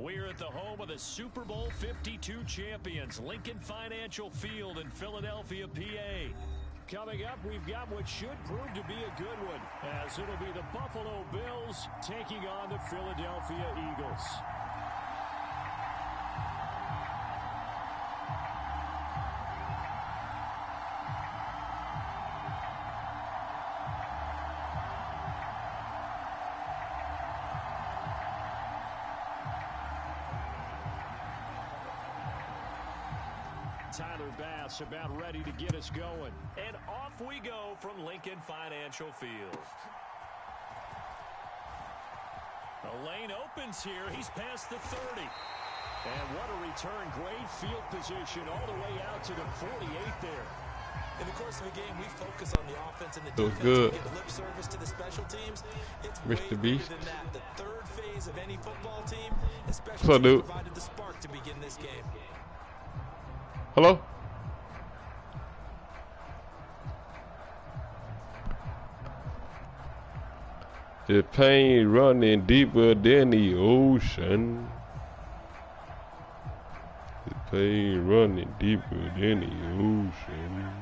We're at the home of the Super Bowl 52 champions, Lincoln Financial Field in Philadelphia, PA. Coming up, we've got what should prove to be a good one, as it'll be the Buffalo Bills taking on the Philadelphia Eagles. Tyler Bass about ready to get us going. And off we go from Lincoln Financial Field. The lane opens here. He's past the 30. And what a return. Great field position all the way out to the 48 there. In the course of the game, we focus on the offense and the defense. Good. We give lip service to the special teams. It's Mr. way Beast. bigger than that. The third phase of any football team, and special What's up, teams dude? provided the spark to begin this game. Hello? The pain running deeper than the ocean. The pain running deeper than the ocean.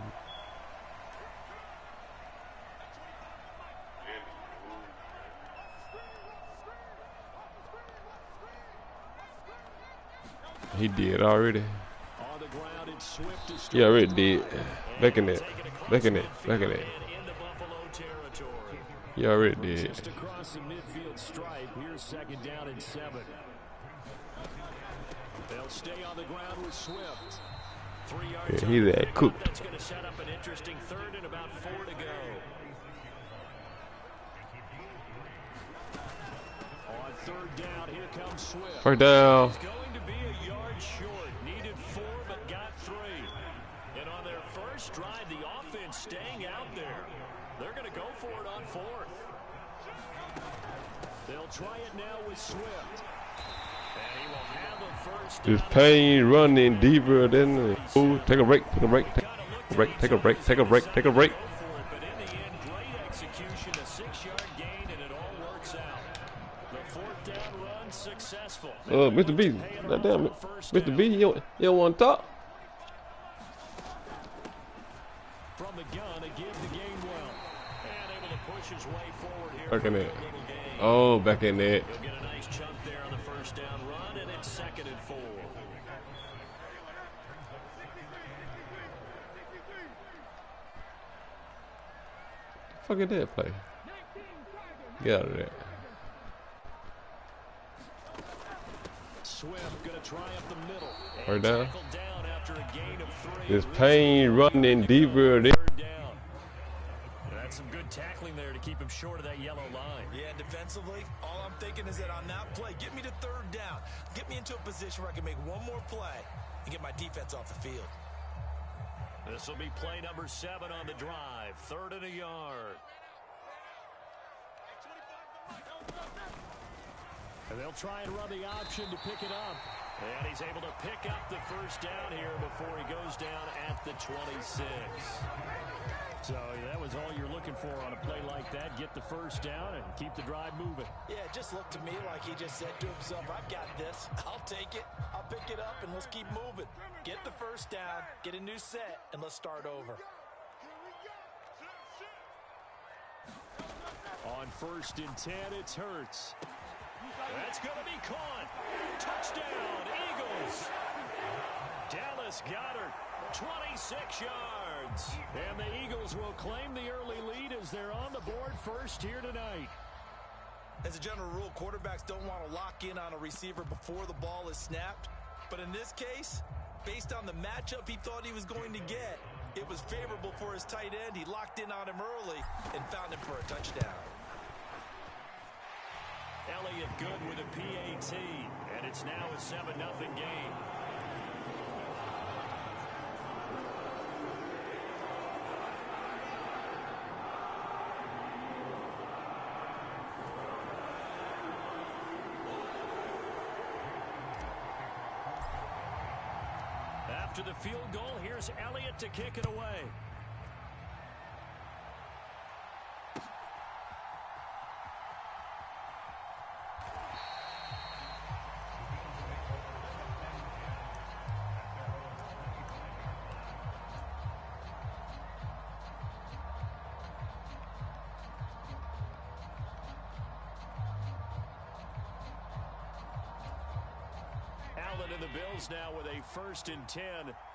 He did already. Yeah, already did. Back in that. Back in that. Back in that. He already did. Just across the midfield stripe. Here's second down and 7. They'll stay on the ground with Swift. 3 yards. Yeah, he's that cooked. That's going to set up an interesting third and about 4 to go. On third down, here comes Swift. First down. He's going to be a yard short. Needed 4, but got 3. And on their first drive, the offense staying out there. They're going to go for it on 4th. They'll try it now with Swift. And he will have the first down. This pain running deeper than the. Oh, take a break. Take a break. Take a break. Take a break. Take a break. Take a break. But in the end, great execution, a 6-yard gain, and it all works out. The 4th down run successful. Mr. B. Goddamn it. Mr. B, you don't want to talk? From the gun, a give the game well. And able to push his way forward here. Back in there. Oh, back in there. He'll get a nice chunk there on the first down run, and it's 2nd and 4. Fuck is that play? Get out of there. Swift gonna try up the middle. Right down. Tackled down after a gain of 3. This pain running deeper than. Third down. That's some good tackling there to keep him short of that yellow line. Yeah, defensively, all I'm thinking is that on that play, get me to 3rd down. Get me into a position where I can make one more play and get my defense off the field. This will be play number 7 on the drive. 3rd and a yard. And they'll try and run the option to pick it up. And he's able to pick up the first down here before he goes down at the 26. So that was all you're looking for on a play like that. Get the first down and keep the drive moving. Yeah, it just looked to me like he just said to himself, I've got this. I'll take it. I'll pick it up, and let's keep moving. Get the first down, get a new set, and let's start over. On 1st and 10, it's Hurts. That's going to be caught. Touchdown, Eagles. Dallas Goedert, 26 yards. And the Eagles will claim the early lead as they're on the board first here tonight. As a general rule, quarterbacks don't want to lock in on a receiver before the ball is snapped. But in this case, based on the matchup he thought he was going to get, it was favorable for his tight end. He locked in on him early and found him for a touchdown. Elliott good with a PAT, and it's now a 7-0 game. After the field goal, here's Elliott to kick it away. Allen and the Bills now with a 1st and 10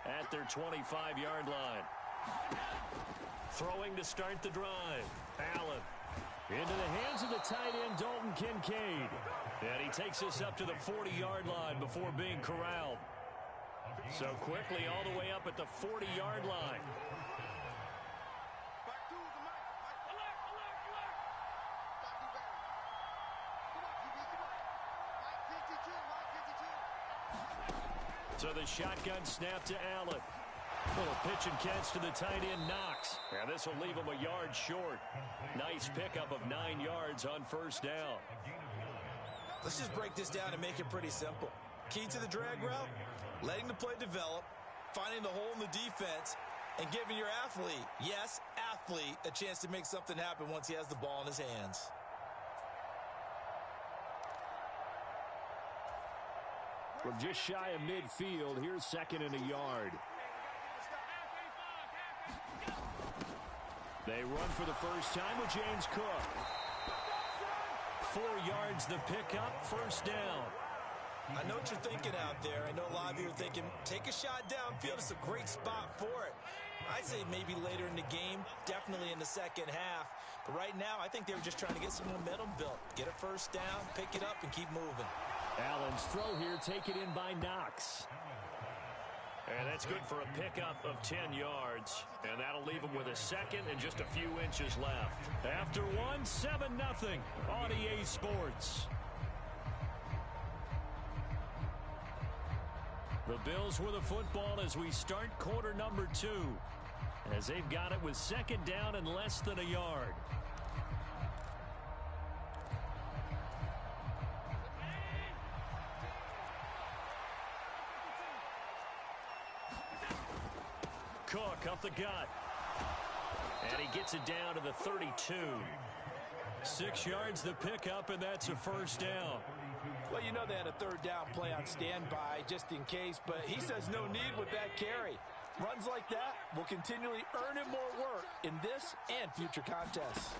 at their 25-yard line. Throwing to start the drive. Allen into the hands of the tight end, Dalton Kincaid. And he takes us up to the 40-yard line before being corralled. So quickly all the way up at the 40-yard line. So the shotgun snap to Allen. Little pitch and catch to the tight end, Knox. And this will leave him a yard short. Nice pickup of 9 yards on 1st down. Let's just break this down and make it pretty simple. Key to the drag route, letting the play develop, finding the hole in the defense, and giving your athlete, yes, athlete, a chance to make something happen once he has the ball in his hands. From just shy of midfield, here's 2nd and a yard. They run for the first time with James Cook. 4 yards the pickup, 1st down. I know what you're thinking out there. I know a lot of you are thinking, take a shot downfield. It's a great spot for it. I'd say maybe later in the game, definitely in the second half. But right now, I think they were just trying to get some momentum built. Get a 1st down, pick it up, and keep moving. Allen's throw here taken in by Knox. And that's good for a pickup of 10 yards. And that'll leave him with a 2nd and just a few inches left. After 7-0 on EA Sports. The Bills with the football as we start quarter number 2. As they've got it with 2nd down and less than a yard. Cook up the gut. And he gets it down to the 32. 6 yards the pickup, and that's a 1st down. Well, you know they had a 3rd down play on standby just in case, but he says no need with that carry. Runs like that will continually earn him more work in this and future contests.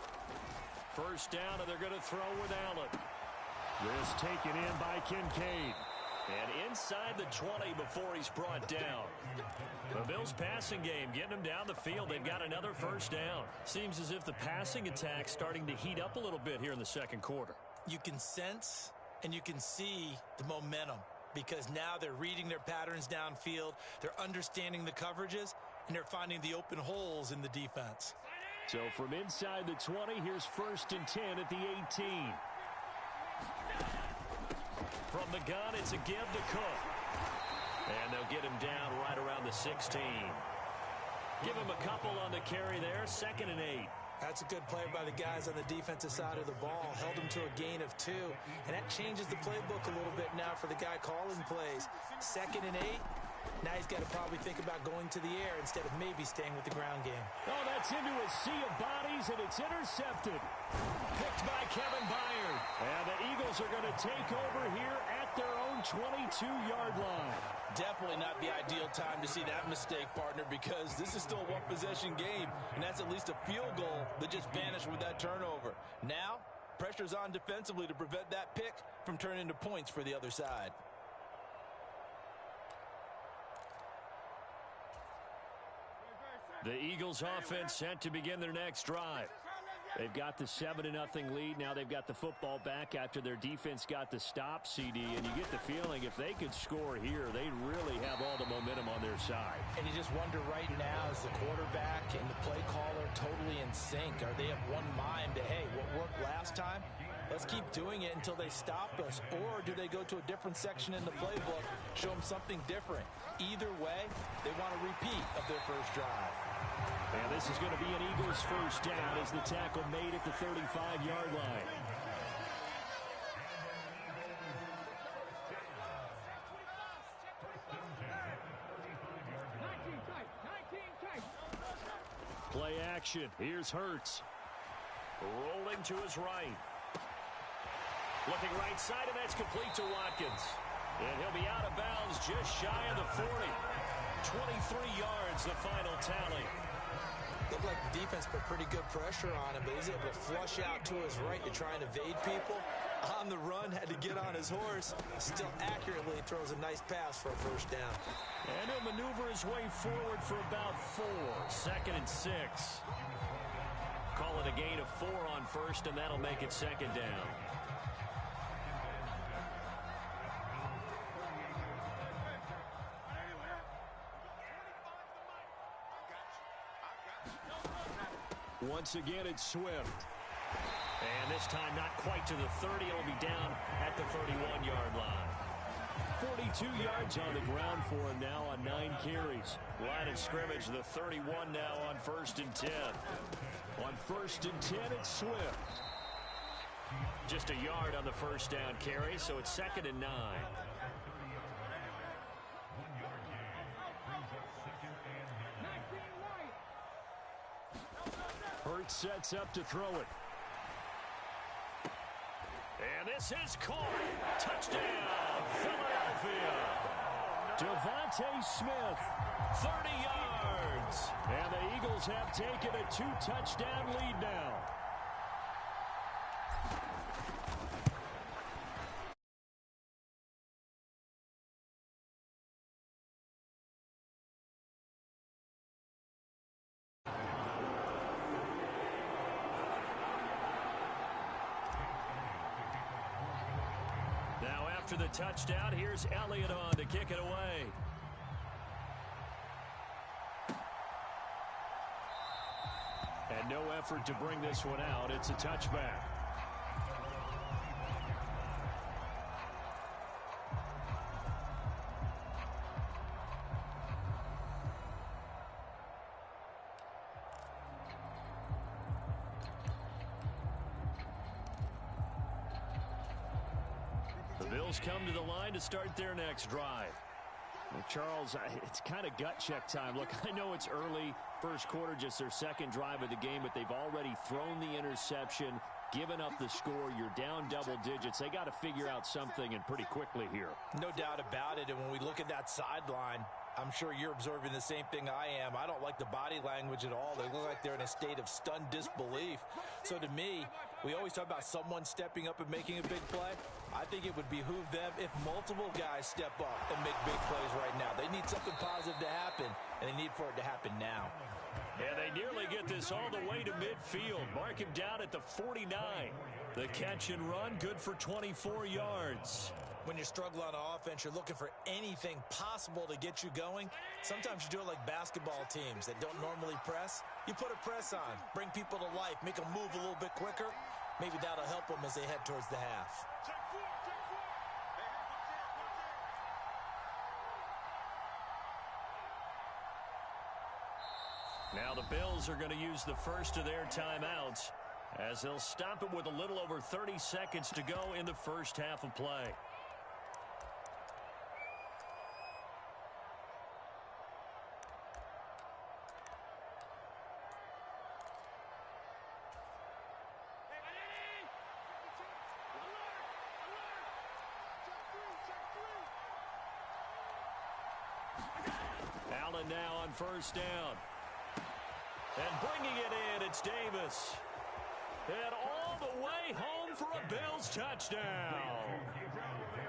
1st down, and they're going to throw with Allen. This taken in by Kincaid. And inside the 20 before he's brought down. The Bills' passing game getting them down the field. They've got another 1st down. Seems as if the passing attack's starting to heat up a little bit here in the 2nd quarter. You can sense and you can see the momentum because now they're reading their patterns downfield. They're understanding the coverages, and they're finding the open holes in the defense. So from inside the 20, here's 1st and 10 at the 18. From the gun, it's a give to Cook. And they'll get him down right around the 16. Give him a couple on the carry there, 2nd and 8. That's a good play by the guys on the defensive side of the ball. Held him to a gain of 2. And that changes the playbook a little bit now for the guy calling plays. 2nd and 8. Now he's got to probably think about going to the air instead of maybe staying with the ground game. Oh, that's into a sea of bodies, and it's intercepted. Picked by Kevin Byard. And the Eagles are going to take over here at their own 22-yard line. Definitely not the ideal time to see that mistake, partner, because this is still a one-possession game, and that's at least a field goal that just vanished with that turnover. Now, pressure's on defensively to prevent that pick from turning into points for the other side. The Eagles offense set to begin their next drive. They've got the 7-0 lead. Now they've got the football back after their defense got the stop, CD. And you get the feeling if they could score here, they'd really have all the momentum on their side. And you just wonder right now, is the quarterback and the play caller totally in sync? Are they of one mind that, hey, what worked last time, let's keep doing it until they stop us? Or do they go to a different section in the playbook, show them something different? Either way, they want a repeat of their first drive. And this is going to be an Eagles 1st down as the tackle made at the 35-yard line. Play action. Here's Hurts. Rolling to his right. Looking right side, and that's complete to Watkins. And he'll be out of bounds just shy of the 40. 23 yards, the final tally. Looked like the defense put pretty good pressure on him, but he's able to flush out to his right to try and evade people. On the run, had to get on his horse. Still accurately throws a nice pass for a first down. And he'll maneuver his way forward for about 4. 2nd and 6. Call it a gain of 4 on first, and that'll make it 2nd down. Once again, it's Swift. And this time not quite to the 30. It'll be down at the 31-yard line. 42 yards on the ground for him now on 9 carries. Line of scrimmage, the 31 now on 1st and 10. On 1st and 10, it's Swift. Just a yard on the first down carry, so it's 2nd and 9. Hurts sets up to throw it. And this is caught. Touchdown, Philadelphia. Devontae Smith, 30 yards. And the Eagles have taken a 2-touchdown lead now. After the touchdown, here's Elliott on to kick it away. And no effort to bring this one out. It's a touchback. Bills come to the line to start their next drive. Well, Charles, it's kind of gut check time. Look, I know it's early, first quarter, just their 2nd drive of the game, but they've already thrown the interception, given up the score. You're down double digits. They got to figure out something, and pretty quickly here. No doubt about it, and when we look at that sideline, I'm sure you're observing the same thing I am. I don't like the body language at all. They look like they're in a state of stunned disbelief. So to me, we always talk about someone stepping up and making a big play. I think it would behoove them if multiple guys step up and make big plays right now. They need something positive to happen, and they need for it to happen now. And they nearly get this all the way to midfield. Mark him down at the 49. The catch and run, good for 24 yards. When you're struggling on offense, you're looking for anything possible to get you going. Sometimes you do it like basketball teams that don't normally press. You put a press on, bring people to life, make them move a little bit quicker. Maybe that'll help them as they head towards the half. Now the Bills are going to use the first of their timeouts as they'll stop it with a little over 30 seconds to go in the first half of play. Allen now on first down. And bringing it in, it's Davis. And all the way home for a Bills touchdown.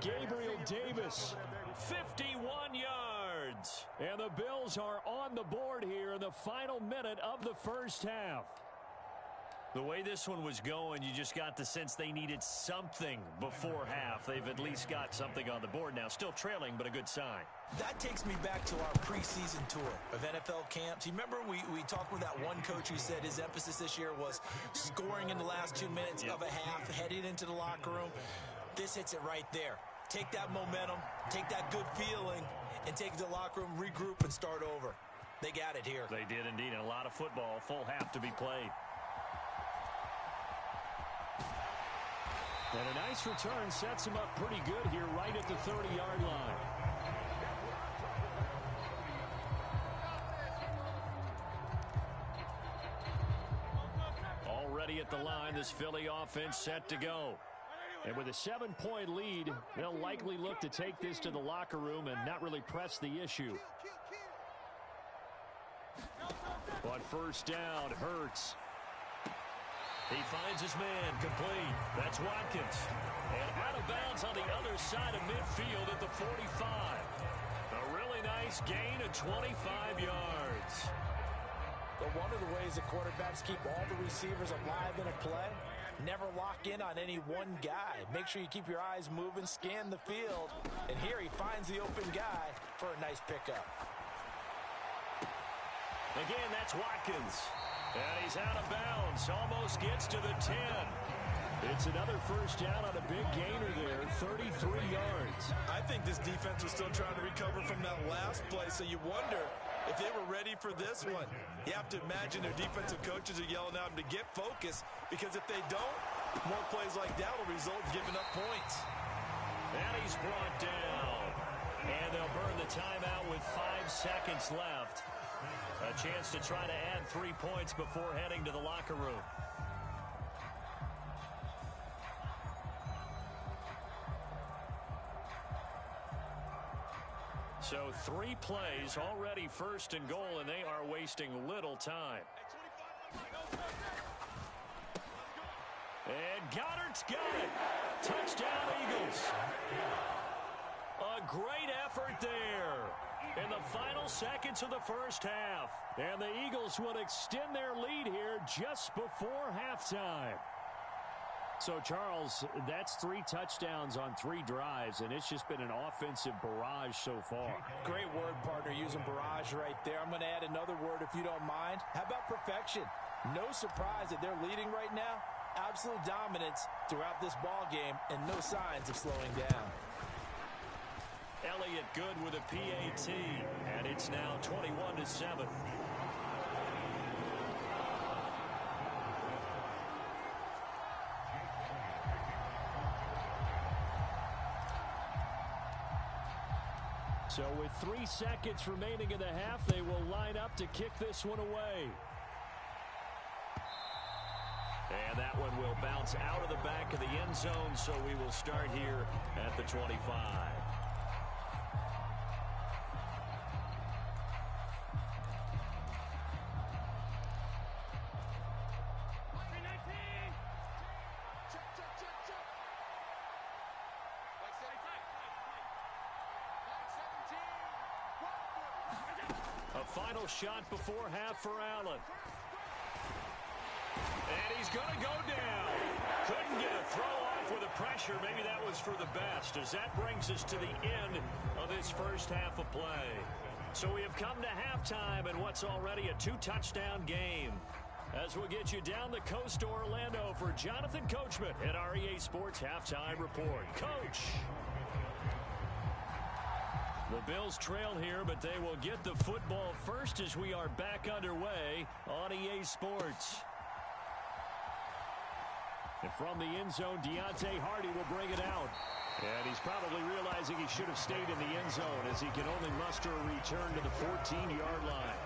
Gabriel Davis, 51 yards. And the Bills are on the board here in the final minute of the first half. The way this one was going, you just got the sense they needed something before half. They've at least got something on the board now. Still trailing, but a good sign. That takes me back to our preseason tour of NFL camps. You remember we talked with that one coach who said his emphasis this year was scoring in the last 2 minutes of a half, heading into the locker room. This hits it right there. Take that momentum, take that good feeling, and take it to the locker room, regroup, and start over. They got it here. They did indeed, and a lot of football, full half to be played. And a nice return sets him up pretty good here right at the 30-yard line. Already at the line, this Philly offense set to go. And with a 7-point lead, they'll likely look to take this to the locker room and not really press the issue. On first down, Hurts. He finds his man complete. That's Watkins. And out of bounds on the other side of midfield at the 45. A really nice gain of 25 yards. But one of the ways the quarterbacks keep all the receivers alive in a play, never lock in on any one guy. Make sure you keep your eyes moving, scan the field. And here he finds the open guy for a nice pickup. Again, that's Watkins. And he's out of bounds. Almost gets to the 10. It's another first down on a big gainer there, 33 yards. I think this defense was still trying to recover from that last play, so you wonder if they were ready for this one. You have to imagine their defensive coaches are yelling at them to get focused, because if they don't, more plays like that will result in giving up points. And he's brought down. And they'll burn the timeout with 5 seconds left. A chance to try to add 3 points before heading to the locker room. So 3 plays, already first and goal, and they are wasting little time. And Goddard's got it. Touchdown, Eagles. A great effort there in the final seconds of the first half. And the Eagles will extend their lead here just before halftime. So, Charles, that's 3 touchdowns on 3 drives, and it's just been an offensive barrage so far. Great word, partner, using barrage right there. I'm going to add another word if you don't mind. How about perfection? No surprise that they're leading right now. Absolute dominance throughout this ball game and no signs of slowing down. Elliott good with a PAT, and it's now 21-7. So with 3 seconds remaining in the half, they will line up to kick this one away. And that one will bounce out of the back of the end zone, so we will start here at the 25. A final shot before half for Allen. And he's going to go down. Couldn't get a throw off with the pressure. Maybe that was for the best, as that brings us to the end of this first half of play. So we have come to halftime in what's already a 2-touchdown game. As we'll get you down the coast to Orlando for Jonathan Coachman at our EA Sports Halftime Report. Coach! The Bills trail here, but they will get the football first as we are back underway on EA Sports. And from the end zone, Deontay Hardy will bring it out. And he's probably realizing he should have stayed in the end zone, as he can only muster a return to the 14-yard line.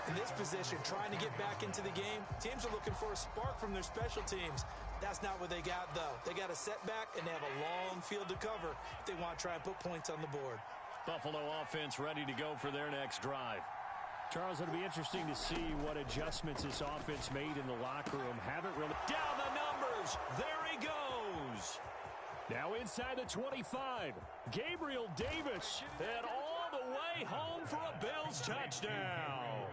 In this position, trying to get back into the game, teams are looking for a spark from their special teams. That's not what they got, though. They got a setback, and they have a long field to cover if they want to try and put points on the board. Buffalo offense ready to go for their next drive. Charles, it'll be interesting to see what adjustments this offense made in the locker room. Haven't really... Down the numbers! There he goes! Now inside the 25. Gabriel Davis, and all the way home for a Bills touchdown.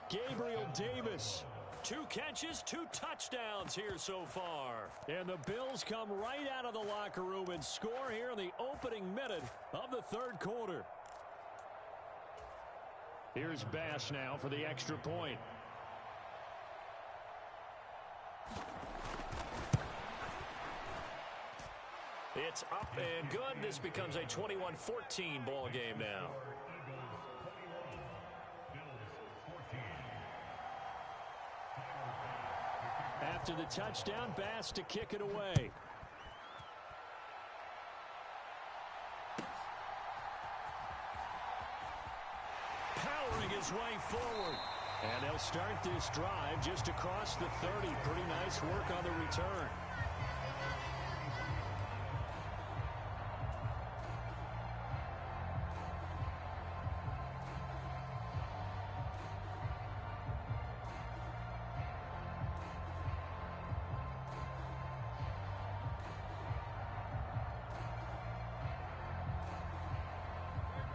Gabriel Davis, 2 catches, 2 touchdowns here so far. And the Bills come right out of the locker room and score here in the opening minute of the third quarter. Here's Bass now for the extra point. It's up and good. This becomes a 21-14 ball game now. After the touchdown, Bass to kick it away. Powering his way forward. And they'll start this drive just across the 30. Pretty nice work on the return.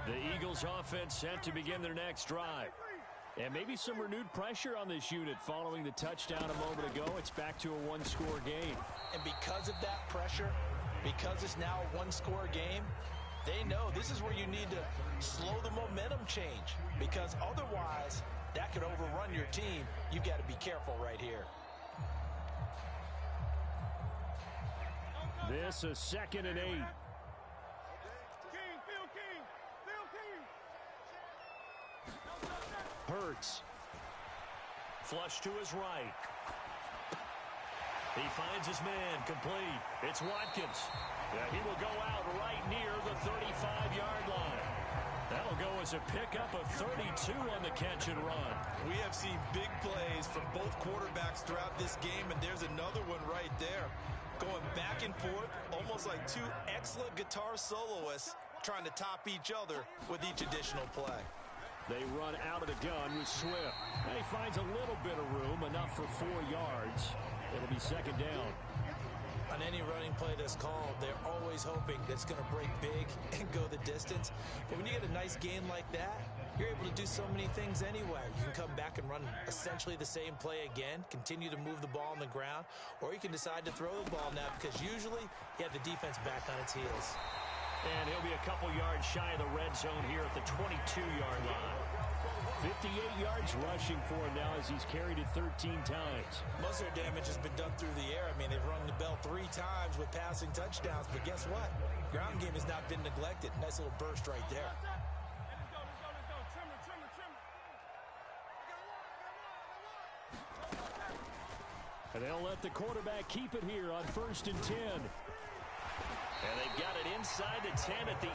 The Eagles offense set to begin their next drive. And maybe some renewed pressure on this unit following the touchdown a moment ago. It's back to a one-score game. And because of that pressure, because it's now a one-score game, they know this is where you need to slow the momentum change, because otherwise that could overrun your team. You've got to be careful right here. This is 2nd and 8. Hurts. Flush to his right. He finds his man complete. It's Watkins. Yeah, he will go out right near the 35-yard line. That'll go as a pickup of 32 on the catch and run. We have seen big plays from both quarterbacks throughout this game, and there's another one right there. Going back and forth, almost like two excellent guitar soloists trying to top each other with each additional play. They run out of the gun with Swift. And he finds a little bit of room, enough for 4 yards. It'll be 2nd down. On any running play that's called, they're always hoping that it's going to break big and go the distance. But when you get a nice gain like that, you're able to do so many things anyway. You can come back and run essentially the same play again, continue to move the ball on the ground, or you can decide to throw the ball now, because usually you have the defense back on its heels. And he'll be a couple yards shy of the red zone here at the 22-yard line. 58 yards rushing for him now as he's carried it 13 times. Most of their damage has been done through the air. I mean, they've rung the bell 3 times with passing touchdowns, but guess what? Ground game has not been neglected. Nice little burst right there. And they'll let the quarterback keep it here on 1st and 10. And they've got it inside the 10 at the 8.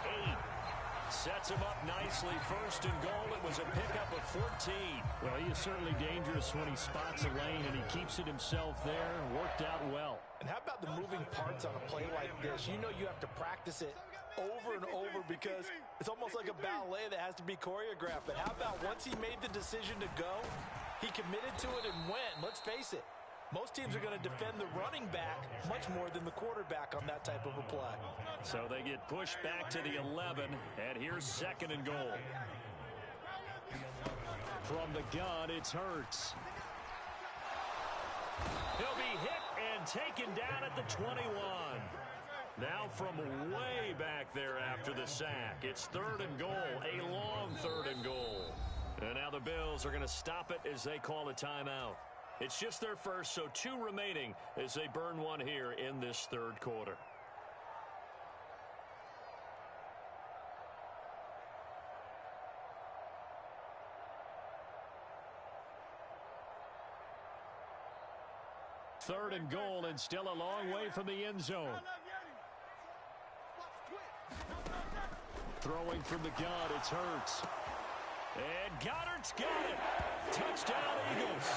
Sets him up nicely. 1st and goal. It was a pickup of 14. Well, he is certainly dangerous when he spots a lane, and he keeps it himself there. Worked out well. And how about the moving parts on a play like this? You know you have to practice it over and over, because it's almost like a ballet that has to be choreographed. But how about once he made the decision to go, he committed to it and went. Let's face it. Most teams are going to defend the running back much more than the quarterback on that type of a play. So they get pushed back to the 11, and here's 2nd and goal. From the gun, it's Hurts. He'll be hit and taken down at the 21. Now from way back there after the sack, it's 3rd and goal, a long 3rd and goal. And now the Bills are going to stop it as they call a timeout. It's just their first, so 2 remaining as they burn one here in this 3rd quarter. Third and goal, and still a long way from the end zone. Throwing from the gun, it's Hurts. And Goddard's got it. Touchdown, Eagles.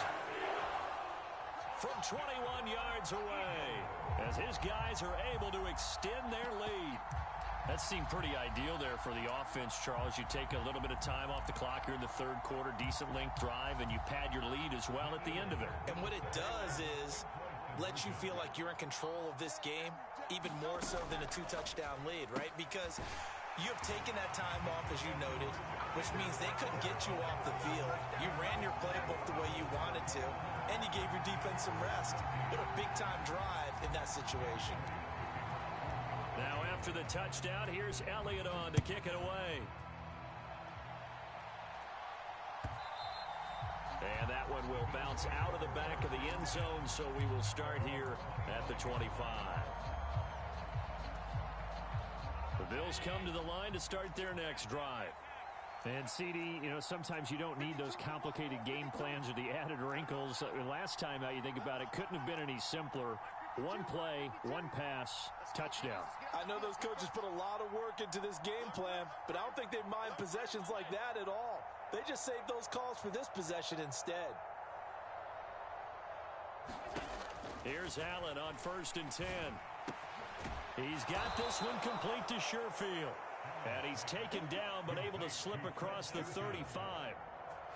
From 21 yards away, as his guys are able to extend their lead. That seemed pretty ideal there for the offense, Charles. You take a little bit of time off the clock here in the 3rd quarter, decent length drive, and you pad your lead as well at the end of it. And what it does is let you feel like you're in control of this game, even more so than a 2-touchdown lead, right? Because you have taken that time off, as you noted, which means they couldn't get you off the field. You ran your playbook the way you wanted to, and you gave your defense some rest. What a big-time drive in that situation. Now after the touchdown, here's Elliott on to kick it away. And that one will bounce out of the back of the end zone, so we will start here at the 25. The Bills come to the line to start their next drive. And, CD, you know, sometimes you don't need those complicated game plans or the added wrinkles. Last time out, you think about it, couldn't have been any simpler. One play, one pass, touchdown. I know those coaches put a lot of work into this game plan, but I don't think they mind possessions like that at all. They just saved those calls for this possession instead. Here's Allen on 1st and 10. He's got this one complete to Sherfield. And he's taken down, but able to slip across the 35.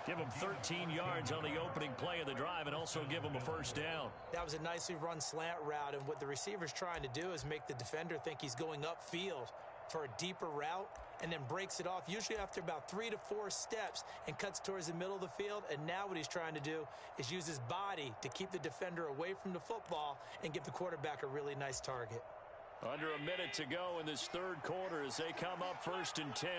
Give him 13 yards on the opening play of the drive and also give him a 1st down. That was a nicely run slant route, and what the receiver's trying to do is make the defender think he's going upfield for a deeper route and then breaks it off, usually after about 3 to 4 steps, and cuts towards the middle of the field. And now what he's trying to do is use his body to keep the defender away from the football and give the quarterback a really nice target. Under a minute to go in this third quarter as they come up 1st and 10.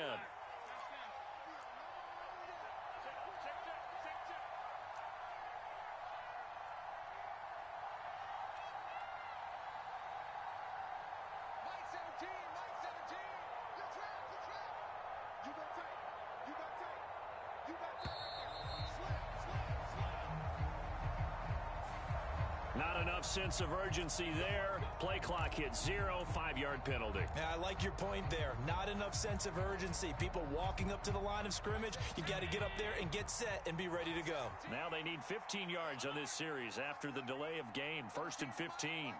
Not enough sense of urgency there. Play clock hits 0, 5-yard penalty. Yeah, I like your point there. Not enough sense of urgency. People walking up to the line of scrimmage, you got to get up there and get set and be ready to go. Now they need 15 yards on this series after the delay of game. 1st and 15.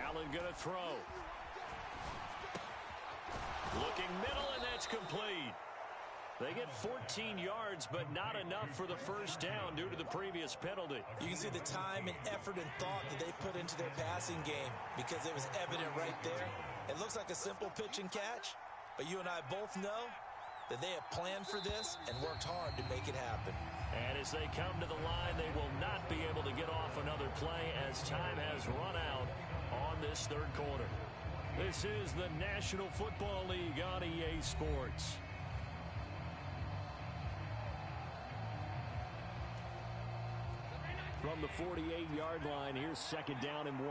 Allen gonna throw. Looking middle, and that's complete. They get 14 yards, but not enough for the first down due to the previous penalty. You can see the time and effort and thought that they put into their passing game because it was evident right there. It looks like a simple pitch and catch, but you and I both know that they have planned for this and worked hard to make it happen. And as they come to the line, they will not be able to get off another play as time has run out on this third quarter. This is the National Football League on EA Sports. From the 48-yard line, here's 2nd down and 1.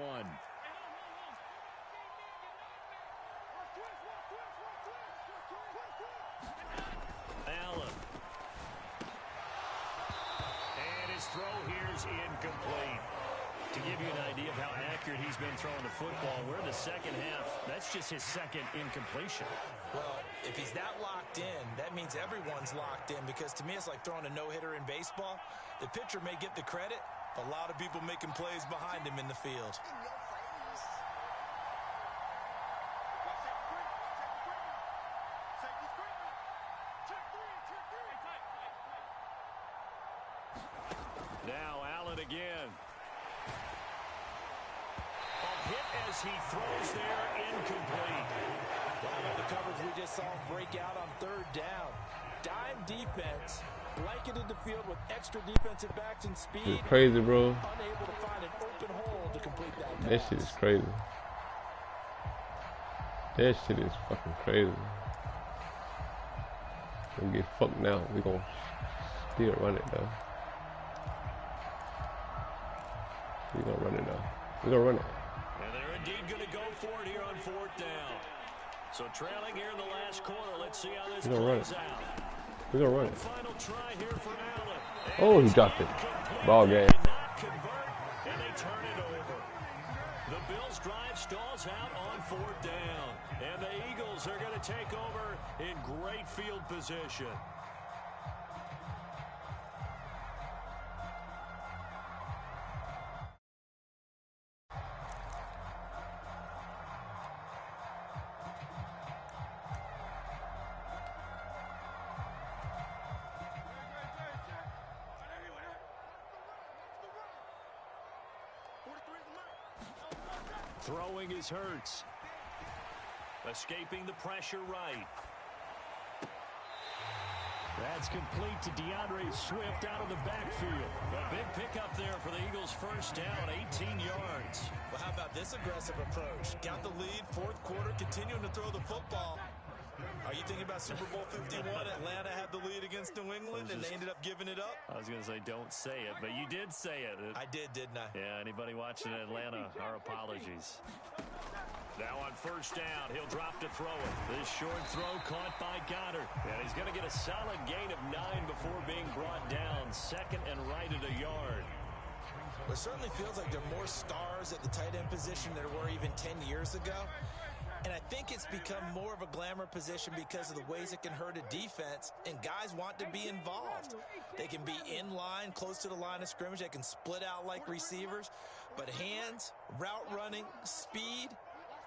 Allen. And his throw here is incomplete. To give you an idea of how accurate he's been throwing the football, we're in the second half. That's just his second incompletion. Well, if he's that locked in, that means everyone's locked in, because to me it's like throwing a no-hitter in baseball. The pitcher may get the credit, but a lot of people making plays behind him in the field. Now Allen again. A hit as he throws there, incomplete. The coverage we just saw him break out on 3rd down. Dime defense, blanketed the field with extra defensive backs and speed. It's crazy, bro. Unable to find an open hole to complete that pass. That shit is crazy. That shit is fucking crazy. We're gonna get fucked now. We're gonna still run it though. We're gonna run it though. We're gonna run it. And they're indeed gonna go for it here on 4th down. So trailing here in the last quarter. Let's see how this plays out. We're gonna run it. Final try here for Allen. Oh, he dropped it. Ball game. Not convert, and they turn it over. The Bills' drive stalls out on 4th down, and the Eagles are going to take over in great field position. Throwing is Hurts. Escaping the pressure right. That's complete to DeAndre Swift out of the backfield. A big pickup there for the Eagles' first down, 18 yards. Well, how about this aggressive approach? Got the lead, 4th quarter, continuing to throw the football. Are you thinking about Super Bowl 51? Atlanta had the lead against New England, and they ended up giving it up? I was going to say, don't say it, but you did say it. I did, didn't I? Yeah, anybody watching Atlanta, our apologies. Now on 1st down, he'll drop to throw it. This short throw caught by Goddard. And he's going to get a solid gain of 9 before being brought down. 2nd and right at a yard. Well, it certainly feels like there are more stars at the tight end position than there were even 10 years ago. And I think it's become more of a glamour position because of the ways it can hurt a defense, and guys want to be involved. They can be in line, close to the line of scrimmage. They can split out like receivers. But hands, route running, speed,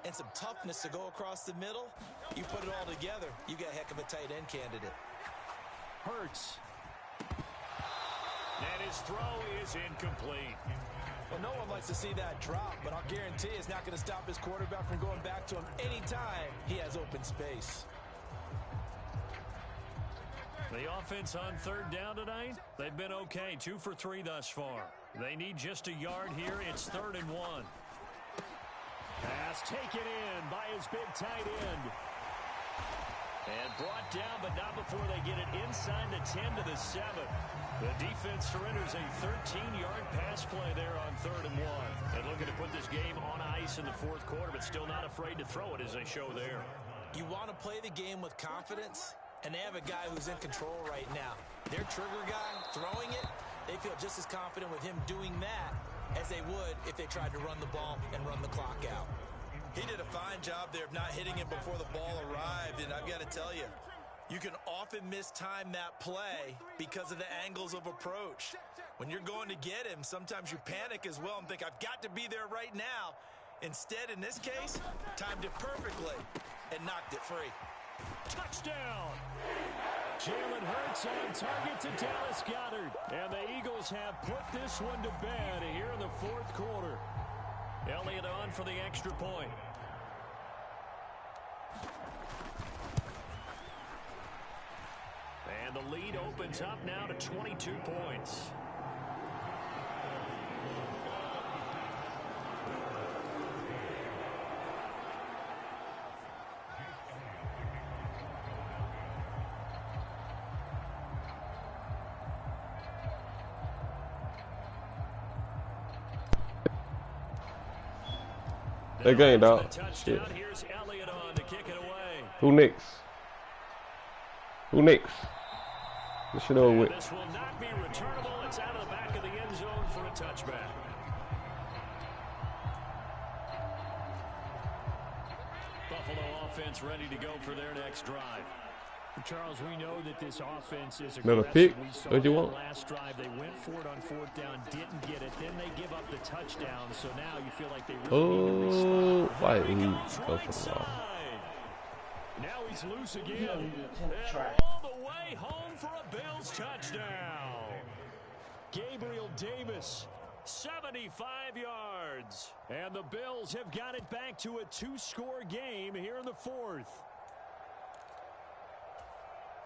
and some toughness to go across the middle, you put it all together, you got a heck of a tight end candidate. Hurts. And his throw is incomplete. Well, no one likes to see that drop, but I'll guarantee it's not going to stop his quarterback from going back to him anytime he has open space. The offense on third down tonight, they've been okay, 2 for 3 thus far. They need just a yard here. It's 3rd and 1. Pass taken in by his big tight end. And brought down, but not before they get it inside the 10 to the 7. The defense surrenders a 13-yard pass play there on 3rd and 1. And looking to put this game on ice in the 4th quarter, but still not afraid to throw it as they show there. You want to play the game with confidence, and they have a guy who's in control right now. Their trigger guy throwing it, they feel just as confident with him doing that as they would if they tried to run the ball and run the clock out. He did a fine job there of not hitting it before the ball arrived, and I've got to tell you, you can often mistime that play because of the angles of approach. When you're going to get him, sometimes you panic as well and think, I've got to be there right now. Instead, in this case, timed it perfectly and knocked it free. Touchdown! Jalen Hurts on target to Dallas Goedert. And the Eagles have put this one to bed here in the 4th quarter. Elliott on for the extra point. And the lead opens up now to 22 points. That game, dog. Shit. Here's Elliott on to kick it away. Who next? Who next? This shit over with. This will not be returnable. It's out of the back of the end zone for a touchback. Buffalo offense ready to go for their next drive. Charles, we know that this offense is Another aggressive. pick? We saw What'd you that want? last drive. They went for it on 4th down, didn't get it. Then they give up the touchdown. So now you feel like they really need to respond. Why he Right go for the ball? side. Now he's loose again. And all the way home for a Bills touchdown. Gabriel Davis, 75 yards. And the Bills have got it back to a 2-score game here in the 4th.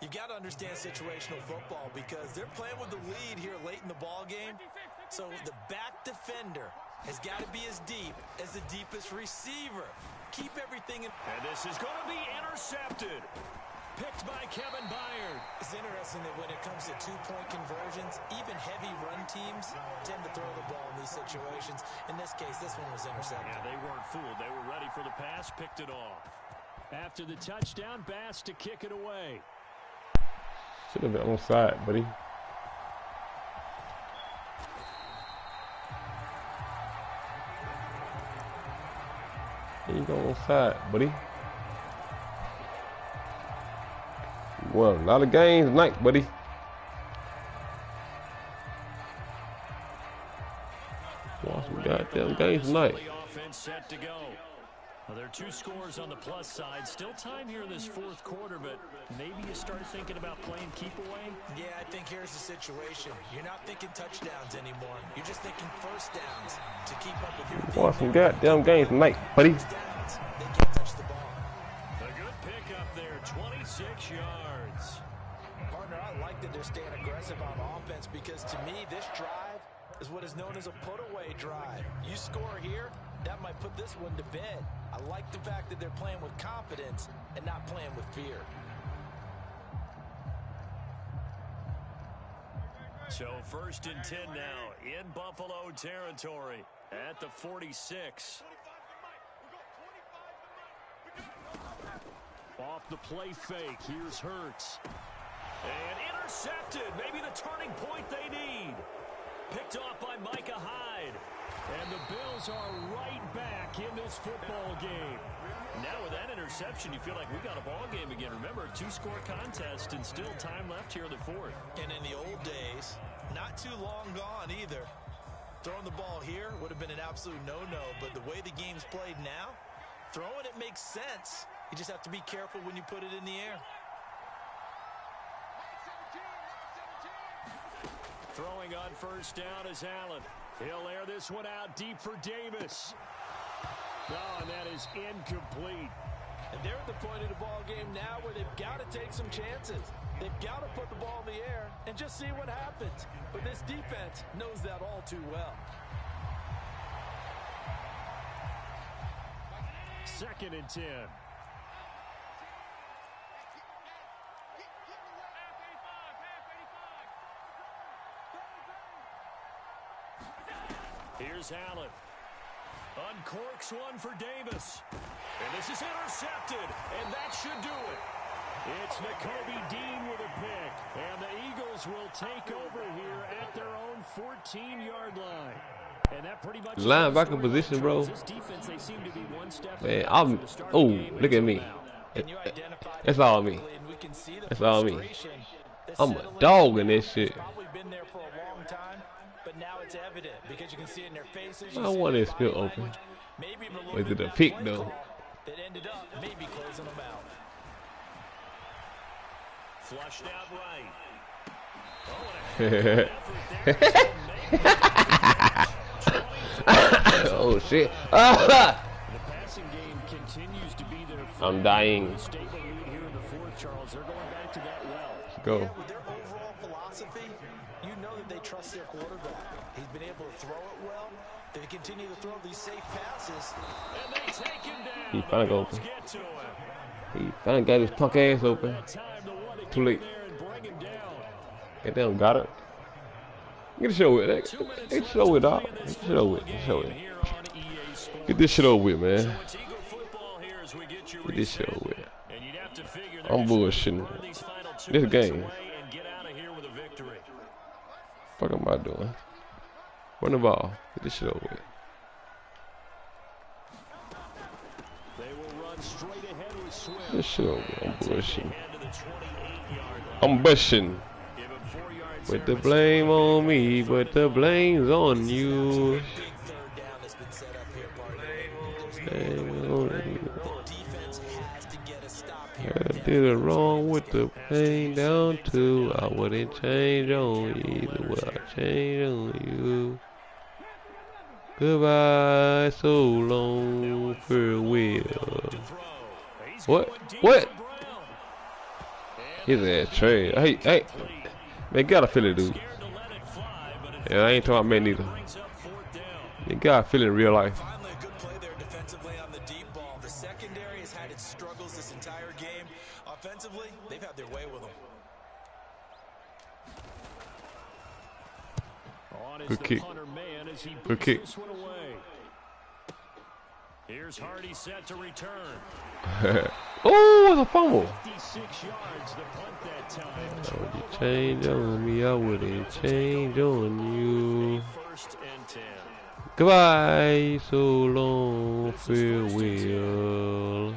You've got to understand situational football because they're playing with the lead here late in the ball game. So the back defender has got to be as deep as the deepest receiver. Keep everything in. And this is going to be intercepted. Picked by Kevin Byard. It's interesting that when it comes to 2-point conversions, even heavy run teams tend to throw the ball in these situations. In this case, this one was intercepted. Yeah, they weren't fooled. They were ready for the pass, picked it off. After the touchdown, Bass to kick it away. Should have been on side, buddy. There you go on side, buddy. Well, a lot of games tonight, buddy. Watch some goddamn games tonight. Offense set to go. Well, there are 2 scores on the plus side. Still time here in this 4th quarter, but maybe you start thinking about playing keep away. Yeah, I think here's the situation. You're not thinking touchdowns anymore. You're just thinking first downs to keep up with your team. Watch some goddamn games tonight, buddy. First downs, they can't touch the ball. A good pickup there, 26 yards. Partner, I like that they're staying aggressive on offense because to me, this drive is what is known as a put-away drive. You score here, that might put this one to bed. I like the fact that they're playing with confidence and not playing with fear. So 1st and 10 now in Buffalo territory at the 46. Off the play fake, here's Hurts. And intercepted, maybe the turning point they need. Picked off by Micah Hyde. And the Bills are right back in this football game. Now with that interception, you feel like we got a ball game again. Remember, 2-score contest and still time left here in the 4th. And in the old days, not too long gone either. Throwing the ball here would have been an absolute no-no, but the way the game's played now, throwing it makes sense. You just have to be careful when you put it in the air. Throwing on first down is Allen. He'll air this one out deep for Davis. Oh, and that is incomplete. And they're at the point of the ball game now where they've got to take some chances. They've got to put the ball in the air and just see what happens. But this defense knows that all too well. 2nd and 10. Here's Allen. Uncorks one for Davis. And this is intercepted. And that should do it. It's Nakobe Dean with a pick. And the Eagles will take over here at their own 14-yard line. And that pretty much linebacker position, bro. This defense, they seem to be one step Man, look at me. That's all me. That's all me. I'm a dog in this shit. But now it's evident because you can see it in their faces. I want it still open. Was it a pick though? That ended up maybe closing them out. Flushed out right. Oh shit. The passing game continues to be their I'm dying. stable lead here in the 4th, Charles. They're going back to that well. Go. Yeah, with their overall philosophy, you know that they trust their quarterback. He's been able to throw it well. They continue to throw these safe passes. And they take him down. He finally got open. Get to him. He finally got his punk ass open. That time to want to Too late. get there and bring him down. Get down, got it. Get the show with it. Get the show with it, dog. Get the show with it. Get this shit over with, man. So it's Eagle football here as we get you Get this shit over with. And you'd have to figure I'm bullshitting. these final 2 This minutes game. away and get out of here with a victory. Fuck am I doing? Run the ball. Get this shit over with. They will run straight ahead with Swift. This shit over with. I'm bullshitting. Ahead to the 28-yard line. I'm bushing. Give him 4 yards. Put the blame on me, but the blame's on you. Big third down that's been set up here, partner. Blame on you. The defense has to get a stop I here. did it wrong with the pain down to I wouldn't change on you either. Would I change on you? Goodbye, so long, farewell. What? What? His ass trash. Hey, man, gotta feel it, dude. Yeah, I ain't talking about man neither. You gotta feel it in real life. Finally, a good play there defensively on the deep ball. The secondary has had its struggles this entire game. Offensively, they've had their way with them. Good kick. Good kick. Here's Hardy set to return. Oh, it's a fumble. 56 yards the punt that time. I wouldn't change on me. I wouldn't change on you. 1st and 10. Goodbye, so long, farewell.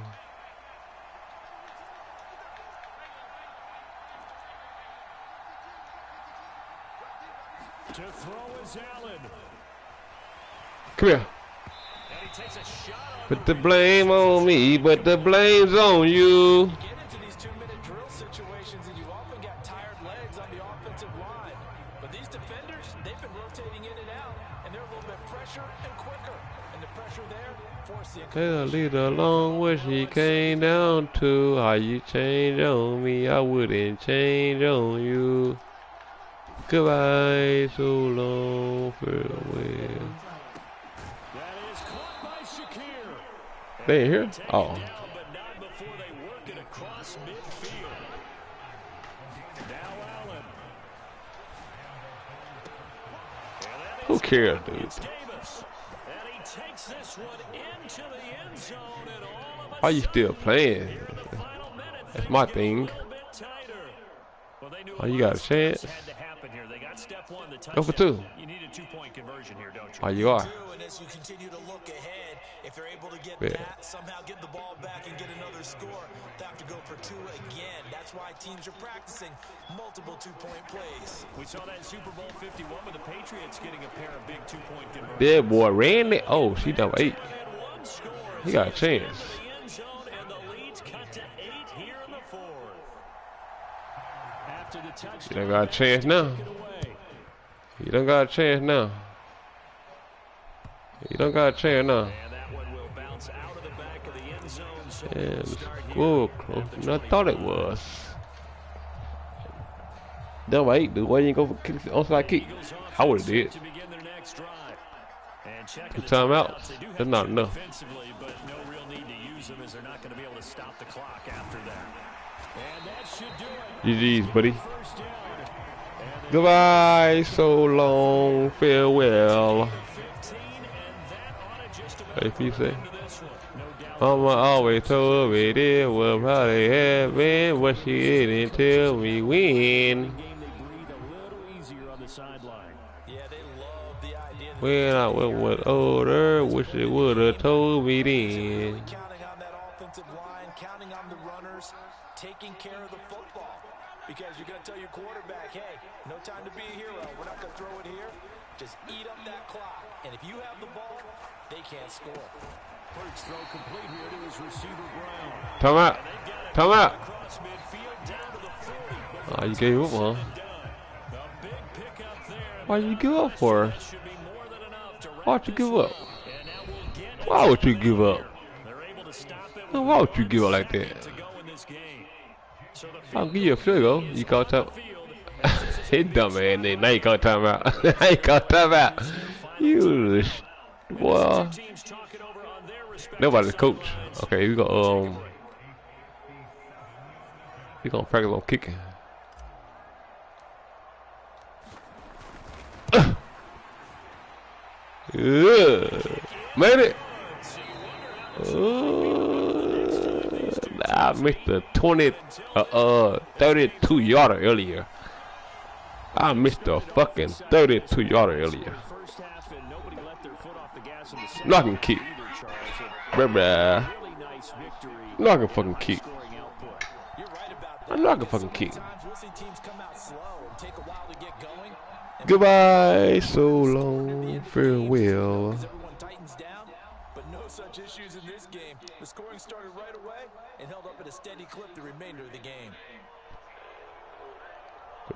To throw is Allen. Come here. And he takes a shot on Put the blame on me, but the blame's on you. Get into these 2-minute drill situations and you often got tired legs on the offensive line. But these defenders, they've been rotating in and out, and they're a little bit fresher and quicker. And the pressure there forced the Tell a leader along where she came down to. How you change on me, I wouldn't change on you. Goodbye, so long, farewell. That is caught by Shakir. They ain't here? Take it Oh. down, but not before they work it across midfield. Now Allen. Who cares, dude? It's Davis. And he takes this one into the end zone and all of a Why you still playing? final minute, That's my things get a thing. little bit tighter. Well, they knew Oh, you got a lot of steps chance? had to happen here. They got step one, the Go for touchdown. 2. You need a 2-point conversion here, don't you? Oh, you are. And as you continue to look ahead, if they're able to get Yeah. that, somehow get the ball back and get another score, they have to go for 2 again. That's why teams are practicing multiple 2-point plays. We saw that in Super Bowl 51 with the Patriots getting a pair of big 2-point conversions. That boy ran it. Oh, she done 8. He got a chance. The end zone and the lead's cut to 8 here in the 4th. After the touchdown, They got a chance now. take it away. You don't got a chance now. You don't got a chance now. And that one will bounce out of the back of the end zone. So And we'll start here score closer than I thought it was. That's why dude. Why you ain't go for kick, onside kick? I would have did. to begin their next drive. And Two timeouts. They do have That's not two enough. defensively, but no real need to use them as they're not going to be able to stop the clock after that. And that should do it. GG's, buddy. First down. And Goodbye. So long. Farewell. 15, and that ought to just about If you say. into this one. No doubt. Mama always told me it will probably happen. What she didn't tell me when. Game they breathe a little easier on the sideline. Yeah, they love the idea that When I was older, wish they would have told me then. counting on that offensive line, counting on the runners, taking care of the football. Because you're going to tell your quarterback, hey, no time to be a hero. We're not going to throw it here. Just eat up that clock. And if you have the ball, they can't score. First throw complete here to his receiver Brown. Time out. Time out. Across midfield down to the 40. Oh, you gave up, huh? A big pickup there. Why you give up for? That should be more than enough to wrap Why'd you this give up? And now we'll get Why would you give up? They're able to stop it Now, with why would you 1 give up like second that? to go in this game. So the I'll give you a field goal. You call time. field. He dumb man. Now you call time out. Now you call time out. You, well, Teams talking over on their respective nobody's coach. sidelines. Okay, we gonna practice on kicking. Yeah, made it. I missed the 32 yarder earlier. I missed the fucking 32 yarder earlier. First half and nobody let their foot off the gas in the second. No, I can kick. Either, Charles. Bruh. Really nice victory. No, I can fucking kick. Scoring output. You're right about I that. know I can fucking kick. Sometimes we'll see teams come out slow and take a while to get going. And Goodbye, so long, farewell. as everyone tightens down, but no such issues in this game. The scoring started right away and held up at a steady clip the remainder of the game.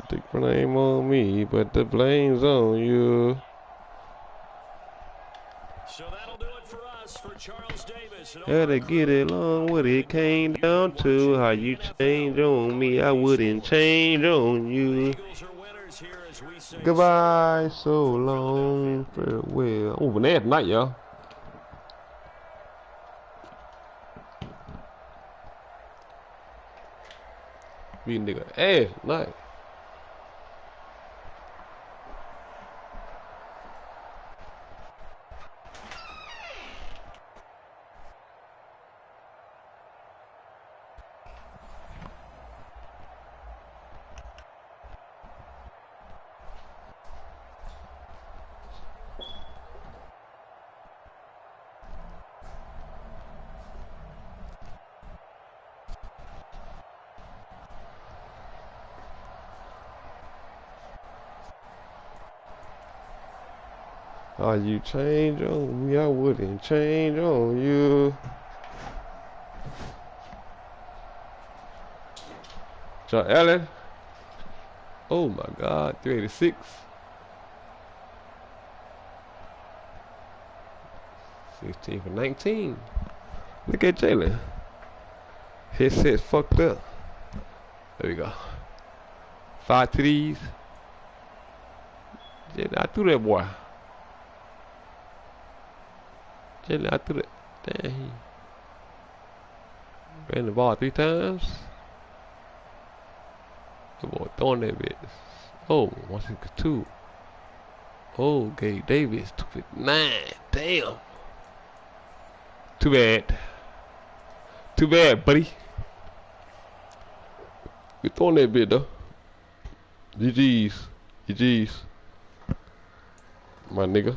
Take the blame on me, but the blame's on you. So that'll do it for us, for Charles Davis. Had to get along what it came down to. How you change on me, I wouldn't change on you. Eagles are winners here as we say. Goodbye, so long, farewell. Oh, but that's night, y'all. Me nigga ass night. How you change on me, I wouldn't change on you. John Allen. Oh my God, 386. 16 for 19. Look at Jalen. Headset fucked up. There we go. 5 TDs. Jalen, I threw that boy. Jalen, I threw it. Damn, he ran the ball 3 times. The boy throwing that bitch. Oh, 162. Oh, Gabe Davis, 259. Damn. Too bad. Too bad, buddy. You throwing that bit though. GG's. GG's. My nigga.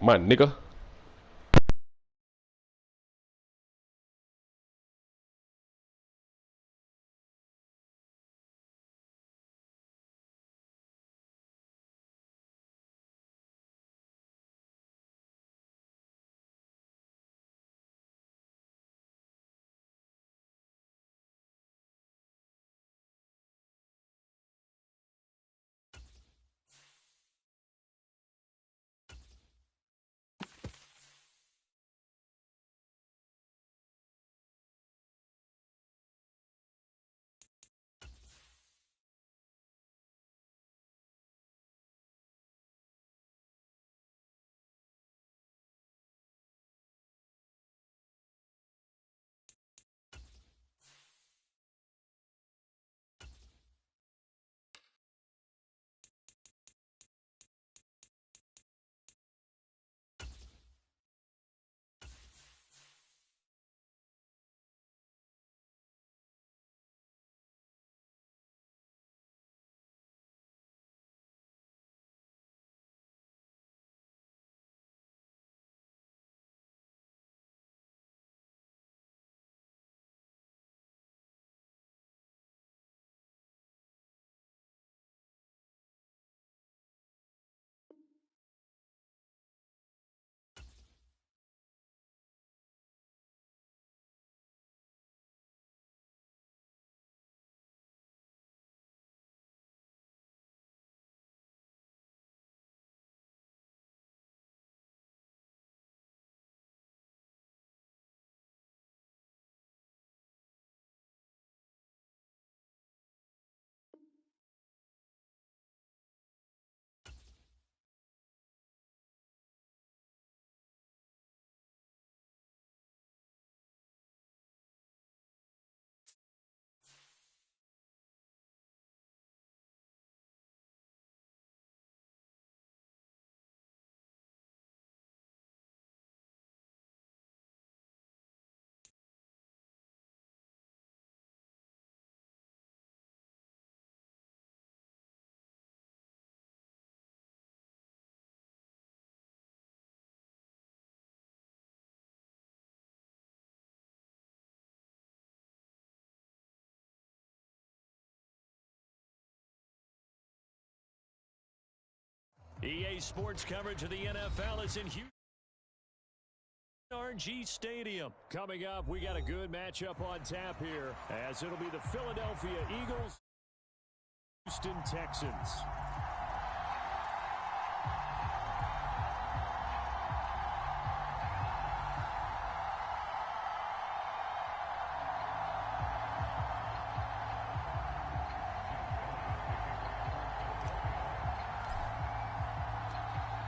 My nigga. EA Sports coverage of the NFL is in Houston. RG Stadium. Coming up, we got a good matchup on tap here, as it'll be the Philadelphia Eagles, Houston Texans.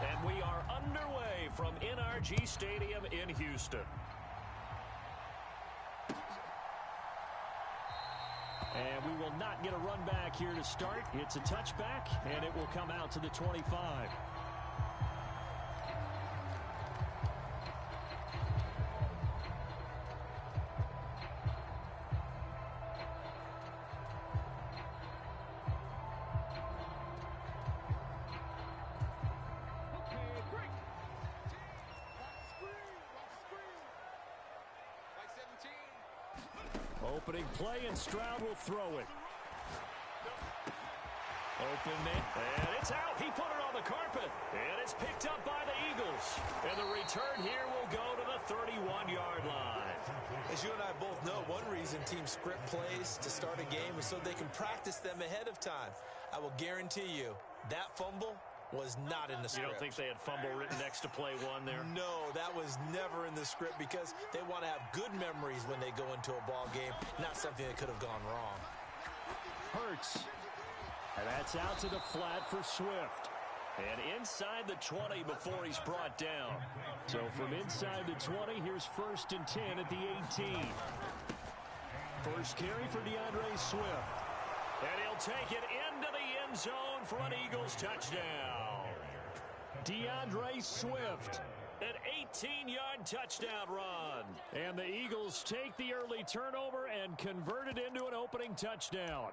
And we are underway from NRG Stadium in Houston. And we will not get a run back here to start. It's a touchback, and it will come out to the 25. Opening play, and Stroud will throw it. Open man, and it's out. He put it on the carpet, and it's picked up by the Eagles. And the return here will go to the 31-yard line. As you and I both know, one reason teams script plays to start a game is so they can practice them ahead of time. I will guarantee you that fumble was not in the script. You don't think they had fumble written next to play one there? No, that was never in the script because they want to have good memories when they go into a ball game, not something that could have gone wrong. Hurts. And that's out to the flat for Swift. And inside the 20 before he's brought down. So from inside the 20, here's 1st and 10 at the 18. First carry for DeAndre Swift. And he'll take it into the end zone for an Eagles touchdown. DeAndre Swift, an 18-yard touchdown run. And the Eagles take the early turnover and convert it into an opening touchdown.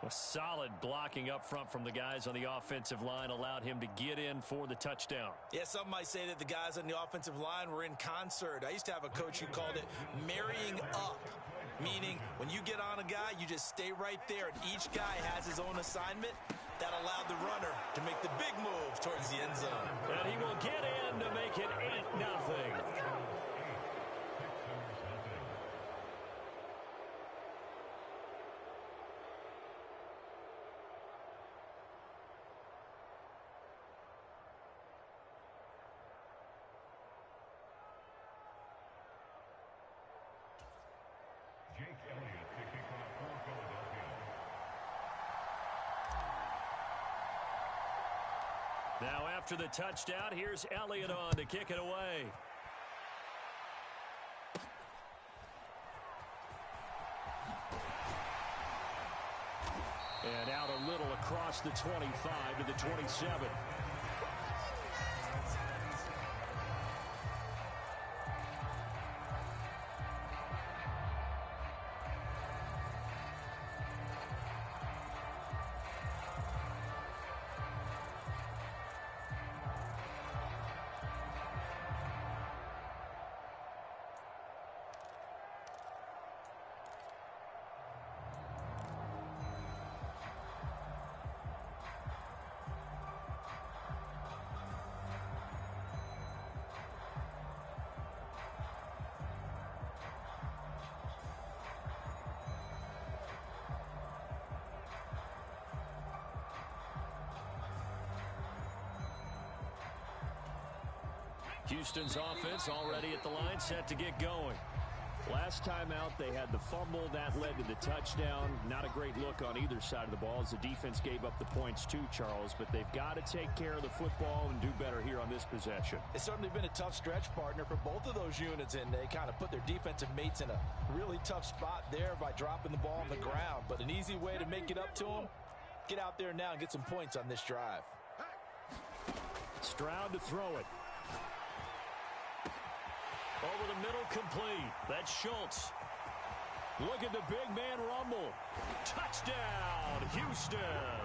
A solid blocking up front from the guys on the offensive line allowed him to get in for the touchdown. Yeah, some might say that the guys on the offensive line were in concert. I used to have a coach who called it marrying up, meaning when you get on a guy, you just stay right there, and each guy has his own assignment. That allowed the runner to make the big move towards the end zone. And he will get in to make it 8-0. Now after the touchdown, here's Elliott on to kick it away. And out a little across the 25 to the 27. Houston's offense already at the line, set to get going. Last time out, they had the fumble. That led to the touchdown. Not a great look on either side of the ball as the defense gave up the points too, Charles. But they've got to take care of the football and do better here on this possession. It's certainly been a tough stretch, partner, for both of those units, and they kind of put their defensive mates in a really tough spot there by dropping the ball on the ground. But an easy way to make it up to them, get out there now and get some points on this drive. Stroud to throw it. Over the middle, complete. That's Schultz. Look at the big man rumble. Touchdown, Houston.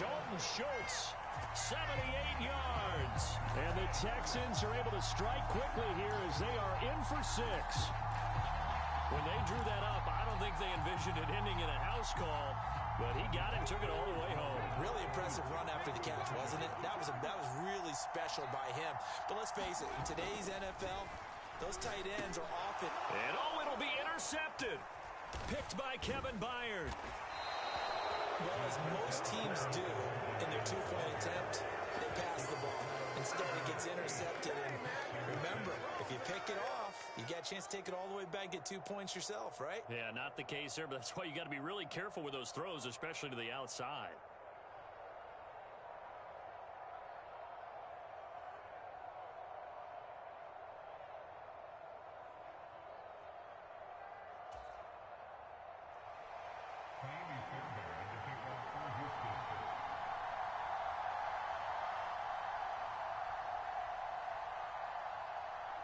Dalton Schultz, 78 yards. And the Texans are able to strike quickly here as they are in for 6. When they drew that up, I don't don't think they envisioned it ending in a house call, but he got it and took it all the way home. Really impressive run after the catch, wasn't it? That was really special by him. But let's face it, in today's NFL, those tight ends are often... And oh, it'll be intercepted. Picked by Kevin Byard. Well, as most teams do in their two-point attempt, they pass the ball. Instead, it gets intercepted. And remember, if you pick it off, you get a chance to take it all the way back, get 2 points yourself, right? Yeah, not the case there, but that's why you got to be really careful with those throws, especially to the outside.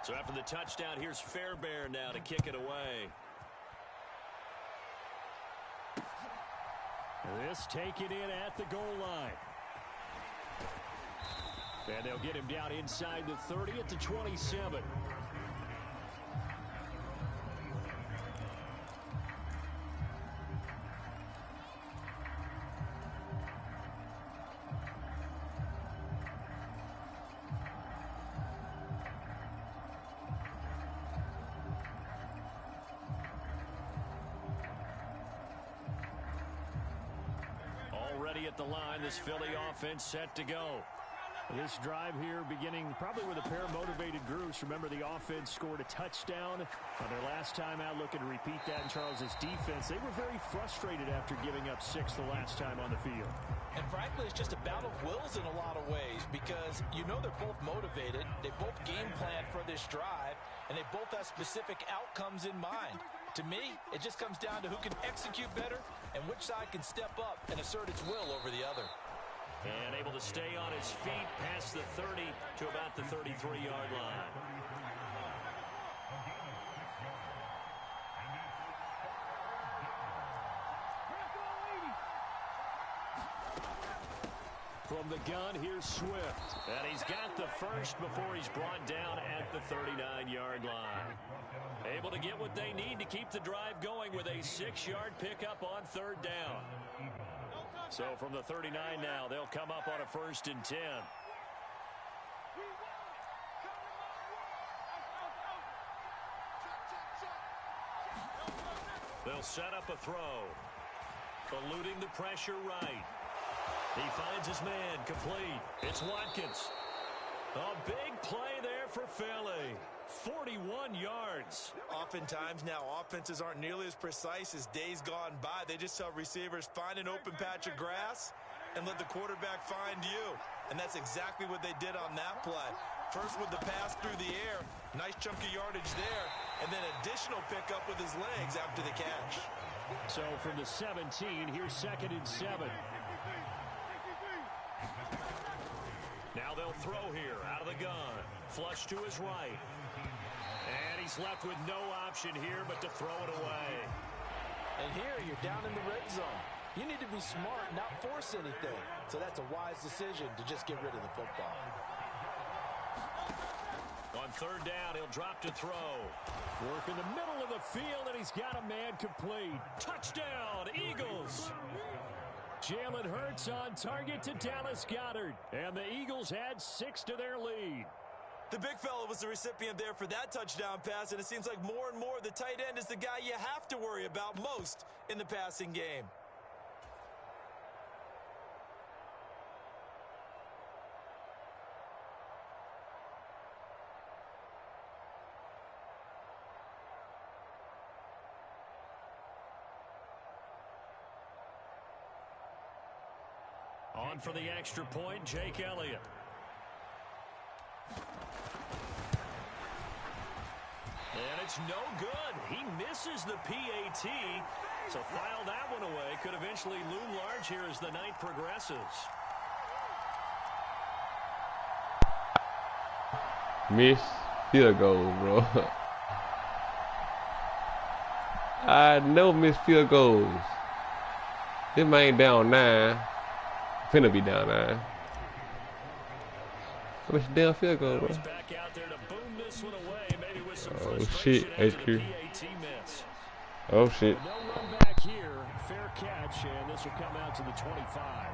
So after the touchdown, here's Fairbairn now to kick it away. This taken in at the goal line. And they'll get him down inside the 30 at the 27. Already at the line, this Philly offense set to go. This drive here beginning probably with a pair of motivated groups. Remember, the offense scored a touchdown on their last time out, looking to repeat that in Charles's defense. They were very frustrated after giving up 6 the last time on the field. And frankly, it's just a battle of wills in a lot of ways because you know they're both motivated. They both game plan for this drive, and they both have specific outcomes in mind. To me, it just comes down to who can execute better and which side can step up and assert its will over the other. And able to stay on his feet past the 30 to about the 33-yard line. From the gun, here's Swift. And he's got the first before he's brought down at the 39-yard line. Able to get what they need to keep the drive going with a 6-yard pickup on third down. So from the 39 now, they'll come up on a 1st and 10. They'll set up a throw. Eluding the pressure right. He finds his man complete. It's Watkins. A big play there for Philly. 41 yards. Oftentimes now, offenses aren't nearly as precise as days gone by. They just tell receivers, find an open patch of grass and let the quarterback find you. And that's exactly what they did on that play. First with the pass through the air, nice chunk of yardage there, and then additional pickup with his legs after the catch. So from the 17, here's 2nd and 7. Now they'll throw here out of the gun. Flush to his right. And he's left with no option here but to throw it away. And here you're down in the red zone. You need to be smart, not force anything. So that's a wise decision to just get rid of the football. On third down, he'll drop to throw. Work in the middle of the field, and he's got a man complete. Touchdown, Eagles. Jalen Hurts on target to Dallas Goedert. And the Eagles add 6 to their lead. The big fella was the recipient there for that touchdown pass, and it seems like more and more the tight end is the guy you have to worry about most in the passing game. On for the extra point, Jake Elliott. And it's no good. He misses the PAT. So file that one away. Could eventually loom large here as the night progresses. Miss field goal, bro. I know miss field goals. This man down 9. Finna be down 9. How much damn field goal, bro? Back out there to boom this one away, maybe with some Oh shit, HQ. Oh, shit. No run back here. Fair catch, and this will come out to the 25.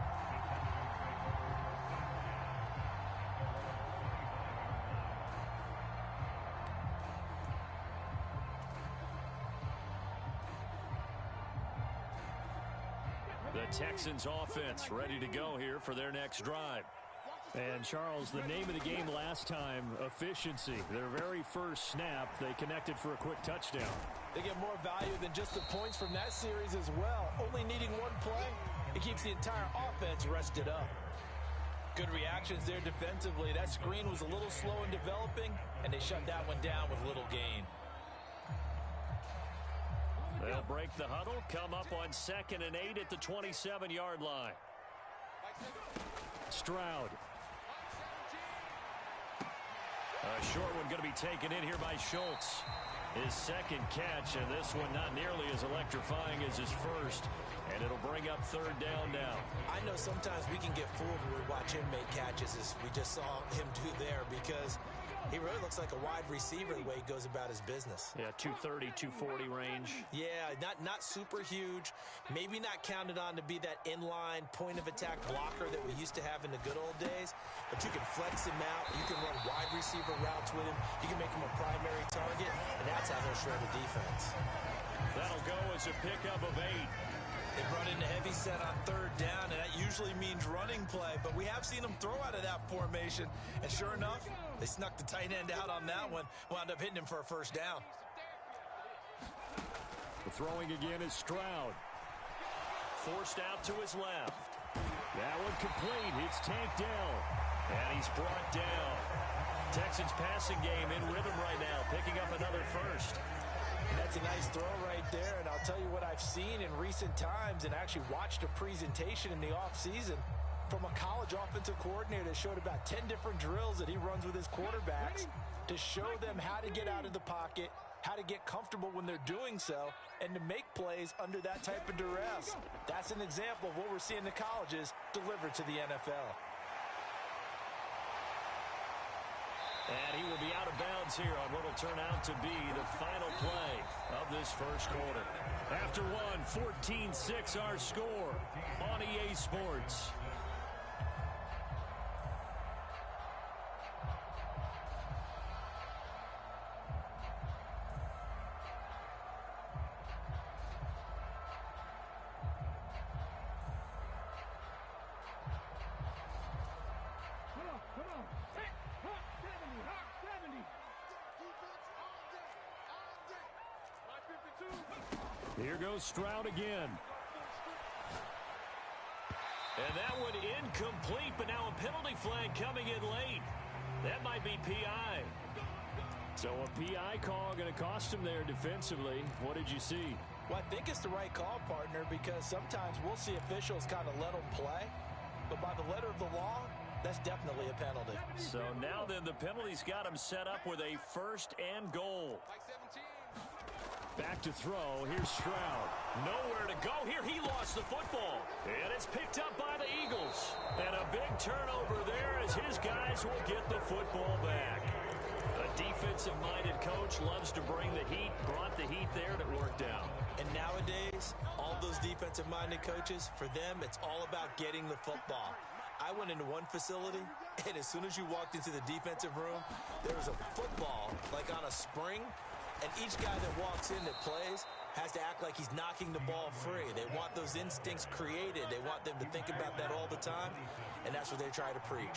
The Texans offense ready to go here for their next drive. And, Charles, the name of the game last time, efficiency. Their very first snap, they connected for a quick touchdown. They get more value than just the points from that series as well. Only needing one play, it keeps the entire offense rested up. Good reactions there defensively. That screen was a little slow in developing, and they shut that one down with little gain. They'll break the huddle, come up on 2nd and 8 at the 27-yard line. Stroud. A short one going to be taken in here by Schultz. His second catch, and this one not nearly as electrifying as his first. And it'll bring up 3rd down now. I know sometimes we can get fooled when we watch him make catches, as we just saw him do there, because he really looks like a wide receiver the way he goes about his business. Yeah, 230, 240 range. Yeah, not super huge. Maybe not counted on to be that inline point-of-attack blocker that we used to have in the good old days. But you can flex him out. You can run wide receiver routes with him. You can make him a primary target, and that's how he'll shred the defense. That'll go as a pickup of 8. They brought in a heavy set on 3rd down, and that usually means running play. But we have seen them throw out of that formation. And sure enough, they snuck the tight end out on that one. Wound up hitting him for a 1st down. The throwing again is Stroud. Forced out to his left. That one complete. It's Tank Dell. And he's brought down. Texans passing game in rhythm right now, picking up another 1st. That's a nice throw right there, and I'll tell you what I've seen in recent times and actually watched a presentation in the offseason from a college offensive coordinator that showed about 10 different drills that he runs with his quarterbacks to show them how to get out of the pocket, how to get comfortable when they're doing so, and to make plays under that type of duress. That's an example of what we're seeing in the colleges delivered to the NFL. And he will be out of bounds here on what will turn out to be the final play of this 1st quarter. After one, 14-6 our score on EA Sports. Here goes Stroud again. And that one incomplete, but now a penalty flag coming in late. That might be PI. So a PI call going to cost him there defensively. What did you see? Well, I think it's the right call, partner, because sometimes we'll see officials kind of let them play. But by the letter of the law, that's definitely a penalty. So now then the penalty's got him set up with a 1st and goal. Back to throw. Here's Stroud. Nowhere to go here. He lost the football. And it's picked up by the Eagles. And a big turnover there as his guys will get the football back. A defensive-minded coach loves to bring the heat. Brought the heat there, and it worked out. And nowadays, all those defensive-minded coaches, for them, it's all about getting the football. I went into one facility, and as soon as you walked into the defensive room, there was a football, like on a spring, and each guy that walks in that plays has to act like he's knocking the ball free. They want those instincts created. They want them to think about that all the time, and that's what they try to preach.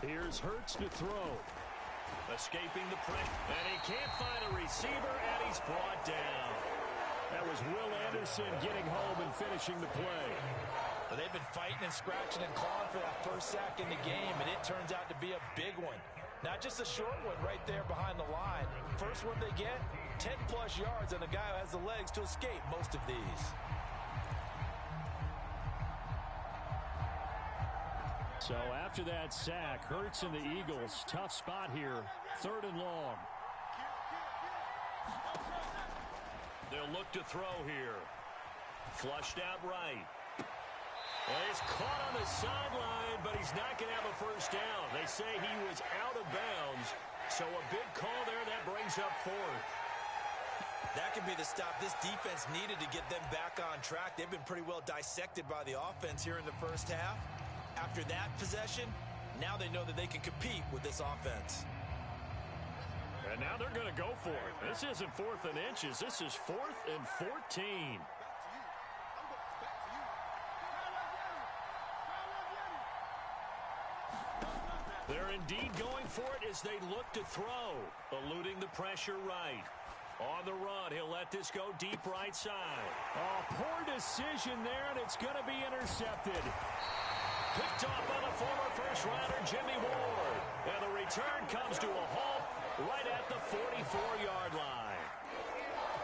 Here's Hurts to throw. Escaping the pressure. And he can't find a receiver, and he's brought down. That was Will Anderson getting home and finishing the play. But they've been fighting and scratching and clawing for that 1st sack in the game, and it turns out to be a big one. Not just a short one right there behind the line. First one they get, 10-plus yards, and a guy who has the legs to escape most of these. So after that sack, Hurts and the Eagles, tough spot here, 3rd and long. They'll look to throw here. Flushed out right. Well, he's caught on the sideline, but he's not going to have a first down. They say he was out of bounds, so a big call there. That brings up fourth. That could be the stop this defense needed to get them back on track. They've been pretty well dissected by the offense here in the first half. After that possession, now they know that they can compete with this offense. And now they're going to go for it. This isn't 4th and inches. This is 4th and 14. They're indeed going for it as they look to throw, eluding the pressure right. On the run, he'll let this go deep right side. Oh, poor decision there, and it's going to be intercepted. Picked off by the former first-rounder Jimmy Ward. And the return comes to a halt right at the 44-yard line.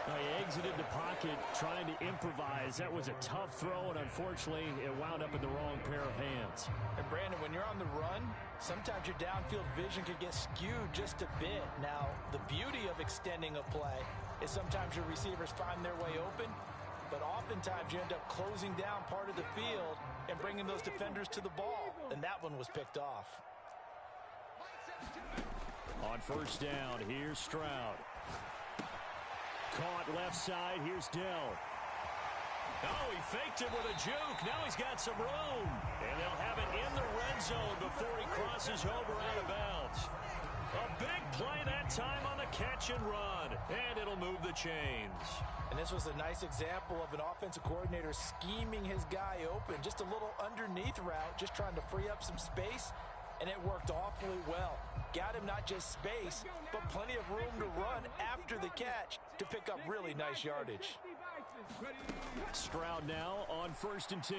He exited the pocket trying to improvise. That was a tough throw, and unfortunately, it wound up in the wrong pair of hands. And Brandon, when you're on the run, sometimes your downfield vision could get skewed just a bit. Now, the beauty of extending a play is sometimes your receivers find their way open, but oftentimes you end up closing down part of the field and bringing those defenders to the ball, and that one was picked off. On first down, here's Stroud. Caught left side, here's Dell. Oh, he faked it with a juke. Now he's got some room. And they'll have it in the red zone before he crosses over out of bounds. A big play that time on the catch and run. And it'll move the chains. And this was a nice example of an offensive coordinator scheming his guy open. Just a little underneath route, just trying to free up some space. And it worked awfully well. Got him not just space, but plenty of room to run after the catch to pick up really nice yardage. Stroud now on 1st and 10.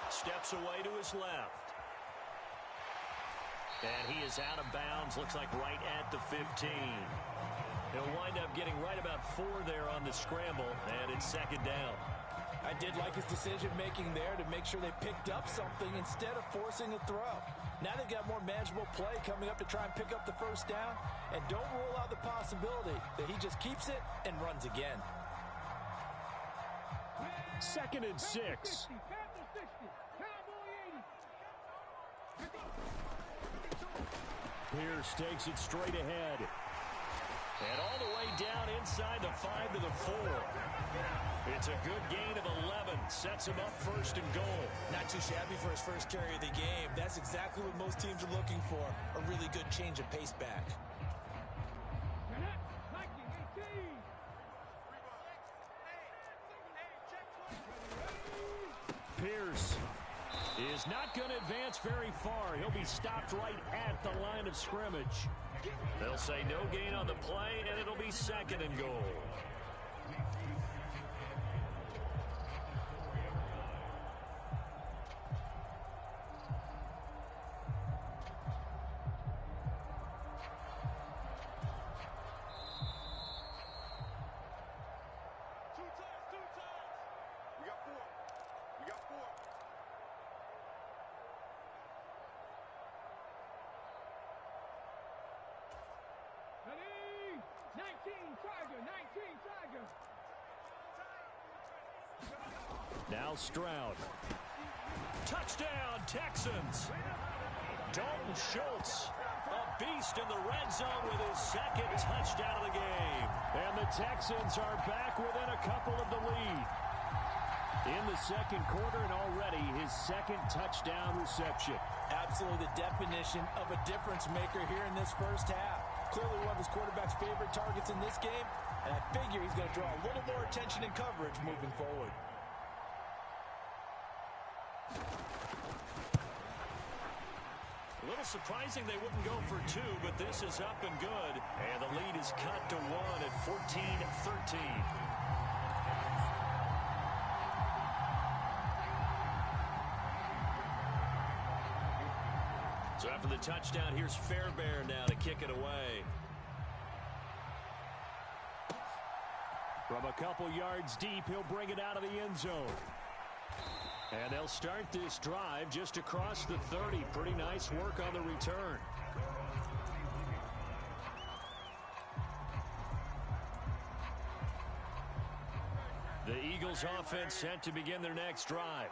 Steps away to his left. And he is out of bounds, looks like right at the 15. He'll wind up getting right about 4 there on the scramble, and it's 2nd down. I did like his decision-making there to make sure they picked up something instead of forcing a throw. Now they've got more manageable play coming up to try and pick up the first down, and don't rule out the possibility that he just keeps it and runs again. 2nd and 6. Pierce takes it straight ahead. And all the way down inside the 5 to the 4. It's a good gain of 11. Sets him up 1st and goal. Not too shabby for his first carry of the game. That's exactly what most teams are looking for. A really good change of pace back. Pierce is not going to advance very far. He'll be stopped right at the line of scrimmage. They'll say no gain on the play, and it'll be 2nd and goal. Now Stroud. Touchdown, Texans. Dalton Schultz, a beast in the red zone with his 2nd touchdown of the game. And the Texans are back within a couple of the lead. In the 2nd quarter, and already his 2nd touchdown reception. Absolutely the definition of a difference maker here in this first half. Clearly one of his quarterback's favorite targets in this game, and I figure he's going to draw a little more attention and coverage moving forward. A little surprising they wouldn't go for 2, but this is up and good. And the lead is cut to 1 at 14-13. So after the touchdown, here's Fairbairn now to kick it away. From a couple yards deep, he'll bring it out of the end zone. And they'll start this drive just across the 30. Pretty nice work on the return. The Eagles offense set to begin their next drive.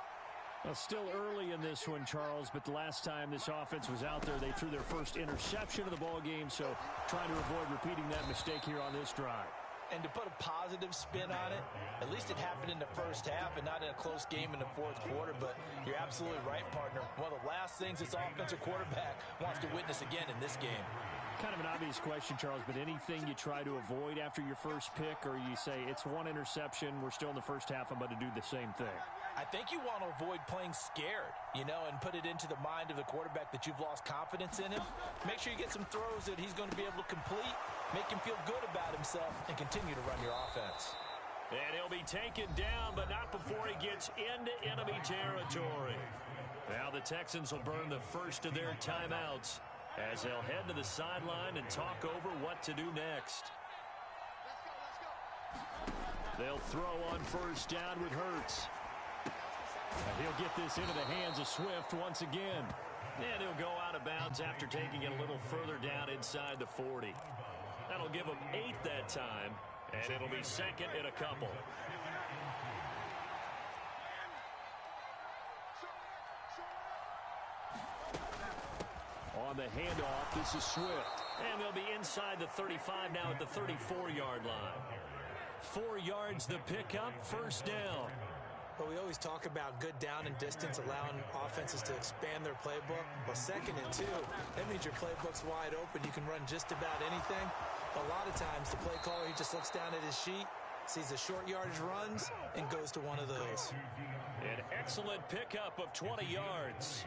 Well, still early in this one, Charles, but the last time this offense was out there, they threw their first interception of the ball game, so trying to avoid repeating that mistake here on this drive. And to put a positive spin on it, at least it happened in the first half and not in a close game in the fourth quarter. But you're absolutely right, partner. One of the last things this offensive quarterback wants to witness again in this game. Kind of an obvious question, Charles, but anything you try to avoid after your first pick, or you say it's one interception, we're still in the first half, I'm about to do the same thing? I think you want to avoid playing scared, and put it into the mind of the quarterback that you've lost confidence in him. Make sure you get some throws that he's going to be able to complete, make him feel good about himself, and continue to run your offense. And he'll be taken down, but not before he gets into enemy territory. Now the Texans will burn the first of their timeouts as they'll head to the sideline and talk over what to do next. They'll throw on first down with Hurts. And he'll get this into the hands of Swift once again. And he'll go out of bounds after taking it a little further down inside the 40. That'll give him 8 that time, and it'll be second and a couple. On the handoff, this is Swift. And they'll be inside the 35 now at the 34-yard line. 4 yards the pickup, first down. But we always talk about good down and distance, allowing offenses to expand their playbook. Well, 2nd and 2, that means your playbook's wide open. You can run just about anything. A lot of times, the play caller, he just looks down at his sheet, sees the short yardage runs, and goes to one of those. An excellent pickup of 20 yards.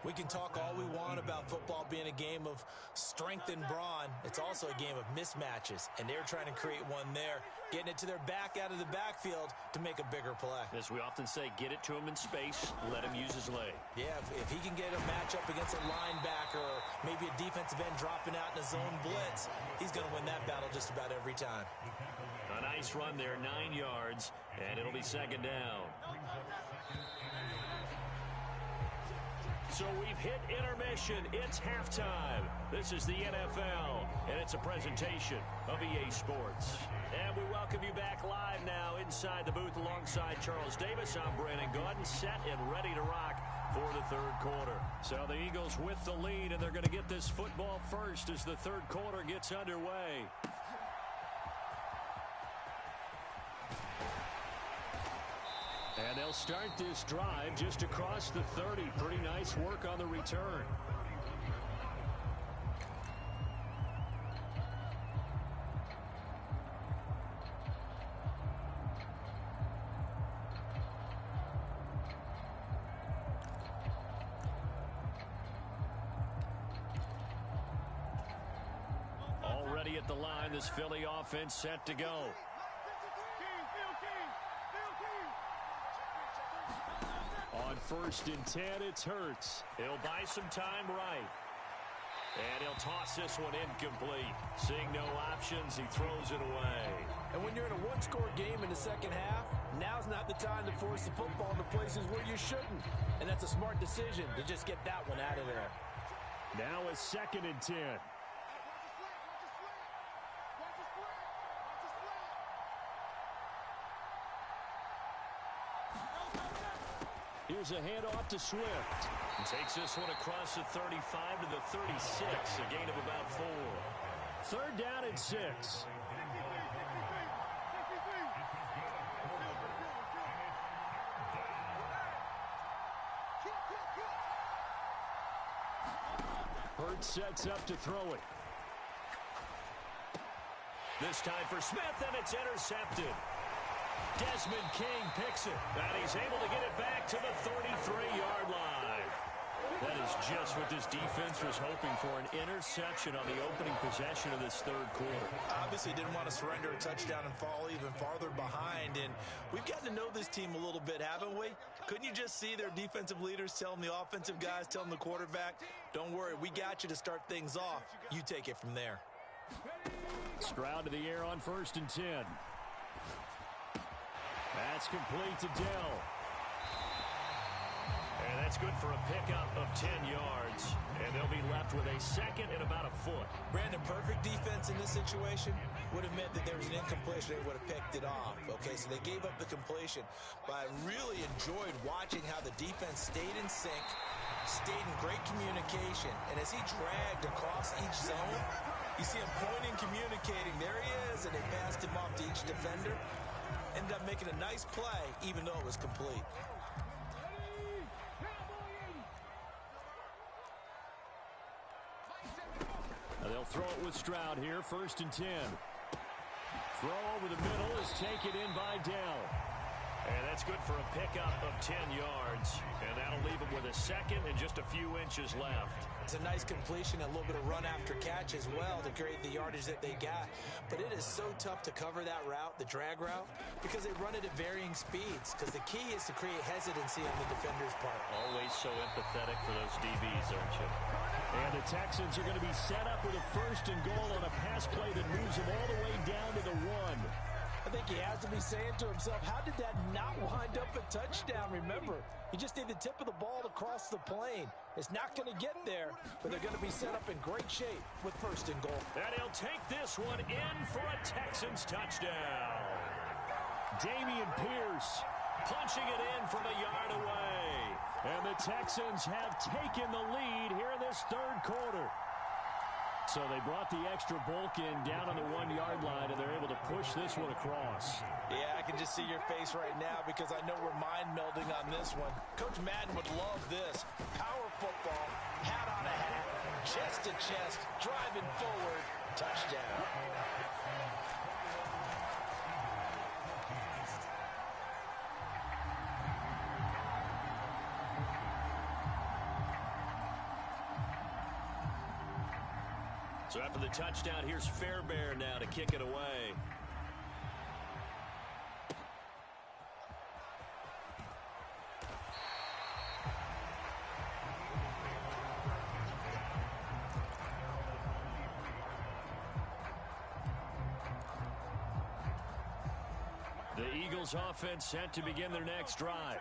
We can talk all we want about football being a game of strength and brawn. It's also a game of mismatches, and they're trying to create one there, getting it to their back out of the backfield to make a bigger play. As we often say, get it to him in space, let him use his leg. Yeah, if he can get a matchup against a linebacker or maybe a defensive end dropping out in a zone blitz, he's going to win that battle just about every time. A nice run there, 9 yards, and it'll be second down. So we've hit intermission. It's halftime. This is the NFL, and it's a presentation of EA Sports. And we welcome you back live now inside the booth alongside Charles Davis. I'm Brandon Gordon, set and ready to rock for the third quarter. So the Eagles with the lead, and they're going to get this football first as the third quarter gets underway. And they'll start this drive just across the 30. Pretty nice work on the return. Already at the line, this Philly offense set to go. On 1st and 10, it's Hurts. He'll buy some time right. And he'll toss this one incomplete. Seeing no options, he throws it away. And when you're in a one-score game in the second half, now's not the time to force the football in the places where you shouldn't. And that's a smart decision to just get that one out of there. Now a 2nd and 10. Here's a handoff to Swift. And takes this one across the 35 to the 36, a gain of about 4. 3rd down and 6. Hurts sets up to throw it. This time for Smith, and it's intercepted. Desmond King picks it, and he's able to get it back to the 33-yard line. That is just what this defense was hoping for, an interception on the opening possession of this third quarter. Obviously didn't want to surrender a touchdown and fall even farther behind, and we've gotten to know this team a little bit, haven't we? Couldn't you just see their defensive leaders telling the offensive guys, telling the quarterback, don't worry, we got you to start things off. You take it from there. Stroud to the air on 1st and 10. That's complete to Dell. And that's good for a pickup of 10 yards. And they'll be left with a 2nd and about a foot. Brandon, perfect defense in this situation. would have meant that there was an incompletion. They would have picked it off. Okay, so they gave up the completion. But I really enjoyed watching how the defense stayed in sync, stayed in great communication. And as he dragged across each zone, you see him pointing, communicating. There he is, and they passed him off to each defender. Ended up making a nice play, even though it was complete. They'll throw it with Stroud here, 1st and 10. Throw over the middle is taken in by Dell. And that's good for a pickup of 10 yards. And that'll leave him with a second and just a few inches left. It's a nice completion, a little bit of run after catch as well to create the yardage that they got. But it is so tough to cover that route, the drag route, because they run it at varying speeds. Because the key is to create hesitancy on the defender's part. Always so empathetic for those DBs, aren't you? And the Texans are going to be set up with a 1st and goal on a pass play that moves them all the way down to the 1. I think he has to be saying to himself, how did that not wind up a touchdown? Remember, he just need the tip of the ball to cross the plane. It's not going to get there, but they're going to be set up in great shape with 1st and goal. And he'll take this one in for a Texans touchdown. Dameon Pierce punching it in from a yard away. And the Texans have taken the lead here in this 3rd quarter. So they brought the extra bulk in down on the 1-yard line, and they're able to push this one across. Yeah, I can just see your face right now because I know we're mind melding on this one. Coach Madden would love this. Power football, hat on a hat, chest to chest, driving forward, touchdown. So after the touchdown, here's Fairbairn now to kick it away. The Eagles offense set to begin their next drive.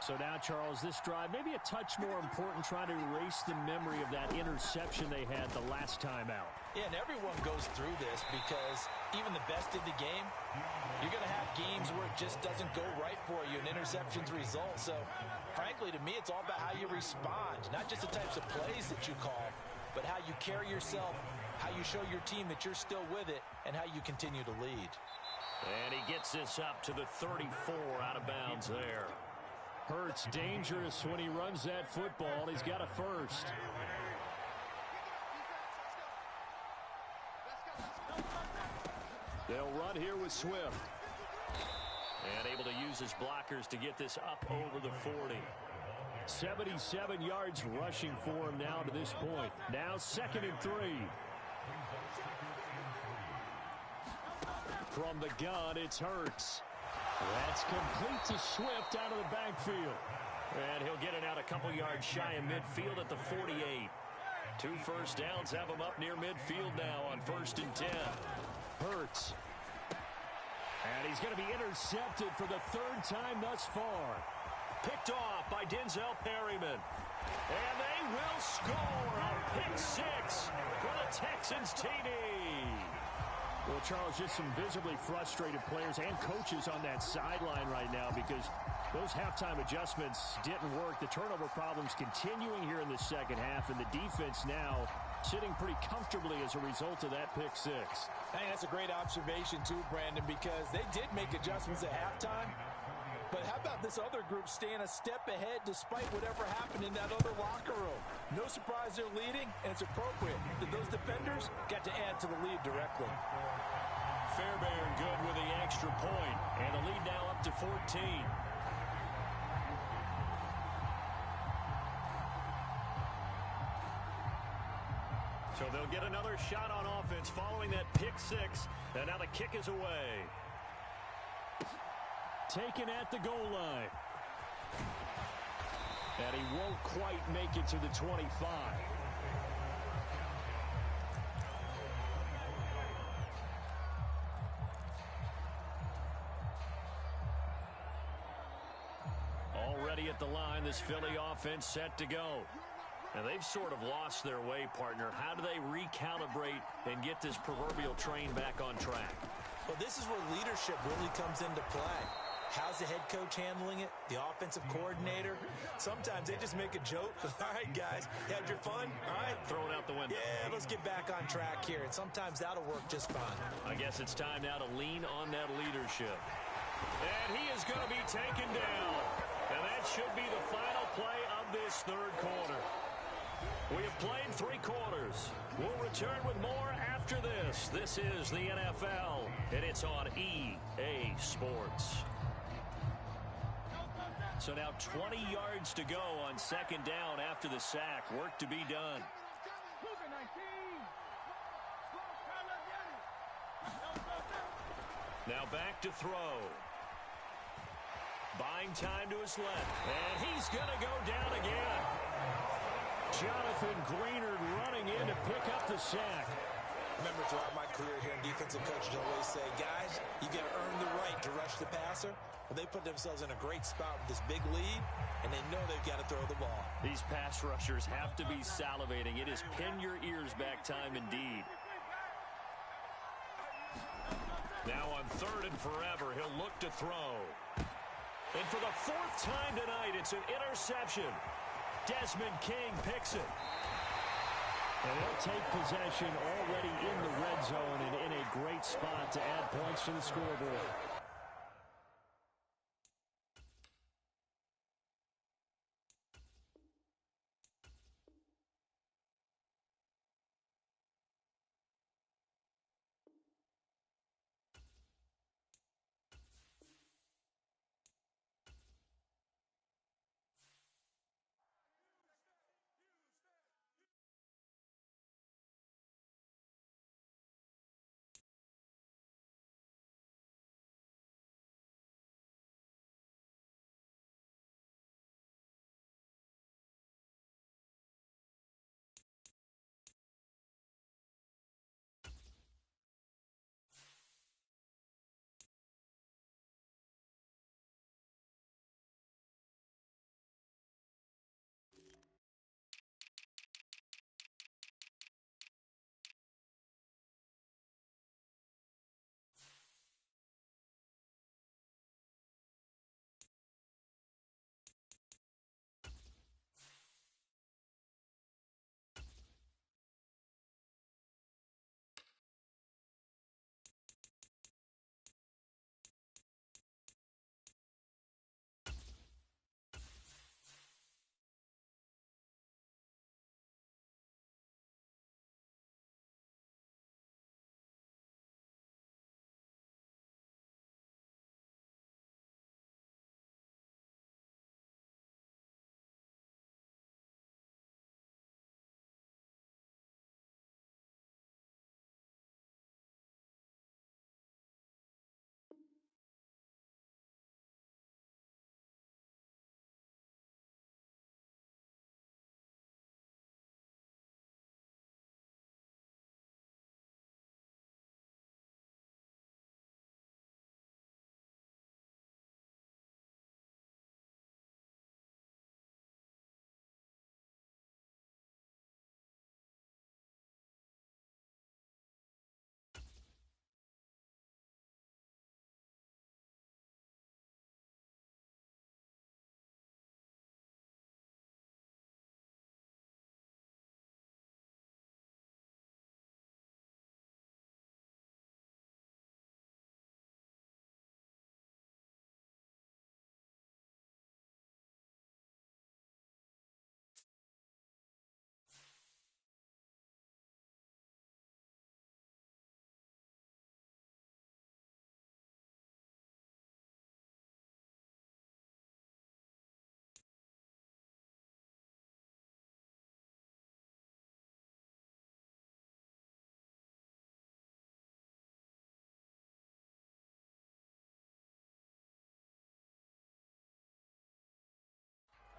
So now, Charles, this drive maybe a touch more important, trying to erase the memory of that interception they had the last time out. Yeah, and everyone goes through this because even the best in the game, you're going to have games where it just doesn't go right for you, and interceptions result. So, frankly, to me, it's all about how you respond, not just the types of plays that you call, but how you carry yourself, how you show your team that you're still with it, and how you continue to lead. And he gets this up to the 34 out of bounds there. Hurts dangerous when he runs that football. He's got a 1st. They'll run here with Swift. And able to use his blockers to get this up over the 40. 77 yards rushing for him now to this point. Now 2nd and 3. From the gun, it's Hurts. That's complete to Swift out of the backfield. And he'll get it out a couple yards shy of midfield at the 48. 2 first downs have him up near midfield now on 1st and 10. Hurts. And he's going to be intercepted for the 3rd time thus far. Picked off by Denzel Perryman. And they will score a pick 6 for the Texans TD. Well, Charles, just some visibly frustrated players and coaches on that sideline right now because those halftime adjustments didn't work. The turnover problems continuing here in the 2nd half, and the defense now sitting pretty comfortably as a result of that pick 6. I think that's a great observation, too, Brandon, because they did make adjustments at halftime. But how about this other group staying a step ahead despite whatever happened in that other locker room? No surprise they're leading, and it's appropriate that those defenders got to add to the lead directly. Fairbairn good with the extra point, and the lead now up to 14. So they'll get another shot on offense following that pick 6, and now the kick is away. Taken at the goal line. And he won't quite make it to the 25. Already at the line, this Philly offense set to go. And they've sort of lost their way, partner. How do they recalibrate and get this proverbial train back on track? Well, this is where leadership really comes into play. How's the head coach handling it? The offensive coordinator? Sometimes they just make a joke. All right, guys, you had your fun? All right. Throw it out the window. Yeah, let's get back on track here. And sometimes that'll work just fine. I guess it's time now to lean on that leadership. And he is going to be taken down. And that should be the final play of this third quarter. We have played 3 quarters. We'll return with more after this. This is the NFL, and it's on EA Sports. So now 20 yards to go on second down after the sack. Work to be done. Now back to throw. Buying time to his left. And he's going to go down again. Jonathan Greenard running in to pick up the sack. Remember, throughout my career here in defensive coaches always say, guys, you got to earn the right to rush the passer. Well, they put themselves in a great spot with this big lead, and they know they've got to throw the ball. These pass rushers have to be salivating. It is pin your ears back time indeed. Now on third and forever, he'll look to throw. And for the 4th time tonight, it's an interception. Desmond King picks it. And they'll take possession already in the red zone and in a great spot to add points to the scoreboard.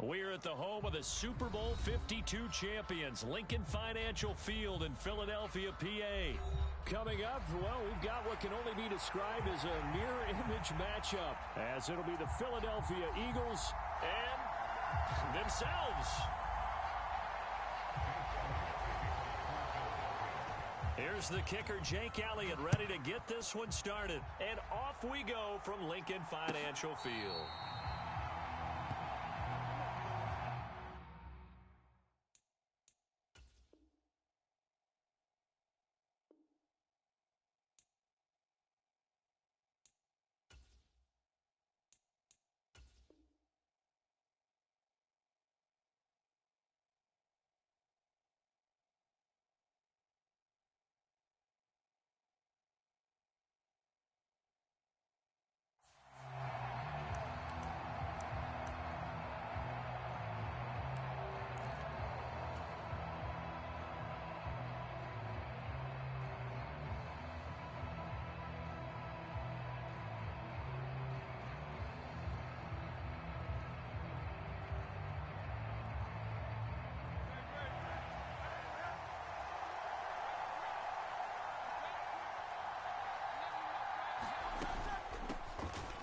We're at the home of the Super Bowl 52 champions, Lincoln Financial Field in Philadelphia, PA. Coming up, well, we've got what can only be described as a mirror image matchup, as it'll be the Philadelphia Eagles and themselves. Here's the kicker, Jake Elliott, ready to get this one started. And off we go from Lincoln Financial Field.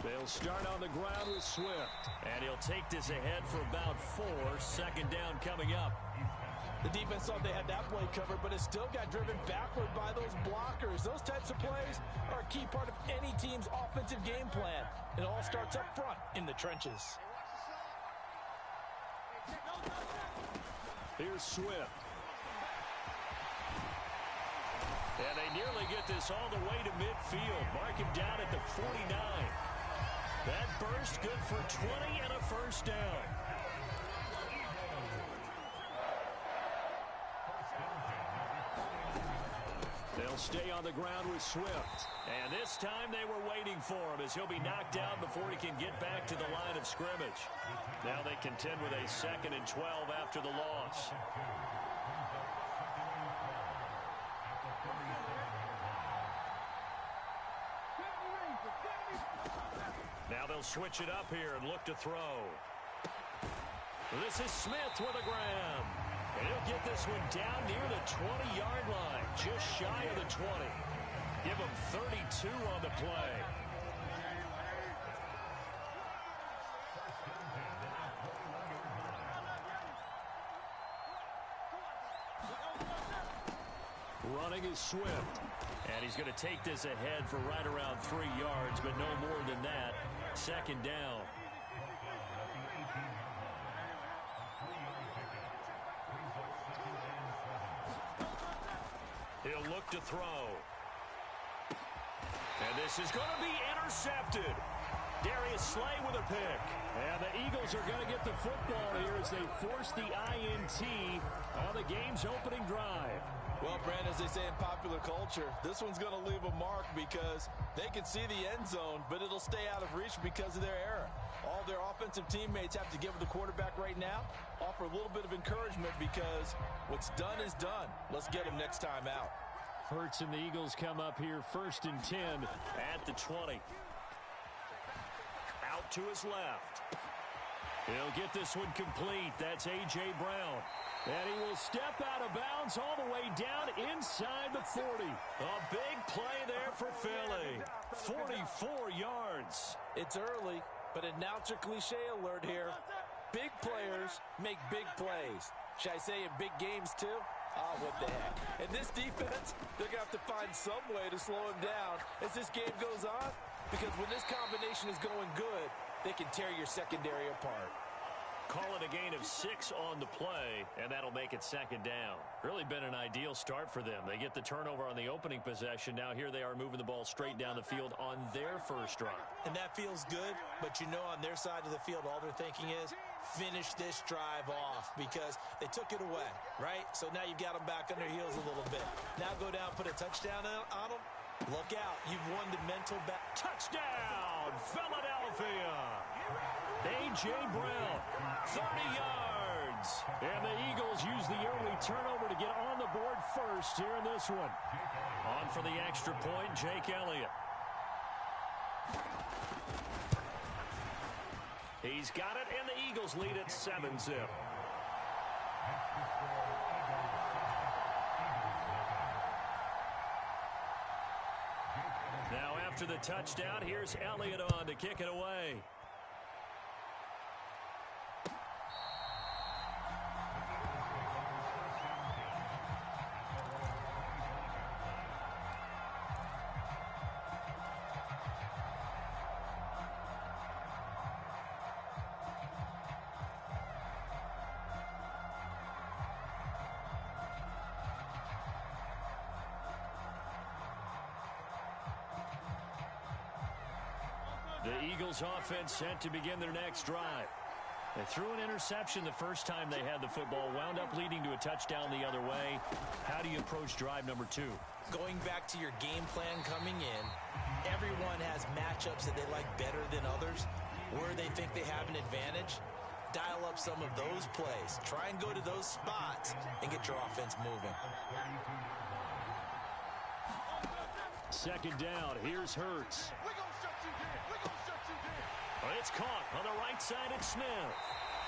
They'll start on the ground with Swift. And he'll take this ahead for about 4. Second down coming up. The defense thought they had that play covered, but it still got driven backward by those blockers. Those types of plays are a key part of any team's offensive game plan. It all starts up front in the trenches. Here's Swift. And they nearly get this all the way to midfield. Mark him down at the 49. That burst good for 20 and a first down. They'll stay on the ground with Swift. And this time they were waiting for him as he'll be knocked down before he can get back to the line of scrimmage. Now they contend with a 2nd and 12 after the loss. Now they'll switch it up here and look to throw. This is Smith with a grab. And he'll get this one down near the 20-yard line, just shy of the 20. Give him 32 on the play. Running is Swift. And he's going to take this ahead for right around 3 yards, but no more than that. Second down. He'll look to throw. And this is going to be intercepted. Darius Slay with a pick. And the Eagles are going to get the football here as they force the INT on the game's opening drive. Well, Brandon, as they say in popular culture, this one's going to leave a mark because they can see the end zone, but it'll stay out of reach because of their error. All their offensive teammates have to give the quarterback right now, offer a little bit of encouragement because what's done is done. Let's get him next time out. Hurts and the Eagles come up here 1st and 10 at the 20. Out to his left. He'll get this one complete. That's A.J. Brown. And he will step out of bounds all the way down inside the 40. A big play there for Philly. 44 yards. It's early, but announcer cliche alert here. Big players make big plays. Should I say in big games too? Oh, what the heck. And this defense, they're going to have to find some way to slow him down as this game goes on. Because when this combination is going good, they can tear your secondary apart. Call it a gain of 6 on the play, and that'll make it second down. Really been an ideal start for them. They get the turnover on the opening possession. Now here they are moving the ball straight down the field on their first drive. And that feels good, but you know on their side of the field, all they're thinking is finish this drive off because they took it away, right? So now you've got them back on their heels a little bit. Now go down, put a touchdown on them. Look out. You've won the mental back. Touchdown, Philadelphia. A.J. Brown, 30 yards. And the Eagles use the early turnover to get on the board first here in this one. On for the extra point, Jake Elliott. He's got it, and the Eagles lead at 7-zip. Now after the touchdown, here's Elliott on to kick it away. The Eagles offense set to begin their next drive. They threw an interception the first time they had the football, wound up leading to a touchdown the other way. How do you approach drive number 2? Going back to your game plan coming in, everyone has matchups that they like better than others, where they think they have an advantage. Dial up some of those plays. Try and go to those spots and get your offense moving. Second down. Here's Hurts. It's caught on the right side at Smith.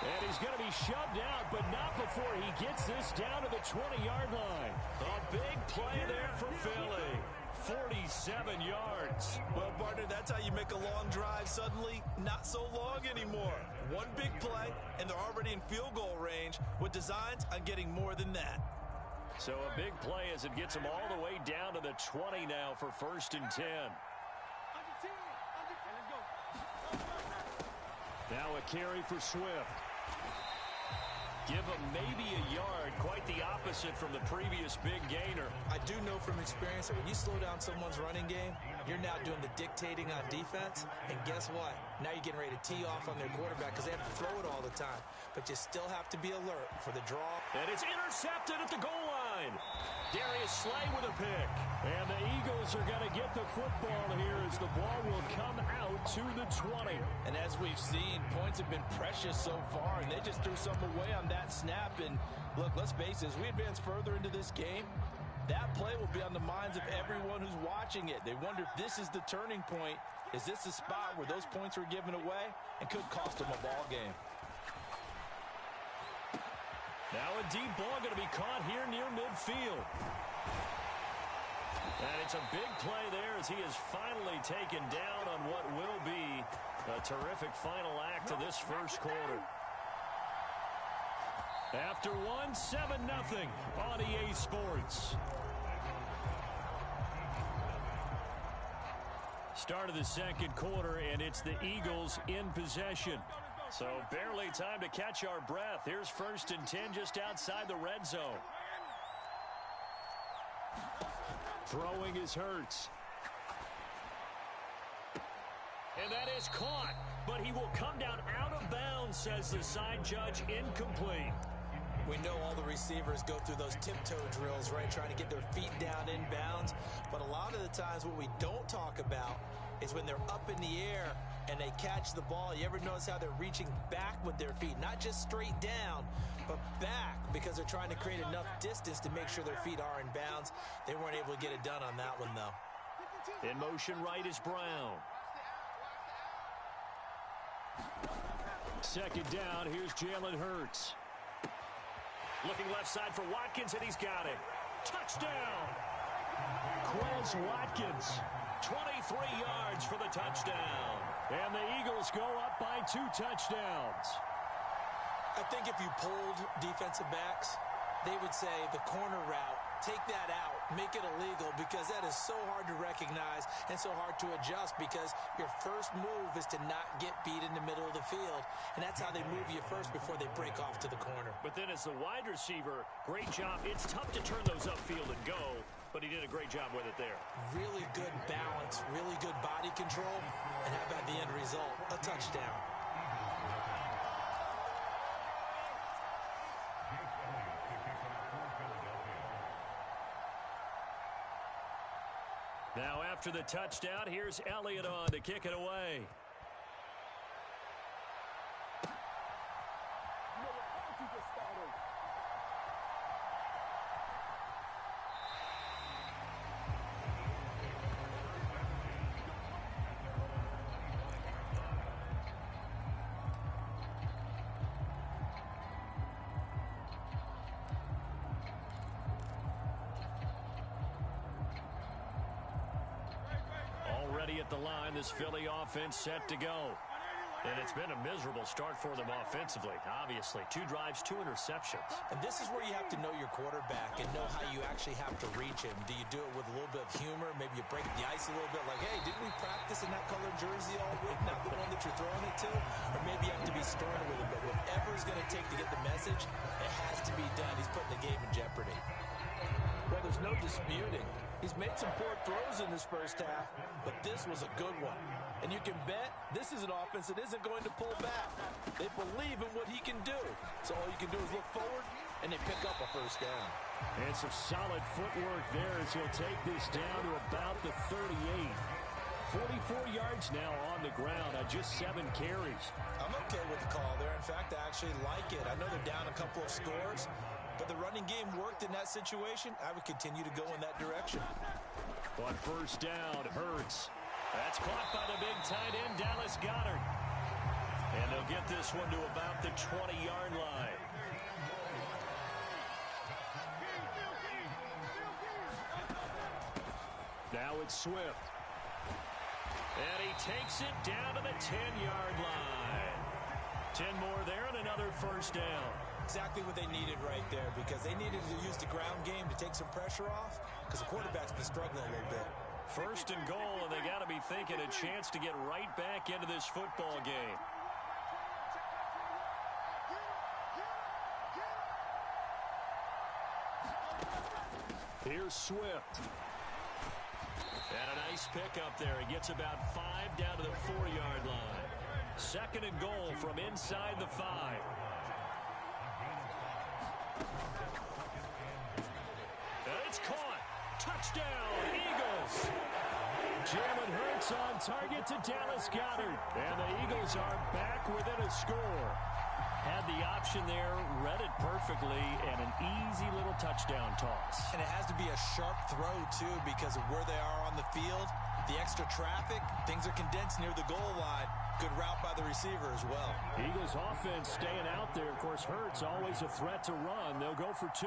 And he's going to be shoved out, but not before he gets this down to the 20-yard line. A big play there for Philly. 47 yards. Well, partner, that's how you make a long drive suddenly not so long anymore. One big play, and they're already in field goal range with designs on getting more than that. So a big play as it gets them all the way down to the 20 now for 1st and 10. Now a carry for Swift. Give him maybe a yard, quite the opposite from the previous big gainer. I do know from experience that when you slow down someone's running game, you're now doing the dictating on defense. And guess what? Now you're getting ready to tee off on their quarterback because they have to throw it all the time. But you still have to be alert for the draw. And it's intercepted at the goal line. Darius Slay with a pick. And the Eagles are going to get the football here as the ball will come out to the 20. And as we've seen, points have been precious so far, and they just threw some away on that snap. And look, let's face it, as we advance further into this game, that play will be on the minds of everyone who's watching it. They wonder if this is the turning point. Is this the spot where those points were given away and could cost them a ball game? Now a deep ball going to be caught here near midfield. And it's a big play there as he is finally taken down on what will be a terrific final act of this first quarter. After one, 7-0 on EA Sports. Start of the second quarter, and it's the Eagles in possession. So barely time to catch our breath. Here's 1st and 10 just outside the red zone. Throwing is Hurts. And that is caught, but he will come down out of bounds, says the side judge, incomplete. We know all the receivers go through those tiptoe drills, right, trying to get their feet down in bounds. But a lot of the times what we don't talk about is when they're up in the air and they catch the ball. You ever notice how they're reaching back with their feet? Not just straight down, but back, because they're trying to create enough distance to make sure their feet are in bounds. They weren't able to get it done on that one, though. In motion right is Brown. Second down, here's Jalen Hurts. Looking left side for Watkins, and he's got it. Touchdown! Quez Watkins, 23 yards for the touchdown. And the Eagles go up by 2 touchdowns. I think if you polled defensive backs, they would say the corner route, take that out, make it illegal, because that is so hard to recognize and so hard to adjust, because your first move is to not get beat in the middle of the field, and that's how they move you first before they break off to the corner. But then as the wide receiver, great job. It's tough to turn those upfield and go, but he did a great job with it there. Really good balance, really good body control, and how about the end result? A touchdown. Now after the touchdown, here's Elliott on to kick it away. At the line, this Philly offense set to go. And it's been a miserable start for them offensively. Obviously, 2 drives, 2 interceptions. And this is where you have to know your quarterback and know how you actually have to reach him. Do you do it with a little bit of humor? Maybe you break the ice a little bit, like, hey, didn't we practice in that colored jersey all week? Not the one that you're throwing it to? Or maybe you have to be stern with him. But whatever it's going to take to get the message, it has to be done. He's putting the game in jeopardy. Well, there's no disputing. He's made some poor throws in this first half, but this was a good one. And you can bet this is an offense that isn't going to pull back. They believe in what he can do. So all you can do is look forward, and they pick up a first down. And some solid footwork there as he'll take this down to about the 38. 44 yards now on the ground on just 7 carries. I'm okay with the call there. In fact, I actually like it. I know they're down a couple of scores, but the running game worked in that situation. I would continue to go in that direction. On first down, Hurts. That's caught by the big tight end, Dallas Goedert. And they'll get this one to about the 20-yard line. Now it's Swift. And he takes it down to the 10-yard line. 10 more there and another first down. Exactly what they needed right there, because they needed to use the ground game to take some pressure off, because the quarterback's been struggling a little bit. First and goal, and they got to be thinking a chance to get right back into this football game. Here's Swift. And a nice pickup there. He gets about 5 down to the 4-yard line. Second and goal from inside the 5. And it's caught. Touchdown, Eagles. Jalen Hurts on target to Dallas Goedert. And the Eagles are back within a score. Had the option there, read it perfectly, and an easy little touchdown toss. And it has to be a sharp throw, too, because of where they are on the field. The extra traffic, things are condensed near the goal line. Good route by the receiver as well. Eagles offense staying out there. Of course, Hurts always a threat to run. They'll go for 2.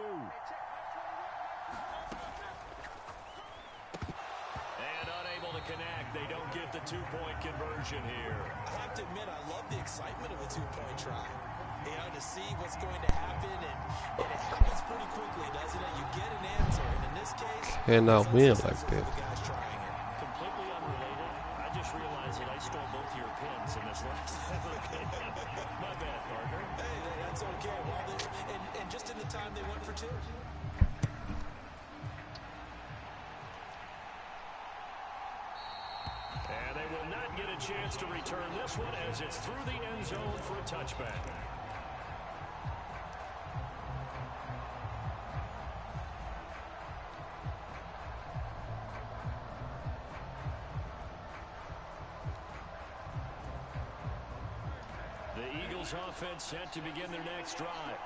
And unable to connect. They don't get the 2-point conversion here. I have to admit, I love the excitement of a 2-point try. You know, to see what's going to happen, and it happens pretty quickly, doesn't it? You get an answer, and in this case, cannot win like that. Completely unrelated. I just realized that I stole both your pins in this last game. My bad, partner. Hey, that's okay. Well, and just in the time they went for 2. And they will not get a chance to return this one as it's through the end zone for a touchback. The Eagles offense set to begin their next drive.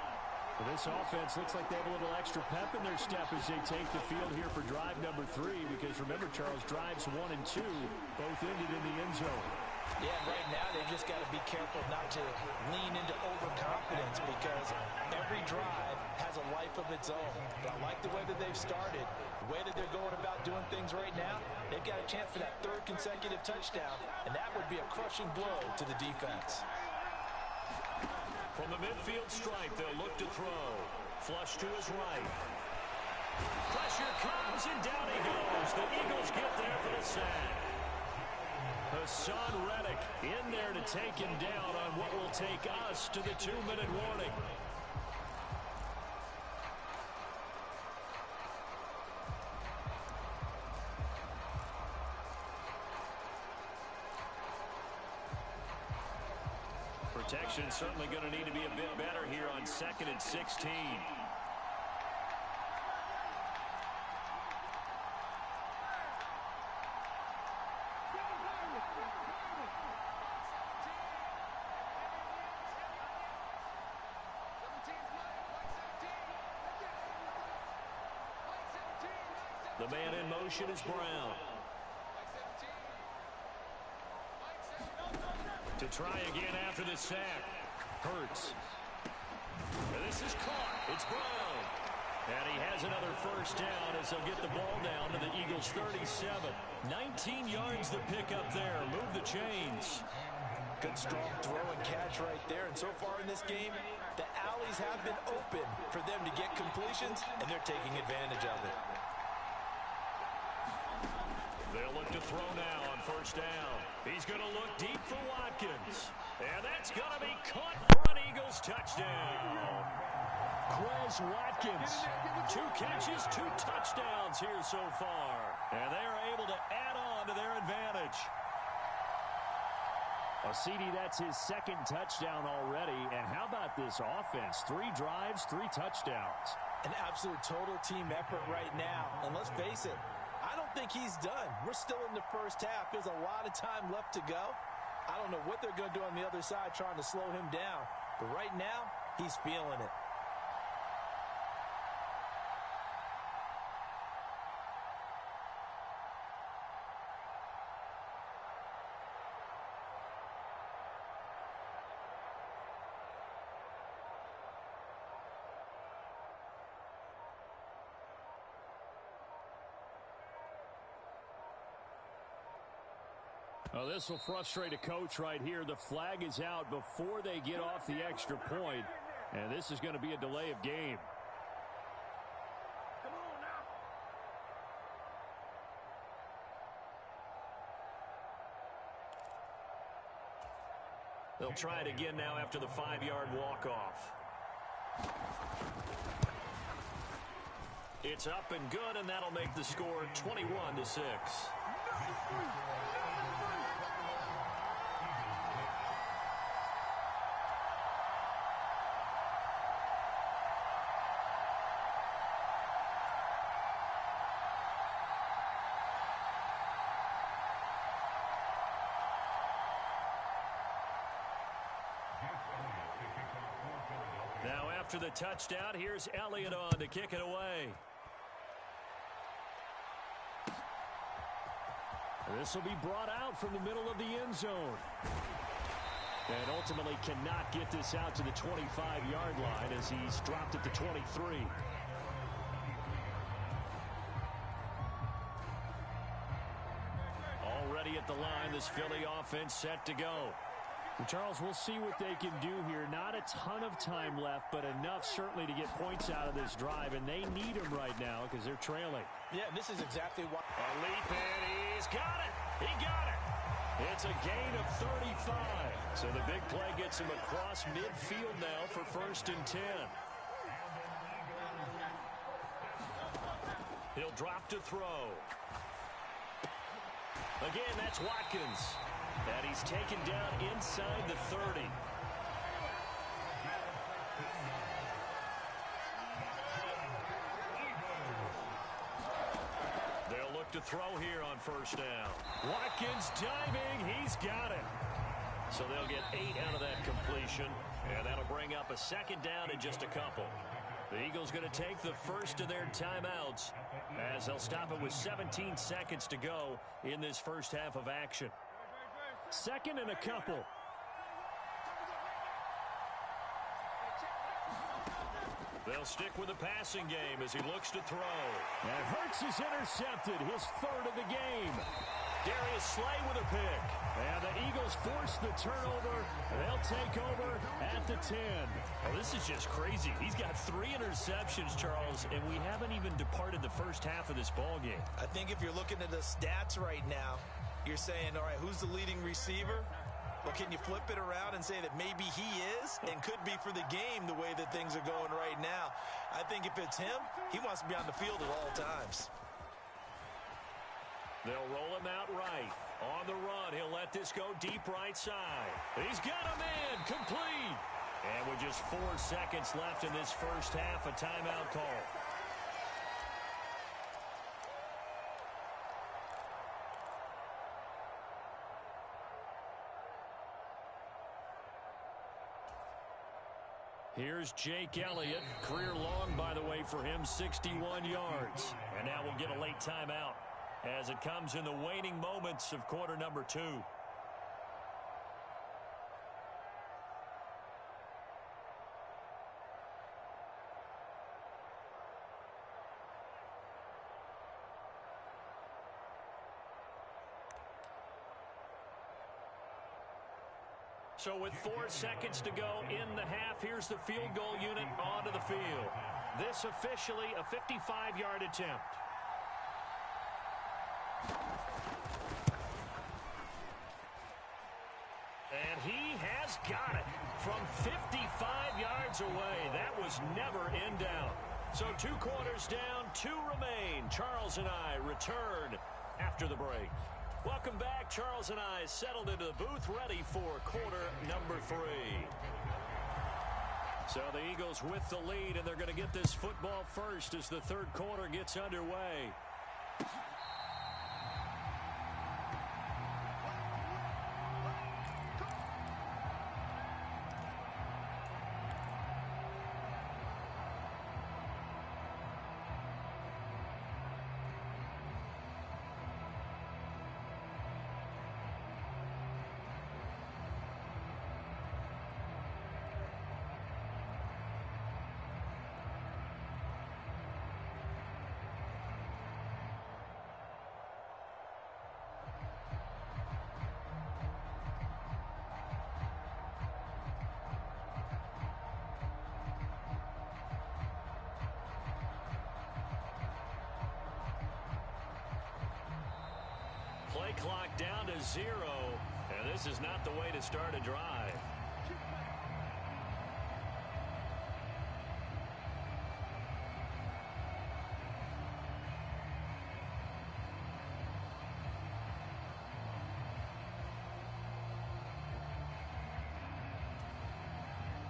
Well, this offense looks like they have a little extra pep in their step as they take the field here for drive number 3, because remember, Charles, drives 1 and 2 both ended in the end zone. Yeah, right now they've just got to be careful not to lean into overconfidence, because every drive has a life of its own. But I like the way that they've started, the way that they're going about doing things right now. They've got a chance for that 3rd consecutive touchdown, and that would be a crushing blow to the defense. From the midfield stripe, they'll look to throw. Flush to his right. Pressure comes, and down he goes. The Eagles get there for the sack. Hassan Reddick in there to take him down on what will take us to the 2-minute warning. Protection certainly going to need to be a bit better here on 2nd and 16. The man in motion is Brown. To try again after the sack. Hurts. And this is caught. It's Brown. And he has another first down as they'll get the ball down to the Eagles' 37. 19 yards to pick up there. Move the chains. Good strong throw and catch right there. And so far in this game, the alleys have been open for them to get completions, and they're taking advantage of it. They'll look to throw now on first down. He's going to look deep for Watkins. And that's going to be caught for an Eagles touchdown. Quez Watkins. 2 catches, 2 touchdowns here so far. And they are able to add on to their advantage. Well, CD, that's his 2nd touchdown already. And how about this offense? 3 drives, 3 touchdowns. An absolute total team effort right now. And let's face it, I don't think he's done. We're still in the first half. There's a lot of time left to go. I don't know what they're going to do on the other side trying to slow him down. But right now, he's feeling it. Well, this will frustrate a coach right here. The flag is out before they get off the extra point, and this is going to be a delay of game. Come on now. They'll try it again now after the 5-yard walk-off. It's up and good, and that'll make the score 21-6. Now after the touchdown, here's Elliott on to kick it away. This will be brought out from the middle of the end zone. And ultimately cannot get this out to the 25-yard line as he's dropped at the 23. Already at the line, this Philly offense set to go. And Charles, we'll see what they can do here. Not a ton of time left, but enough certainly to get points out of this drive, and they need them right now because they're trailing. Yeah, this is exactly why. A leap, and he's got it. He got it. It's a gain of 35. So the big play gets him across midfield now for 1st and 10. He'll drop to throw. Again, that's Watkins. And he's taken down inside the 30. They'll look to throw here on 1st down. Watkins diving. He's got it. So they'll get 8 out of that completion. And that'll bring up a 2nd down in just a couple. The Eagles going to take the first of their timeouts as they'll stop it with 17 seconds to go in this first half of action. 2nd and a couple. They'll stick with the passing game as he looks to throw. And Hurts is intercepted, his 3rd of the game. Darius Slay with a pick. And the Eagles force the turnover. They'll take over at the 10. Oh, this is just crazy. He's got 3 interceptions, Charles, and we haven't even departed the first half of this ball game. I think if you're looking at the stats right now, you're saying, all right, who's the leading receiver? Well, can you flip it around and say that maybe he is and could be for the game the way that things are going right now? I think if it's him, he wants to be on the field at all times. They'll roll him out right. On the run, he'll let this go deep right side. He's got a man, complete. And with just 4 seconds left in this first half, a timeout call. Here's Jake Elliott. Career long, by the way, for him, 61 yards. And now we'll get a late timeout as it comes in the waning moments of quarter number 2. So with 4 seconds to go in the half, here's the field goal unit onto the field. This officially a 55-yard attempt. And he has got it from 55 yards away. That was never in doubt. So 2 quarters down, 2 remain. Charles and I return after the break. Welcome back. Charles and I settled into the booth, ready for quarter number 3. So the Eagles with the lead, and they're going to get this football first as the third quarter gets underway. Play clock down to 0, and this is not the way to start a drive.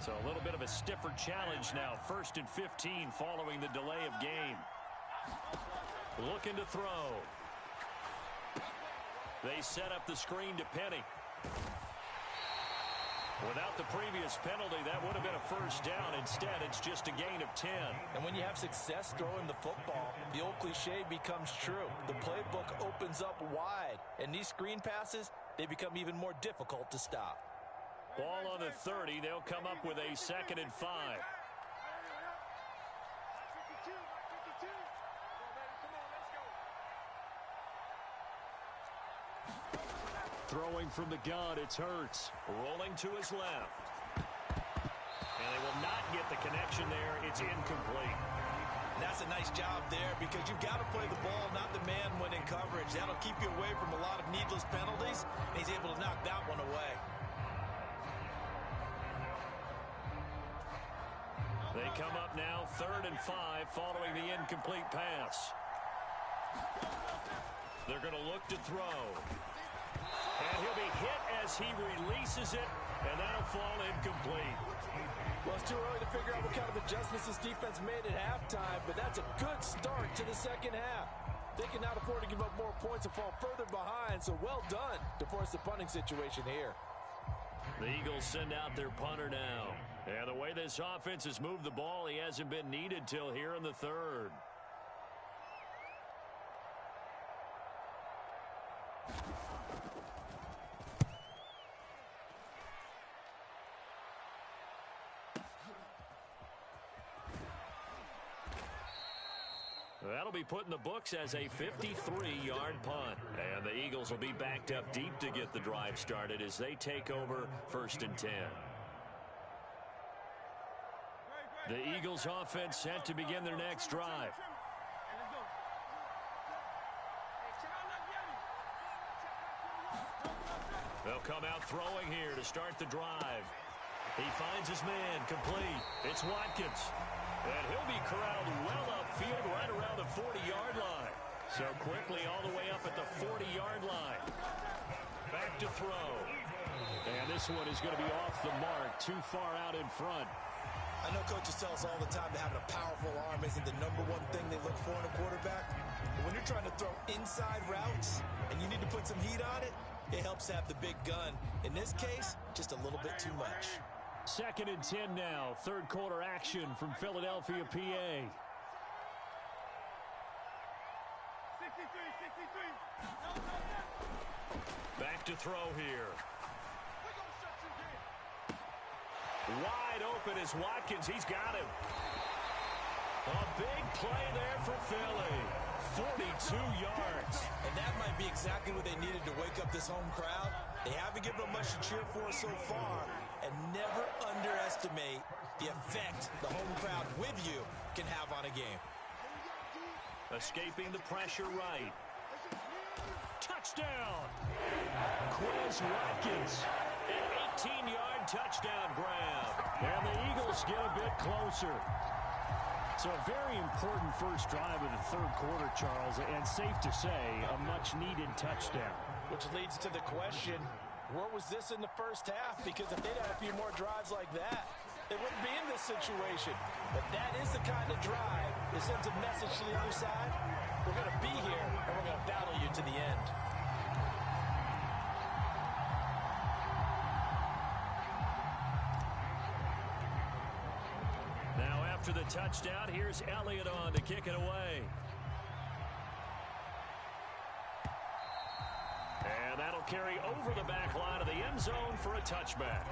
So a little bit of a stiffer challenge now. 1st and 15 following the delay of game. Looking to throw. They set up the screen to Penny. Without the previous penalty, that would have been a first down. Instead, it's just a gain of 10. And when you have success throwing the football, the old cliche becomes true. The playbook opens up wide, and these screen passes, they become even more difficult to stop. Ball on the 30. They'll come up with a 2nd and 5. Throwing from the gun, it's Hurts. Rolling to his left. And they will not get the connection there. It's incomplete. And that's a nice job there because you've got to play the ball, not the man when in coverage. That'll keep you away from a lot of needless penalties. And he's able to knock that one away. They come up now 3rd and 5 following the incomplete pass. They're going to look to throw. And he'll be hit as he releases it, and that'll fall incomplete. Well, it's too early to figure out what kind of adjustments this defense made at halftime, but that's a good start to the second half. They can now afford to give up more points and fall further behind, so well done to force the punting situation here. The Eagles send out their punter now. And the way this offense has moved the ball, he hasn't been needed till here in the 3rd. That'll be put in the books as a 53-yard punt. And the Eagles will be backed up deep to get the drive started as they take over 1st and 10. The Eagles offense set to begin their next drive. They'll come out throwing here to start the drive. He finds his man, complete. It's Watkins. And he'll be corralled well upfield right around the 40-yard line. So quickly all the way up at the 40-yard line. Back to throw. And this one is going to be off the mark, too far out in front. I know coaches tell us all the time that having a powerful arm isn't the #1 thing they look for in a quarterback. But when you're trying to throw inside routes and you need to put some heat on it, it helps have the big gun. In this case, just a little bit too much. 2nd and 10 now. 3rd quarter action from Philadelphia, PA. Back to throw here. Wide open is Watkins. He's got him. A big play there for Philly. 42 yards. And that might be exactly what they needed to wake up this home crowd. They haven't given them much to cheer for so far. And never underestimate the effect the home crowd with you can have on a game. Escaping the pressure right. Touchdown. Quez Watkins. An 15-yard touchdown grab. And the Eagles get a bit closer. So a very important first drive of the third quarter, Charles, and safe to say, a much-needed touchdown. Which leads to the question, where was this in the first half? Because if they'd had a few more drives like that, they wouldn't be in this situation. But that is the kind of drive that sends a message to the other side. We're going to be here, and we're going to battle you to the end. Now after the touchdown, here's Elliott on to kick it away. And that'll carry over the back line of the end zone for a touchback.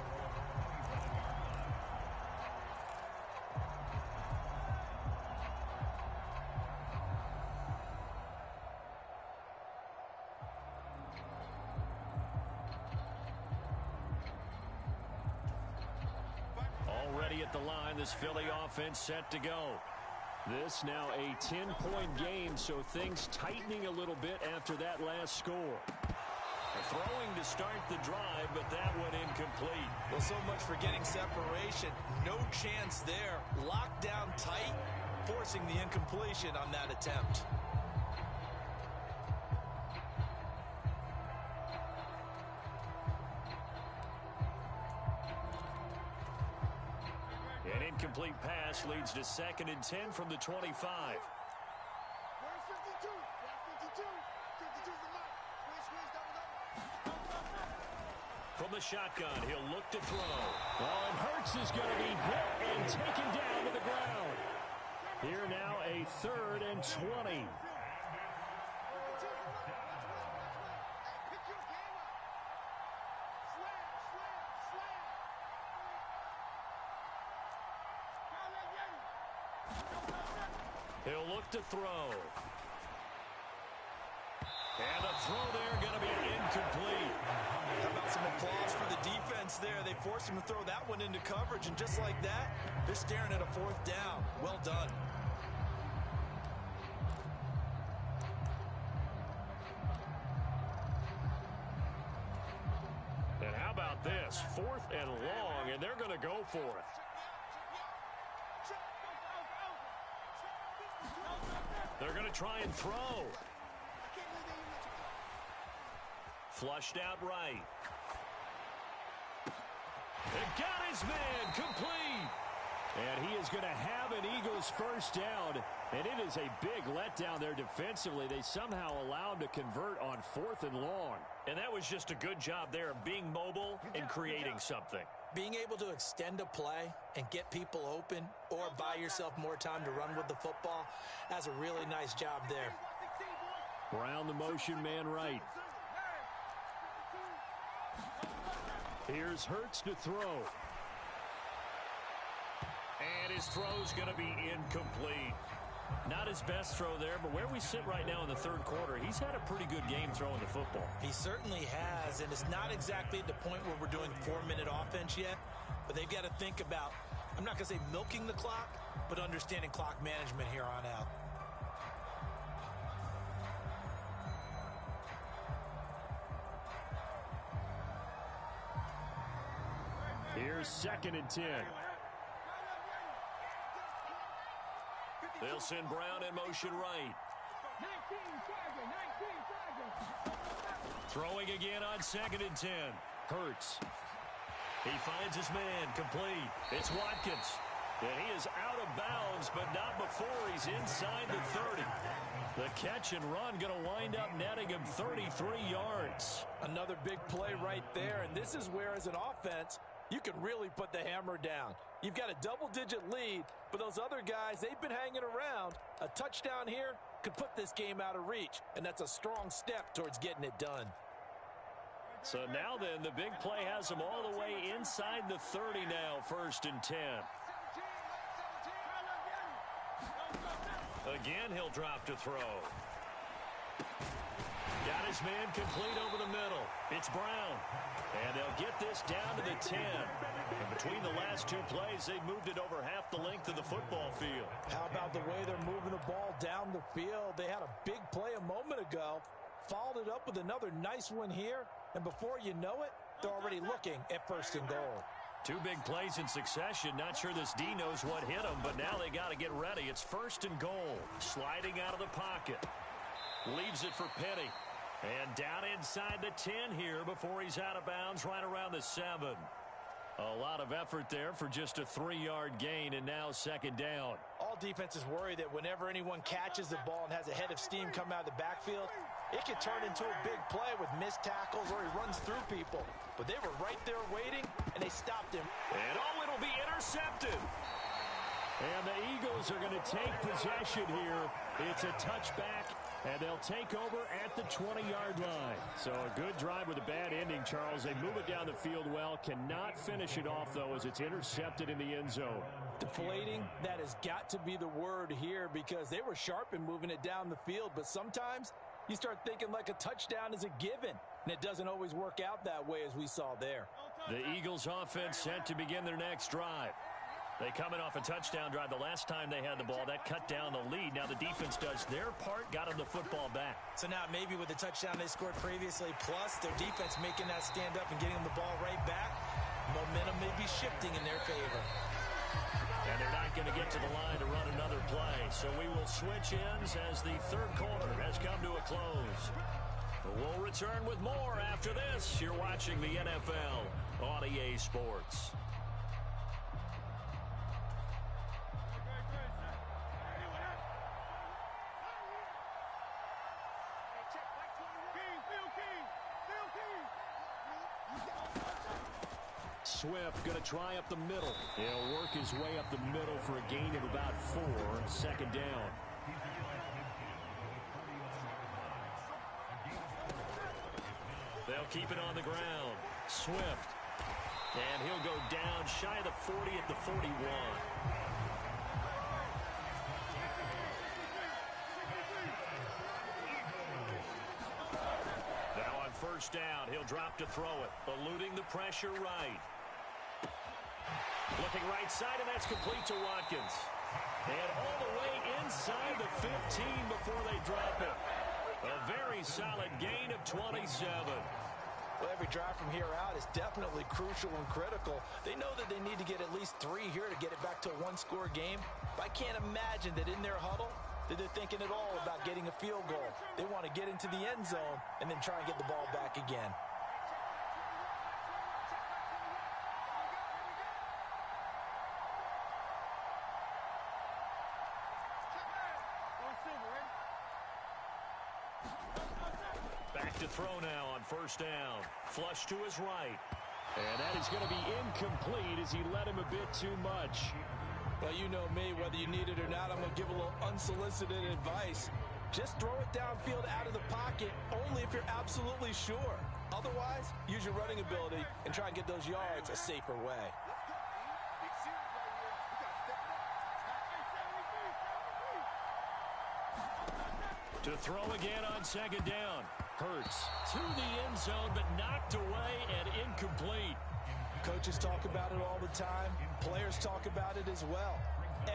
Already at the line, this Philly offense set to go. This now a 10-point game, so things tightening a little bit after that last score. Throwing to start the drive, but that went incomplete. Well, so much for getting separation. No chance there. Locked down tight, forcing the incompletion on that attempt. An incomplete pass leads to 2nd and 10 from the 25. From the shotgun, he'll look to throw. Oh, and Hurts is going to be hit and taken down to the ground. Here now a 3rd and 20. He'll look to throw. And the throw there going to be incomplete. How about some applause for the defense there? They forced him to throw that one into coverage, and just like that, they're staring at a 4th down. Well done. And how about this? 4th and long, and they're going to go for it. They're going to try and throw. Flushed out right. They got his man complete. And he is going to have an Eagles first down. And it is a big letdown there defensively. They somehow allowed to convert on 4th and long. And that was just a good job there of being mobile and creating something. Being able to extend a play and get people open or buy yourself more time to run with the football, that's a really nice job there. Brown the motion man right. Here's Hurts to throw. And his throw's going to be incomplete. Not his best throw there, but where we sit right now in the third quarter, he's had a pretty good game throwing the football. He certainly has, and it's not exactly at the point where we're doing 4-minute offense yet, but they've got to think about, I'm not going to say milking the clock, but understanding clock management here on out. Here's 2nd and 10. They'll send Brown in motion right. Throwing again on 2nd and 10. Hurts. He finds his man complete. It's Watkins. And he is out of bounds, but not before he's inside the 30. The catch and run going to wind up netting him 33 yards. Another big play right there, and this is where, as an offense, you can really put the hammer down. You've got a double-digit lead, but those other guys, they've been hanging around. A touchdown here could put this game out of reach, and that's a strong step towards getting it done. So now then, the big play has him all the way inside the 30 now, 1st and 10. Again, he'll drop to throw. Got his man complete over the middle. It's Brown. And they'll get this down to the 10. And between the last two plays, they moved it over half the length of the football field. How about the way they're moving the ball down the field? They had a big play a moment ago, followed it up with another nice one here, and before you know it, they're already looking at 1st and goal. 2 big plays in succession. Not sure this D knows what hit him, but now they got to get ready. It's 1st and goal. Sliding out of the pocket. Leaves it for Penny. And down inside the 10 here before he's out of bounds right around the 7. A lot of effort there for just a 3-yard gain, and now 2nd down. All defenses worry that whenever anyone catches the ball and has a head of steam come out of the backfield, it could turn into a big play with missed tackles or he runs through people. But they were right there waiting, and they stopped him. And it'll be intercepted. And the Eagles are going to take possession here. It's a touchback, and they'll take over at the 20-yard line. So a good drive with a bad ending, Charles. They move it down the field well. Cannot finish it off, though, as it's intercepted in the end zone. Deflating, that has got to be the word here because they were sharp in moving it down the field. But sometimes you start thinking like a touchdown is a given, and it doesn't always work out that way as we saw there. The Eagles offense set to begin their next drive. They come in off a touchdown drive the last time they had the ball. That cut down the lead. Now the defense does their part, got them the football back. So now maybe with the touchdown they scored previously, plus their defense making that stand up and getting them the ball right back, momentum may be shifting in their favor. And they're not going to get to the line to run another play. So we will switch ends as the 3rd quarter has come to a close. We'll return with more after this. You're watching the NFL on EA Sports. Swift going to try up the middle. He'll work his way up the middle for a gain of about 4. 2nd down. They'll keep it on the ground. Swift. And he'll go down shy of the 40 at the 41. Now on 1st down, he'll drop to throw it. Eluding the pressure right. Looking right side, and that's complete to Watkins. And all the way inside the 15 before they drop it. A very solid gain of 27. Well, every drive from here out is definitely crucial and critical. They know that they need to get at least 3 here to get it back to a 1-score game. But I can't imagine that in their huddle that they're thinking at all about getting a field goal. They want to get into the end zone and then try and get the ball back again. Back to throw now on 1st down. Flush to his right. And that is going to be incomplete as he led him a bit too much. Well, you know me, whether you need it or not, I'm going to give a little unsolicited advice. Just throw it downfield out of the pocket only if you're absolutely sure. Otherwise, use your running ability and try and get those yards a safer way. To throw again on 2nd down. Hurts to the end zone, but knocked away and incomplete. Coaches talk about it all the time. Players talk about it as well.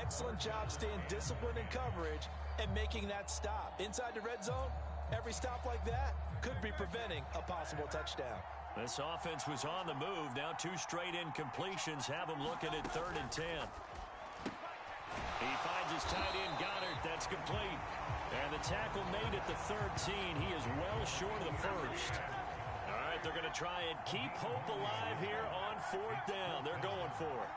Excellent job staying disciplined in coverage and making that stop. Inside the red zone, every stop like that could be preventing a possible touchdown. This offense was on the move. Now 2 straight incompletions have them looking at 3rd and 10. He finds his tight end, Goddard. That's complete. And the tackle made at the 13. He is well short of the 1st. All right, they're going to try and keep hope alive here on 4th down. They're going for it.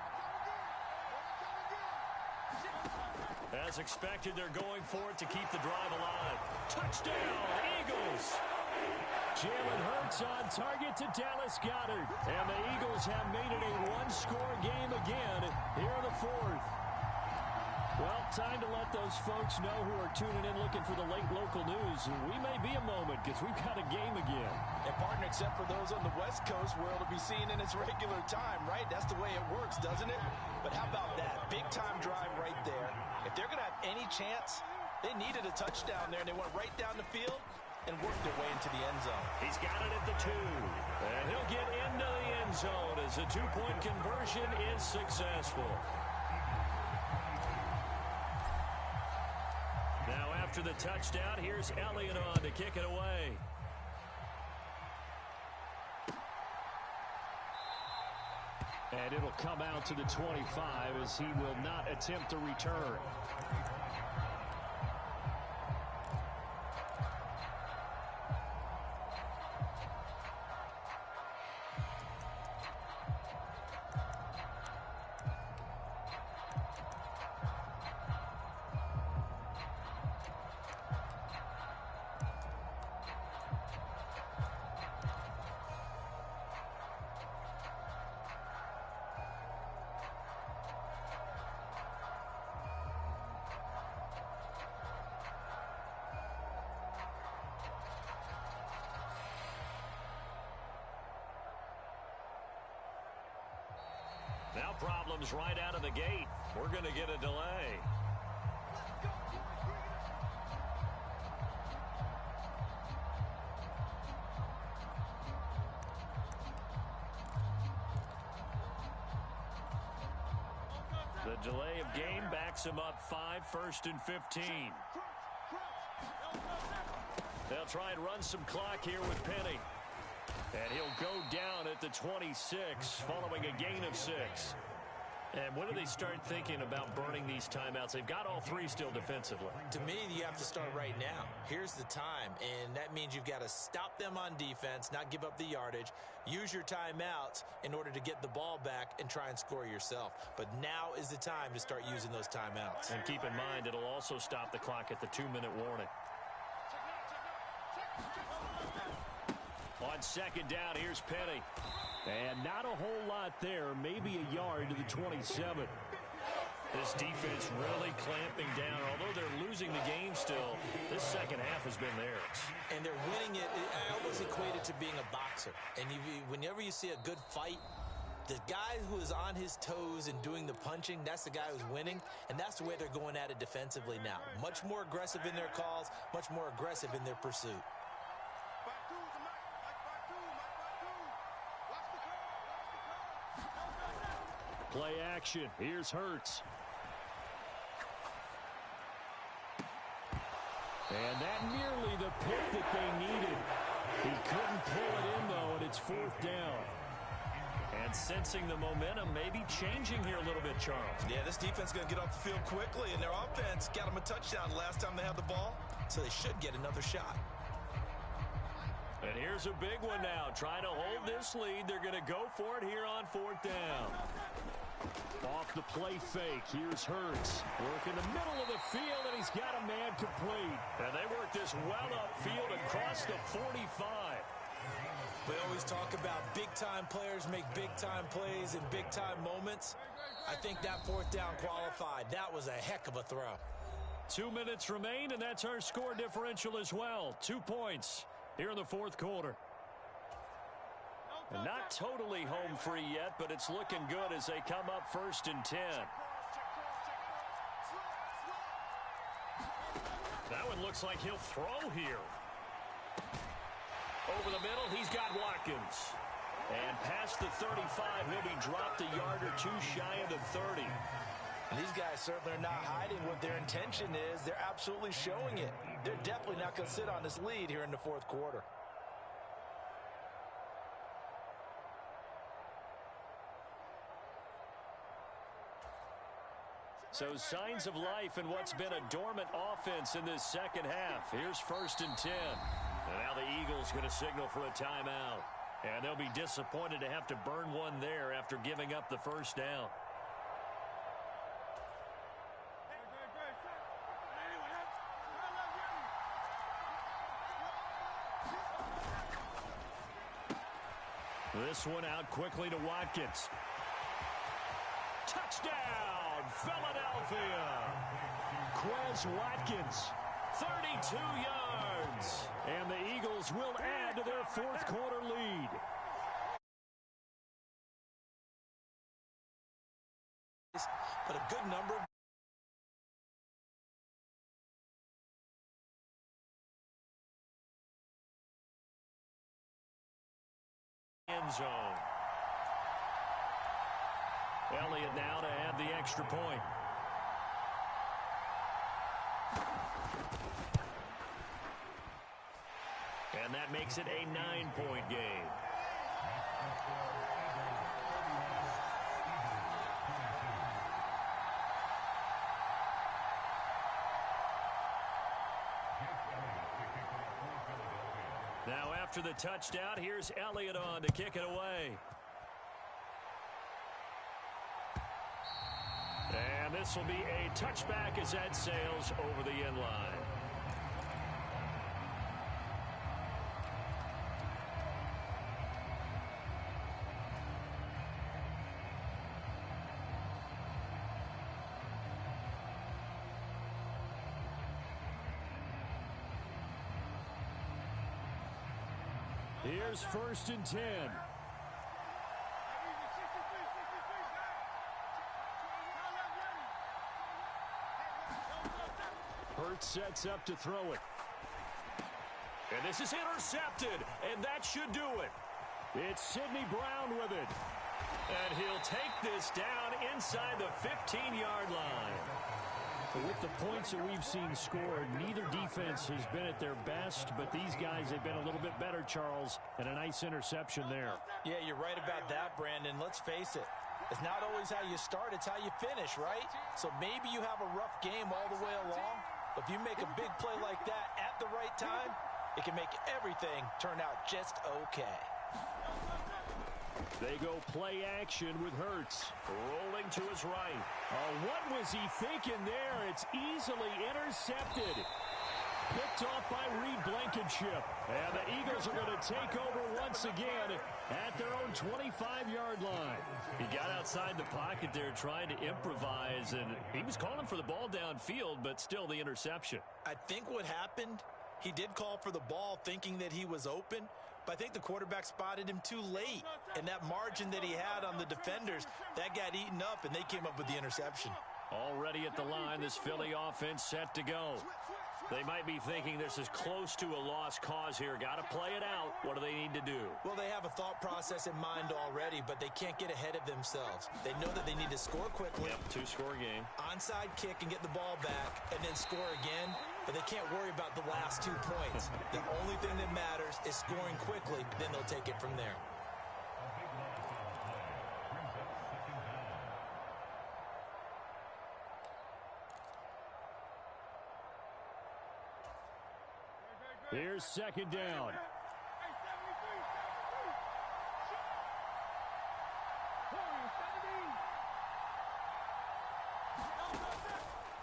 As expected, they're going for it to keep the drive alive. Touchdown, Eagles! Jalen Hurts on target to Dallas Goedert. And the Eagles have made it a 1-score game again here in the 4th. Well, time to let those folks know who are tuning in looking for the late local news. We may be a moment because we've got a game again. And partner, except for those on the West Coast where it'll be seen in its regular time, right? That's the way it works, doesn't it? But how about that? Big time drive right there. If they're going to have any chance, they needed a touchdown there, and they went right down the field and worked their way into the end zone. He's got it at the 2. And he'll get into the end zone as the 2-point conversion is successful. Now after the touchdown, here's Elliott on to kick it away. And it'll come out to the 25 as he will not attempt to return. Now problems right out of the gate. We're going to get a delay. The delay of game backs him up 5, 1st and 15. They'll try and run some clock here with Penny. And he'll go down at the 26 following a gain of 6. And when do they start thinking about burning these timeouts? They've got all 3 still defensively. To me, you have to start right now. Here's the time, and that means you've got to stop them on defense, not give up the yardage, use your timeouts in order to get the ball back and try and score yourself. But now is the time to start using those timeouts. And keep in mind, it'll also stop the clock at the 2-minute warning. On 2nd down, here's Penny. And not a whole lot there, maybe a yard to the 27. This defense really clamping down. Although they're losing the game still, this second half has been theirs. And they're winning it. I almost equate it to being a boxer. And whenever you see a good fight, the guy who is on his toes and doing the punching, that's the guy who's winning. And that's the way they're going at it defensively now. Much more aggressive in their calls, much more aggressive in their pursuit. Play action. Here's Hurts. And that nearly the pick that they needed. He couldn't pull it in, though, and it's 4th down. And sensing the momentum, maybe changing here a little bit, Charles. Yeah, this defense is going to get off the field quickly, and their offense got them a touchdown last time they had the ball, so they should get another shot. And here's a big one now. Trying to hold this lead. They're going to go for it here on 4th down. Off the play fake. Here's Hurts. Work in the middle of the field, and he's got a man complete. And they work this well upfield across the 45. We always talk about big-time players make big-time plays in big-time moments. I think that 4th down qualified. That was a heck of a throw. 2 minutes remain, and that's our score differential as well. 2 points here in the 4th quarter. And not totally home free yet, but it's looking good as they come up 1st and 10. That one looks like he'll throw here. Over the middle, he's got Watkins. And past the 35, he'll be dropped a yard or 2 shy of the 30. And these guys certainly are not hiding what their intention is. They're absolutely showing it. They're definitely not going to sit on this lead here in the 4th quarter. So signs of life in what's been a dormant offense in this second half. Here's 1st and 10. And now the Eagles going to signal for a timeout. And they'll be disappointed to have to burn one there after giving up the 1st down. This one out quickly to Watkins. Touchdown, Philadelphia. Quez Watkins, 32 yards. And the Eagles will add to their 4th quarter lead. But a good number. End zone. Elliott now to add the extra point. And that makes it a 9-point game. Now after the touchdown, here's Elliott on to kick it away. And this will be a touchback as that sails over the end line. Here's 1st and 10. Hurts sets up to throw it. And this is intercepted, and that should do it. It's Sidney Brown with it. And he'll take this down inside the 15-yard line. With the points that we've seen scored, neither defense has been at their best, but these guys have been a little bit better, Charles, and a nice interception there. Yeah, you're right about that, Brandon. Let's face it. It's not always how you start, it's how you finish, right? So maybe you have a rough game all the way along, but if you make a big play like that at the right time, it can make everything turn out just okay. They go play action with Hurts. Rolling to his right. Oh, what was he thinking there? It's easily intercepted. Picked off by Reed Blankenship. And the Eagles are going to take over once again at their own 25-yard line. He got outside the pocket there trying to improvise, and he was calling for the ball downfield, but still the interception. I think what happened, he did call for the ball thinking that he was open, but I think the quarterback spotted him too late. And that margin that he had on the defenders, that got eaten up, and they came up with the interception. Already at the line, this Philly offense set to go. They might be thinking this is close to a lost cause here. Got to play it out. What do they need to do? Well, they have a thought process in mind already, but they can't get ahead of themselves. They know that they need to score quickly. Yep, two-score game. Onside kick and get the ball back, and then score again. But they can't worry about the last 2 points. The only thing that matters is scoring quickly. Then they'll take it from there. Here's 2nd down.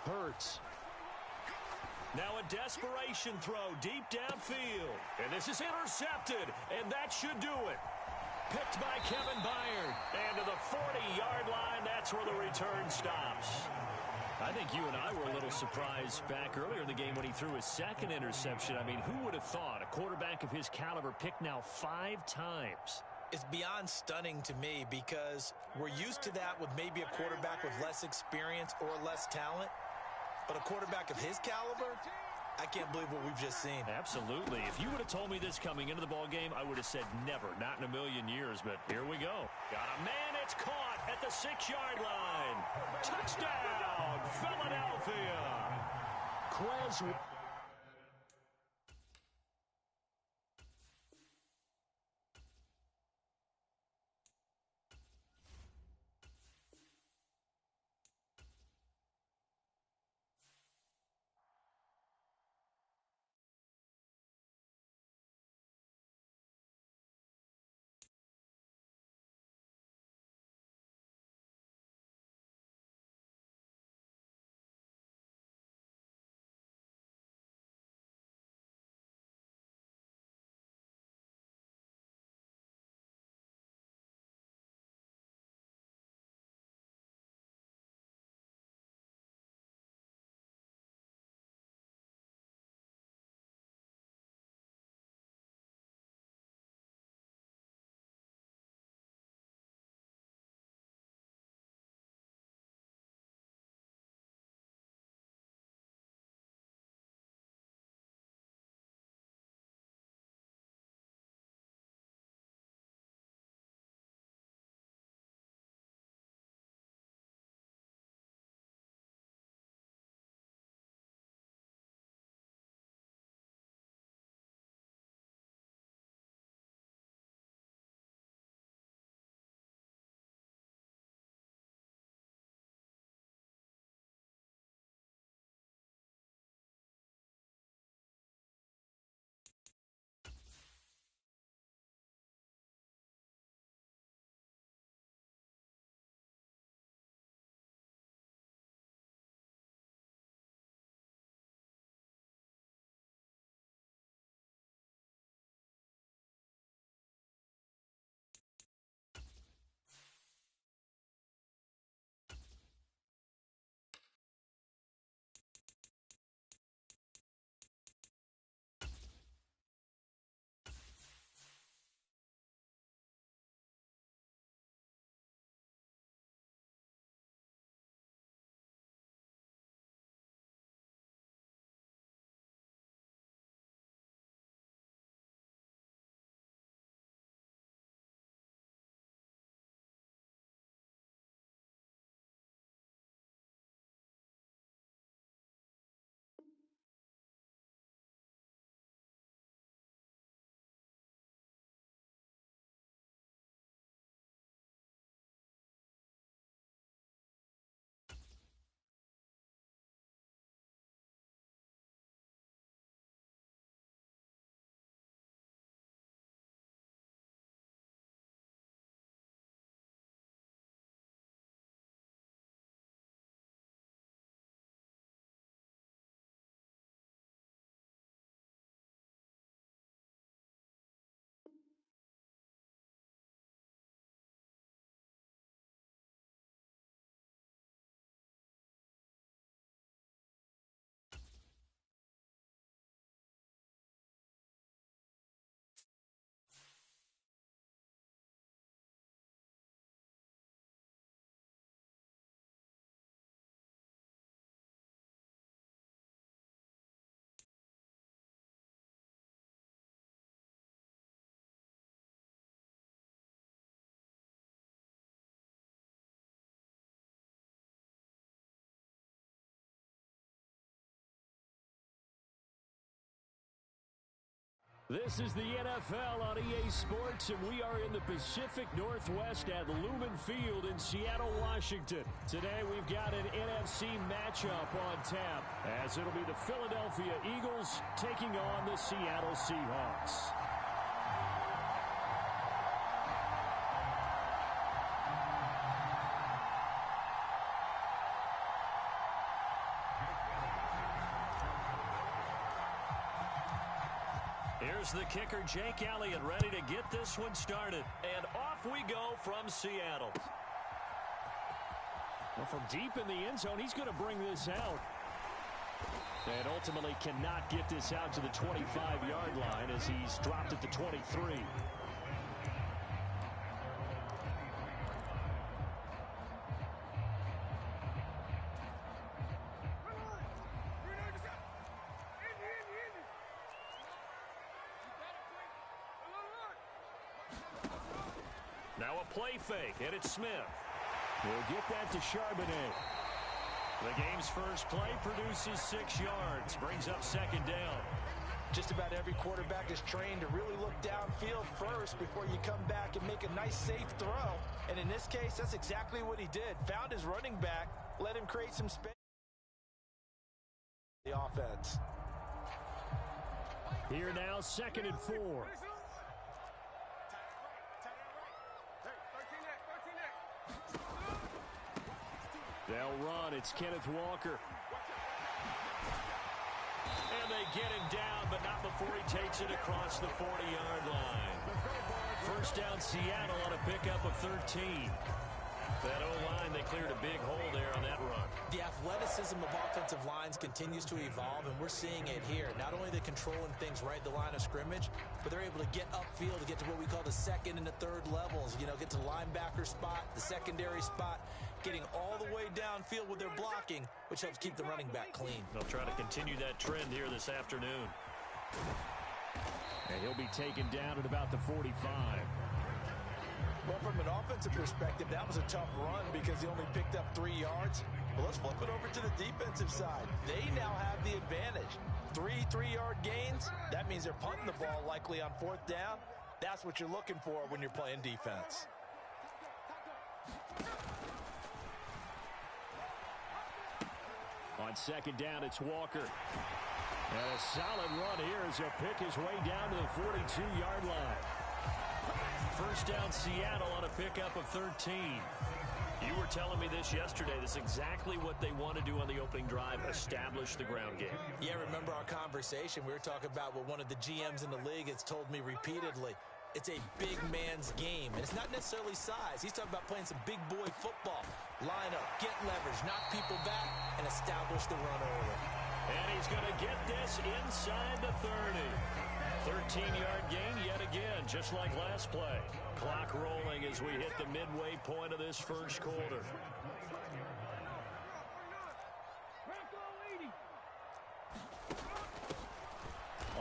Hurts. Now a desperation throw deep downfield. And this is intercepted, and that should do it. Picked by Kevin Byard. And to the 40-yard line, that's where the return stops. I think you and I were a little surprised back earlier in the game when he threw his 2nd interception. I mean, who would have thought a quarterback of his caliber picked now 5 times? It's beyond stunning to me because we're used to that with maybe a quarterback with less experience or less talent. But a quarterback of his caliber, I can't believe what we've just seen. Absolutely. If you would have told me this coming into the ball game, I would have said never, not in a million years. But here we go. Got a man, it's caught at the 6-yard line. Touchdown, Philadelphia. Quez This is the NFL on EA Sports, and we are in the Pacific Northwest at Lumen Field in Seattle, Washington. Today, we've got an NFC matchup on tap, as it'll be the Philadelphia Eagles taking on the Seattle Seahawks. Here's the kicker, Jake Elliott, ready to get this one started. And off we go from Seattle. Well, from deep in the end zone, he's going to bring this out. And ultimately cannot get this out to the 25-yard line as he's dropped at the 23. Now a play fake, and it's Smith. We'll get that to Charbonnet. The game's first play produces 6 yards, brings up second down. Just about every quarterback is trained to really look downfield first before you come back and make a nice, safe throw. And in this case, that's exactly what he did. Found his running back, let him create some space. The offense. Here now, 2nd and 4. They'll run. It's Kenneth Walker. And they get him down, but not before he takes it across the 40-yard line. First down, Seattle on a pickup of 13. That O-line, they cleared a big hole there on that run. The athleticism of offensive lines continues to evolve, and we're seeing it here. Not only are they controlling things right at the line of scrimmage, but they're able to get upfield to get to what we call the second and the third levels. You know, get to the linebacker spot, the secondary spot, getting all the way downfield with their blocking, which helps keep the running back clean. They'll try to continue that trend here this afternoon. And he'll be taken down at about the 45. Well, from an offensive perspective, that was a tough run because he only picked up 3 yards. Well, let's flip it over to the defensive side. They now have the advantage. 3 3-yard gains. That means they're punting the ball likely on 4th down. That's what you're looking for when you're playing defense. On 2nd down, it's Walker. And a solid run here as he'll pick his way down to the 42-yard line. First down, Seattle on a pickup of 13. You were telling me this yesterday. This is exactly what they want to do on the opening drive, establish the ground game. Yeah, remember our conversation. We were talking about what one of the GMs in the league has told me repeatedly. It's a big man's game, and it's not necessarily size. He's talking about playing some big boy football. Line up, get leverage, knock people back, and establish the run early. And he's going to get this inside the 30. 13-yard gain yet again, just like last play. Clock rolling as we hit the midway point of this first quarter.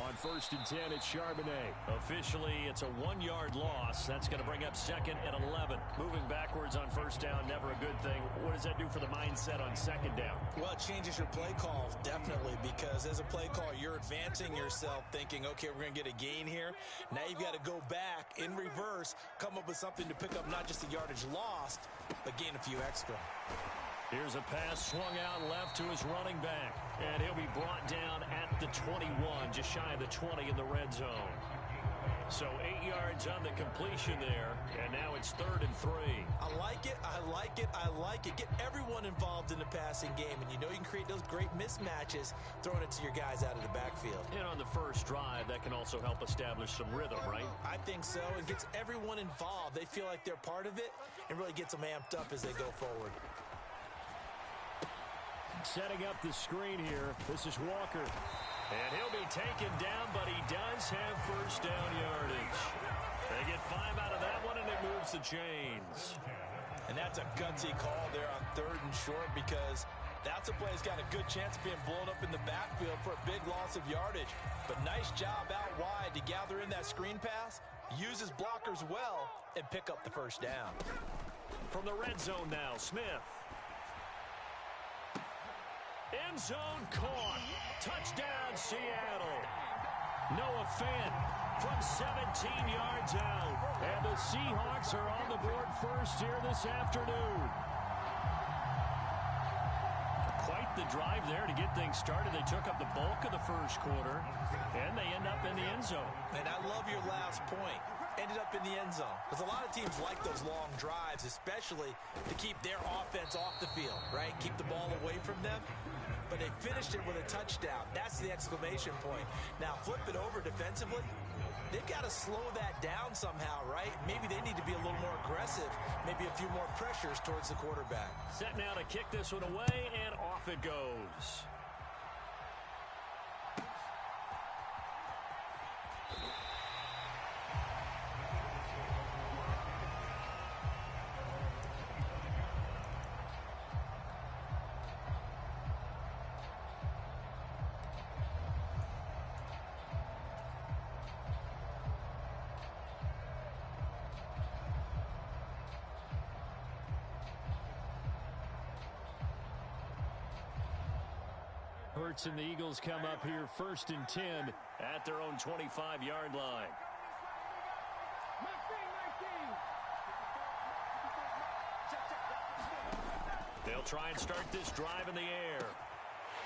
On 1st and 10, it's Charbonnet. Officially, it's a 1-yard loss. That's going to bring up 2nd and 11. Moving backwards on 1st down, never a good thing. What does that do for the mindset on 2nd down? Well, it changes your play call, definitely, because as a play call, you're advancing yourself thinking, okay, we're going to get a gain here. Now you've got to go back in reverse, come up with something to pick up not just the yardage lost, but gain a few extra. Here's a pass swung out left to his running back. And he'll be brought down at the 21, just shy of the 20 in the red zone. So 8 yards on the completion there, and now it's 3rd and 3. I like it, I like it, I like it. Get everyone involved in the passing game, and you know you can create those great mismatches throwing it to your guys out of the backfield. And on the first drive, that can also help establish some rhythm, right? I think so. It gets everyone involved. They feel like they're part of it and really gets them amped up as they go forward. Setting up the screen here. This is Walker. And he'll be taken down, but he does have first down yardage. They get 5 out of that one, and it moves the chains. And that's a gutsy call there on 3rd and short because that's a play that's got a good chance of being blown up in the backfield for a big loss of yardage. But nice job out wide to gather in that screen pass, use his blockers well, and pick up the first down. From the red zone now, Smith. End zone caught. Touchdown, Seattle. Noah Fant from 17 yards out. And the Seahawks are on the board first here this afternoon. Quite the drive there to get things started. They took up the bulk of the first quarter, and they end up in the end zone. And I love your last point. Ended up in the end zone. Because a lot of teams like those long drives, especially to keep their offense off the field, right? Keep the ball away from them. But they finished it with a touchdown. That's the exclamation point. Now, flip it over defensively. They've got to slow that down somehow, right? Maybe they need to be a little more aggressive. Maybe a few more pressures towards the quarterback. Set now to kick this one away, and off it goes. Hurts and the Eagles come up here 1st and 10 at their own 25-yard line. They'll try and start this drive in the air.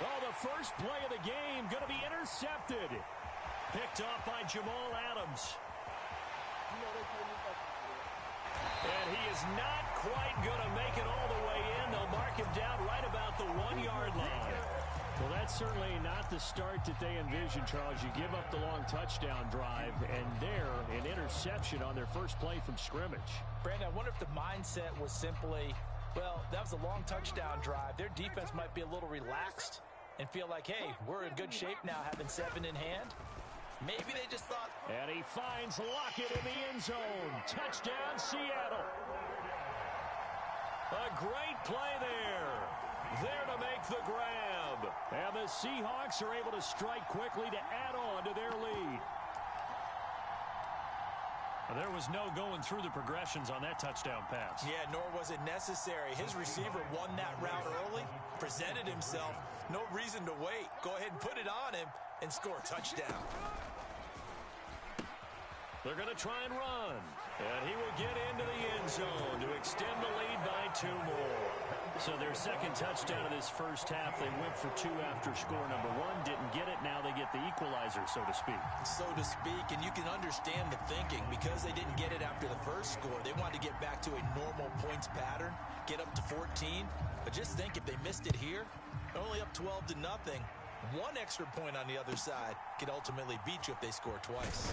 Oh, the first play of the game going to be intercepted. Picked off by Jamal Adams. And he is not quite going to make it all the way in. They'll mark him down right about the 1-yard line. Well, that's certainly not the start that they envisioned, Charles. You give up the long touchdown drive, and there, an interception on their first play from scrimmage. Brandon, I wonder if the mindset was simply, well, that was a long touchdown drive. Their defense might be a little relaxed and feel like, hey, we're in good shape now having 7 in hand. Maybe they just thought. And he finds Lockett in the end zone. Touchdown, Seattle. A great play there. There to make the grab. And the Seahawks are able to strike quickly to add on to their lead. There was no going through the progressions on that touchdown pass. Yeah, nor was it necessary. His receiver won that route early, presented himself. No reason to wait. Go ahead and put it on him and score a touchdown. They're going to try and run. And he will get into the end zone to extend the lead by 2 more. So their second touchdown of this first half, they went for 2 after score number 1. Didn't get it. Now they get the equalizer, so to speak. So to speak, and you can understand the thinking. Because they didn't get it after the first score, they wanted to get back to a normal points pattern, get up to 14. But just think, if they missed it here, only up 12-0, 1 extra point on the other side could ultimately beat you if they score twice.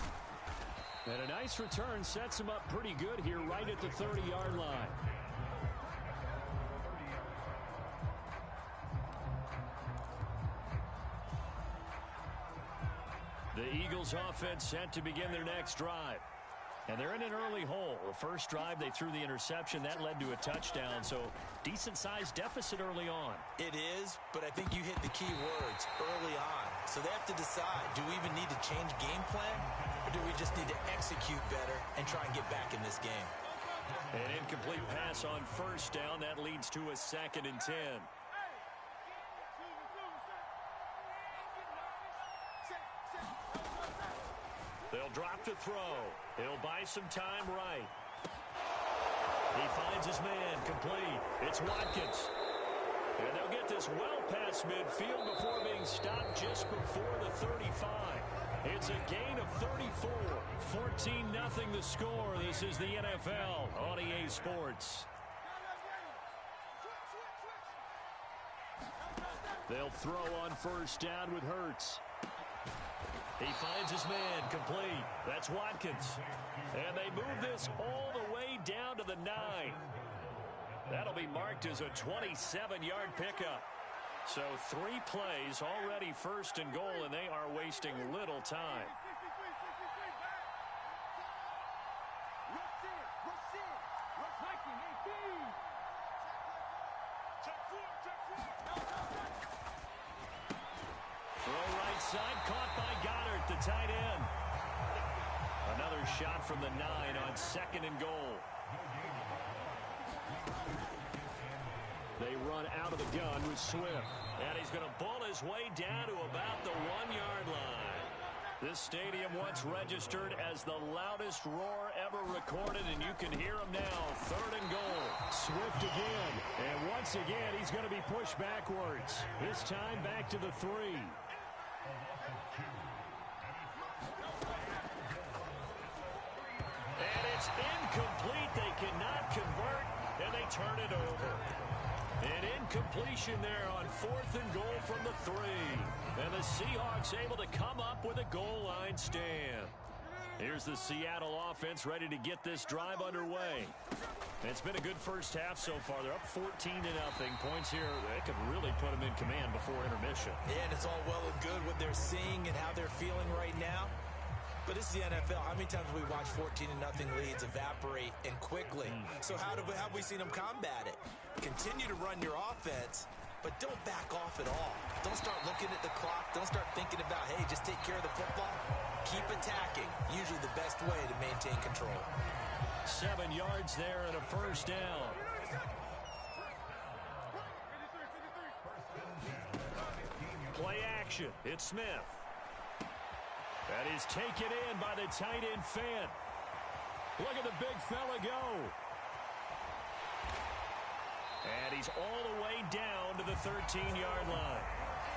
And a nice return sets him up pretty good here right at the 30-yard line. The Eagles offense set to begin their next drive. And they're in an early hole. The first drive, they threw the interception. That led to a touchdown, so decent-sized deficit early on. It is, but I think you hit the key words early on. So they have to decide, do we even need to change game plan, or do we just need to execute better and try and get back in this game? An incomplete pass on first down. That leads to a 2nd and 10. They'll drop to throw. He'll buy some time right. He finds his man complete. It's Watkins. And they'll get this well past midfield before being stopped just before the 35. It's a gain of 34. 14-0 the score. This is the NFL on EA Sports. They'll throw on first down with Hurts. He finds his man complete. That's Watkins. And they move this all the way down to the 9. That'll be marked as a 27-yard pickup. So 3 plays already 1st and goal, and they are wasting little time. Throw right side, caught by Goddard, the tight end. Another shot from the 9 on 2nd and goal. They run out of the gun with Swift. And he's going to bull his way down to about the 1-yard line. This stadium once registered as the loudest roar ever recorded, and you can hear him now. 3rd and goal. Swift again. And once again, he's going to be pushed backwards. This time back to the 3. And it's incomplete. They cannot convert, and they turn it over. An incompletion there on 4th and goal from the 3. And the Seahawks able to come up with a goal line stand. Here's the Seattle offense ready to get this drive underway. It's been a good first half so far. They're up 14-0. Points here, they could really put them in command before intermission. Yeah, and it's all well and good what they're seeing and how they're feeling right now. But this is the NFL. How many times have we watched 14-0 leads evaporate and quickly? So how have we seen them combat it? Continue to run your offense, but don't back off at all. Don't start looking at the clock. Don't start thinking about, hey, just take care of the football. Keep attacking. Usually the best way to maintain control. 7 yards there and a first down. Play action. It's Smith. That is taken in by the tight end Fant. Look at the big fella go. And he's all the way down to the 13-yard line.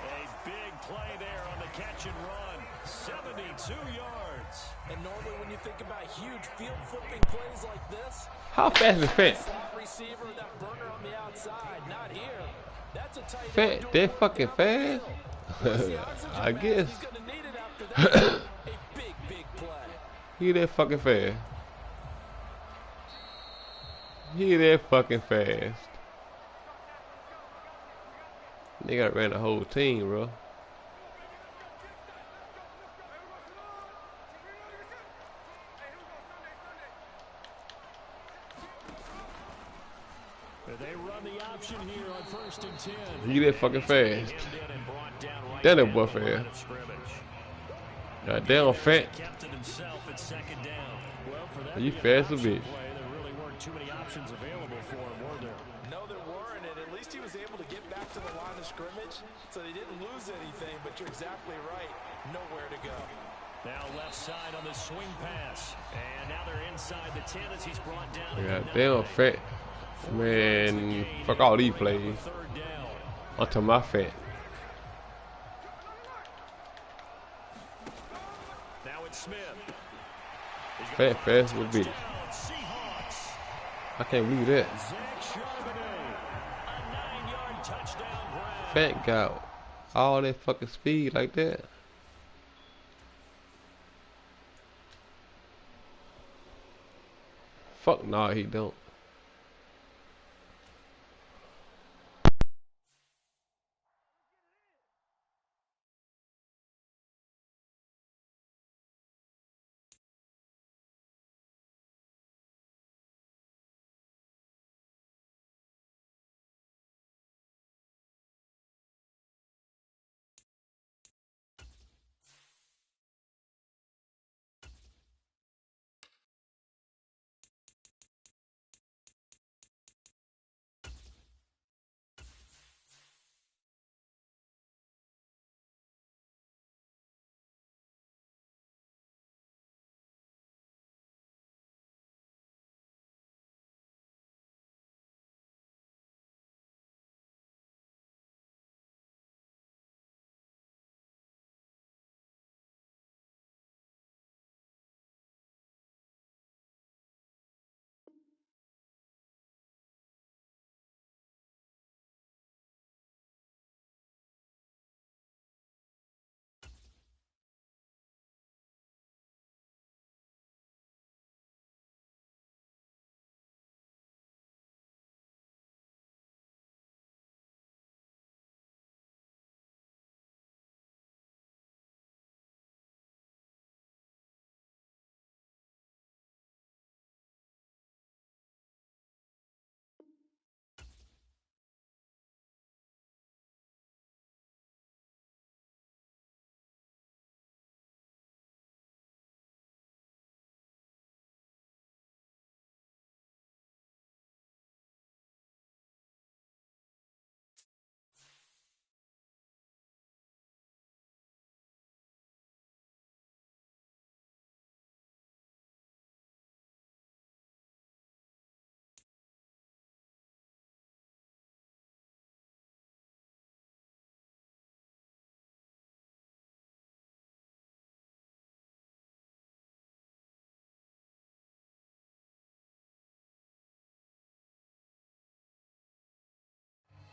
A big play there on the catch and run. 72 yards. And normally when you think about huge field flipping plays like this, How fast is Fant? slot receiver, that burner on the outside, not here. That's a tight Fant, end that fucking fast? I guess. He's going to need it after that. A big, big play. He that fucking fast. He that fucking fast. They got ran the whole team, bro. They run the option here on 1st and 10. He that fucking fast. That that boy fast. Goddamn Fant. You fast a bitch. There really weren't too many options available for him, were there? No, there weren't, and at least he was able to get back to the line of scrimmage, so they didn't lose anything, but you're exactly right. Nowhere to go. Now left side on the swing pass. And now they're inside the 10 as he's brought down. Goddamn Fant. Man, fuck all these plays. Onto my Fant. Now it's Smith. Fant fast with bitch. I can't believe that. Fant got all that fucking speed like that. Fuck nah, he don't.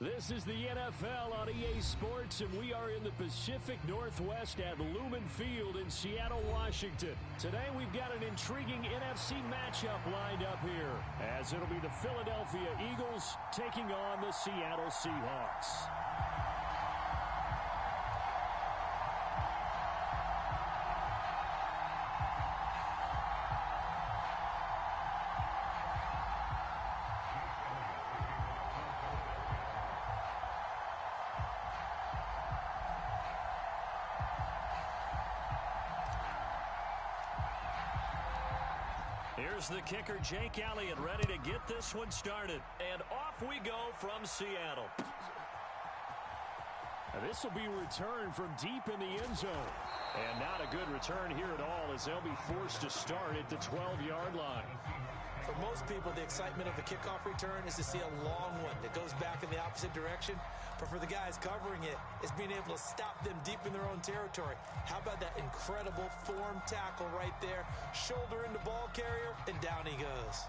This is the NFL on EA Sports, and we are in the Pacific Northwest at Lumen Field in Seattle, Washington. Today, we've got an intriguing NFC matchup lined up here, as it'll be the Philadelphia Eagles taking on the Seattle Seahawks. Here's the kicker, Jake Elliott, ready to get this one started. And off we go from Seattle. This will be returned from deep in the end zone. And not a good return here at all, as they'll be forced to start at the 12-yard line. For most people, the excitement of the kickoff return is to see a long one that goes back in the opposite direction. But for the guys covering it, it's being able to stop them deep in their own territory. How about that incredible form tackle right there? Shoulder into ball carrier, and down he goes.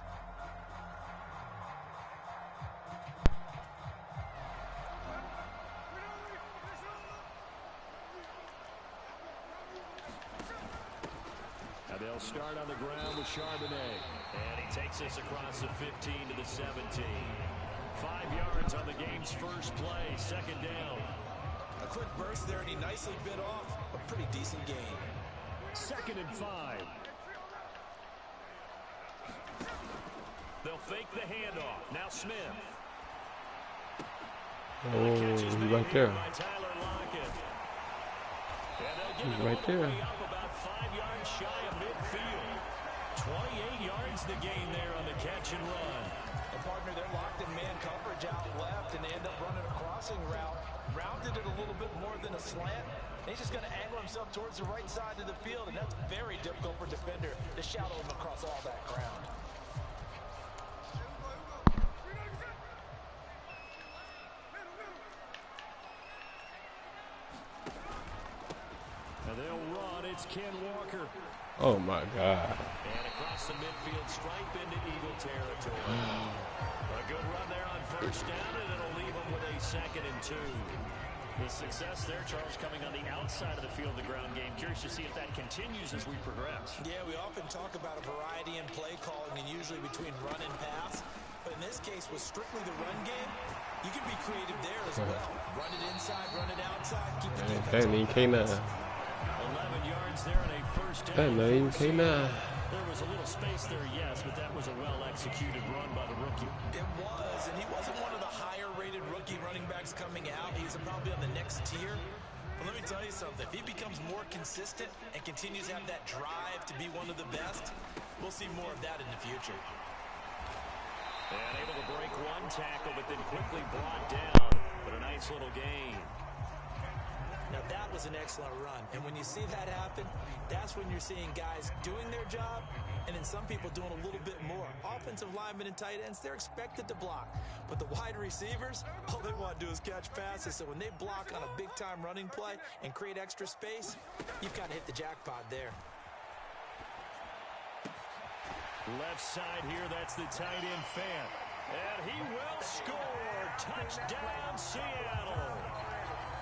Now they'll start on the ground with Charbonnet. And he takes us across the 15 to the 17. 5 yards on the game's first play, second down. A quick burst there, and he nicely bit off a pretty decent gain. 2nd and 5. They'll fake the handoff. Now Smith. Oh, he's right there. He's right there. Up about 5 yards shy of midfield. 28 yards the gain there on the catch and run. And partner, they're locked in man coverage out left, and they end up running a crossing route. Rounded it a little bit more than a slant. And he's just going to angle himself towards the right side of the field, and that's very difficult for a defender to shadow him across all that ground. And they'll run. It's Ken Walker. Oh my God. And across the midfield stripe into Eagle territory. A good run there on first down, and it'll leave them with a 2nd and 2. The success there, Charles, coming on the outside of the field, the ground game. Curious to see if that continues as we progress. Yeah, we often talk about a variety in play calling, and usually between run and pass. But in this case, with strictly the run game, you can be creative there as well. Run it inside, run it outside, keep the defense. 11 yards there and a first down. There was a little space there, yes, but that was a well-executed run by the rookie. It was, and he wasn't one of the higher-rated rookie running backs coming out. He's probably on the next tier. But let me tell you something. If he becomes more consistent and continues to have that drive to be one of the best, we'll see more of that in the future. And able to break one tackle, but then quickly brought down. But a nice little gain. Now, that was an excellent run. And when you see that happen, that's when you're seeing guys doing their job and then some people doing a little bit more. Offensive linemen and tight ends, they're expected to block. But the wide receivers, all they want to do is catch passes. So when they block on a big-time running play and create extra space, you've got to hit the jackpot there. Left side here, that's the tight end Fant. And he will score. Touchdown, Seattle.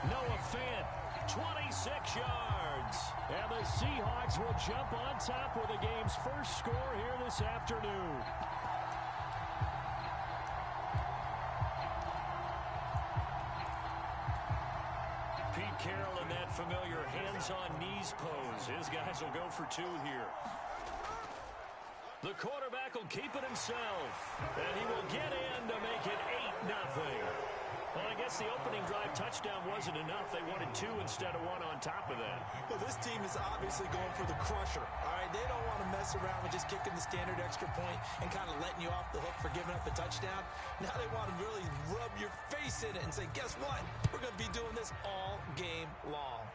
Noah Fant, 26 yards. And the Seahawks will jump on top with the game's first score here this afternoon. Pete Carroll in that familiar hands-on knees pose. His guys will go for 2 here. The quarterback will keep it himself. And he will get in to make it 8-0. Well, I guess the opening drive touchdown wasn't enough. They wanted 2 instead of 1 on top of that. Well, this team is obviously going for the crusher. All right, they don't want to mess around with just kicking the standard extra point and kind of letting you off the hook for giving up a touchdown. Now they want to really rub your face in it and say, guess what? We're going to be doing this all game long.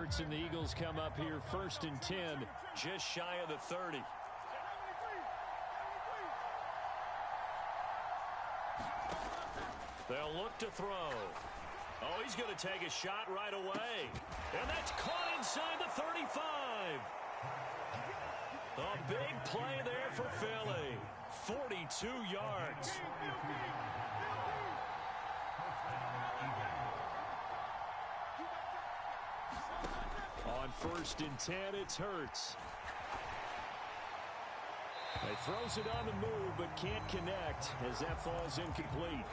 Hurts and the Eagles come up here 1st and 10, just shy of the 30. They'll look to throw. Oh, he's going to take a shot right away. And that's caught inside the 35. A big play there for Philly. 42 yards. On 1st and 10, it's Hurts. He throws it on the move, but can't connect as that falls incomplete.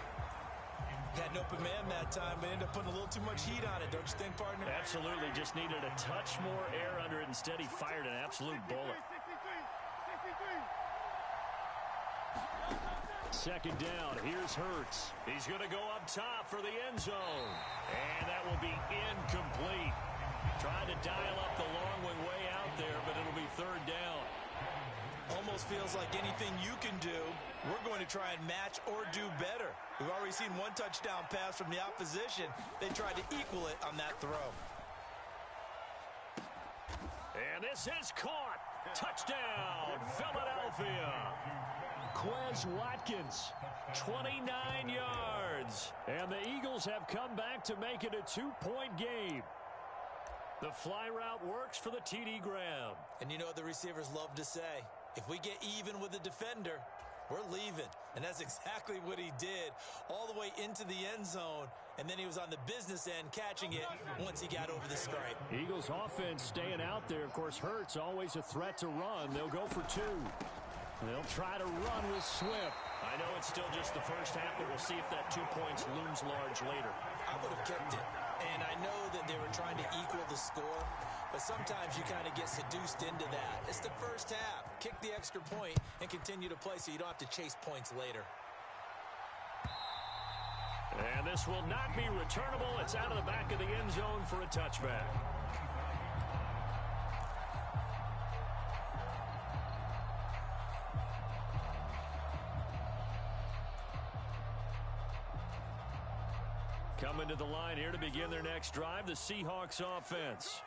Had an open man that time, but ended up putting a little too much heat on it, don't you think, partner? Absolutely. Just needed a touch more air under it. Instead, he fired an absolute bullet. 2nd down. Here's Hurts. He's going to go up top for the end zone. And that will be incomplete. Trying to dial up the long one way out there, but it'll be 3rd down. Almost feels like anything you can do, we're going to try and match or do better. We've already seen one touchdown pass from the opposition. They tried to equal it on that throw. And this is caught. Touchdown, Philadelphia. Quez Watkins, 29 yards. And the Eagles have come back to make it a 2-point game. The fly route works for the TD Graham. And you know what the receivers love to say? If we get even with the defender, we're leaving. And that's exactly what he did, all the way into the end zone. And then he was on the business end catching it once he got over the stripe. Eagles offense staying out there. Of course, Hurts always a threat to run. They'll go for 2. They'll try to run with Swift. I know it's still just the first half, but we'll see if that 2 points looms large later. I would have kept it. And I know that they were trying to equal the score, but sometimes you kind of get seduced into that. It's the first half. Kick the extra point and continue to play so you don't have to chase points later. And this will not be returnable. It's out of the back of the end zone for a touchback. Coming to the line here to begin their next drive, the Seahawks offense.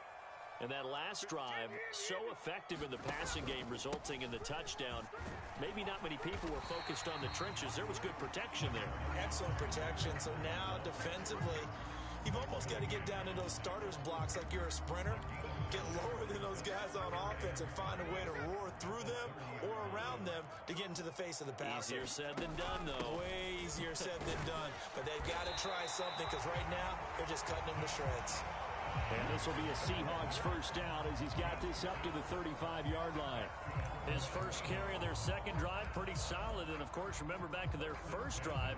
And that last drive, so effective in the passing game, resulting in the touchdown. Maybe not many people were focused on the trenches. There was good protection there. Excellent protection. So now defensively, you've almost got to get down to those starters blocks like you're a sprinter. Get lower than those guys on offense and find a way to roar through them or around them to get into the face of the passer. Easier said than done, though. Way easier said than done. But they've got to try something because right now they're just cutting them to shreds. And this will be a Seahawks 1st down as he's got this up to the 35-yard line. His first carry of their second drive, pretty solid. And, of course, remember back to their first drive,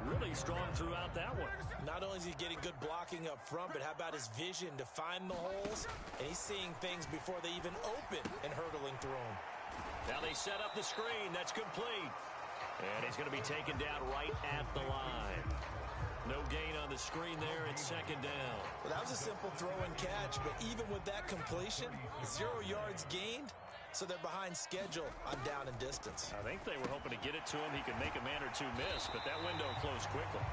really strong throughout that one. Not only is he getting good blocking up front, but how about his vision to find the holes? And he's seeing things before they even open and hurtling through them. Now they set up the screen. That's complete. And he's going to be taken down right at the line. No gain on the screen there. It's 2nd down. Well, that was a simple throw and catch, but even with that completion, 0 yards gained, so they're behind schedule on down and distance. I think they were hoping to get it to him. He could make a man or two miss, but that window closed quickly.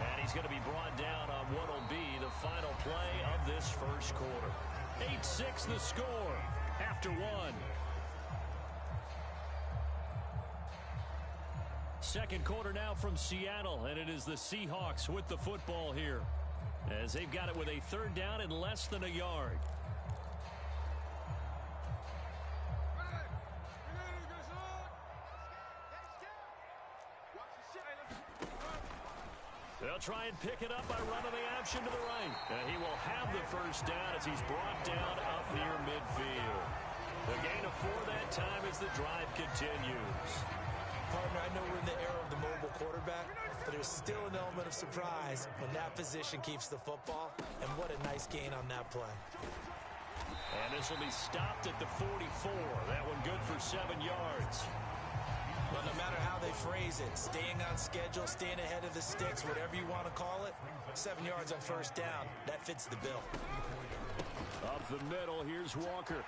And he's going to be brought down on what will be the final play of this first quarter. 8-6 the score after 1. Second quarter now from Seattle, and it is the Seahawks with the football here as they've got it with a 3rd down and less than a yard. They'll try and pick it up by running the option to the right. And he will have the 1st down as he's brought down up near midfield. The gain of 4 that time as the drive continues. Partner, I know we're in the era of the mobile quarterback, but there's still an element of surprise when that position keeps the football, and what a nice gain on that play. And this will be stopped at the 44. That one good for 7 yards. Well, no matter how they phrase it, staying on schedule, staying ahead of the sticks, whatever you want to call it, 7 yards on 1st down, that fits the bill. Up the middle, here's Walker.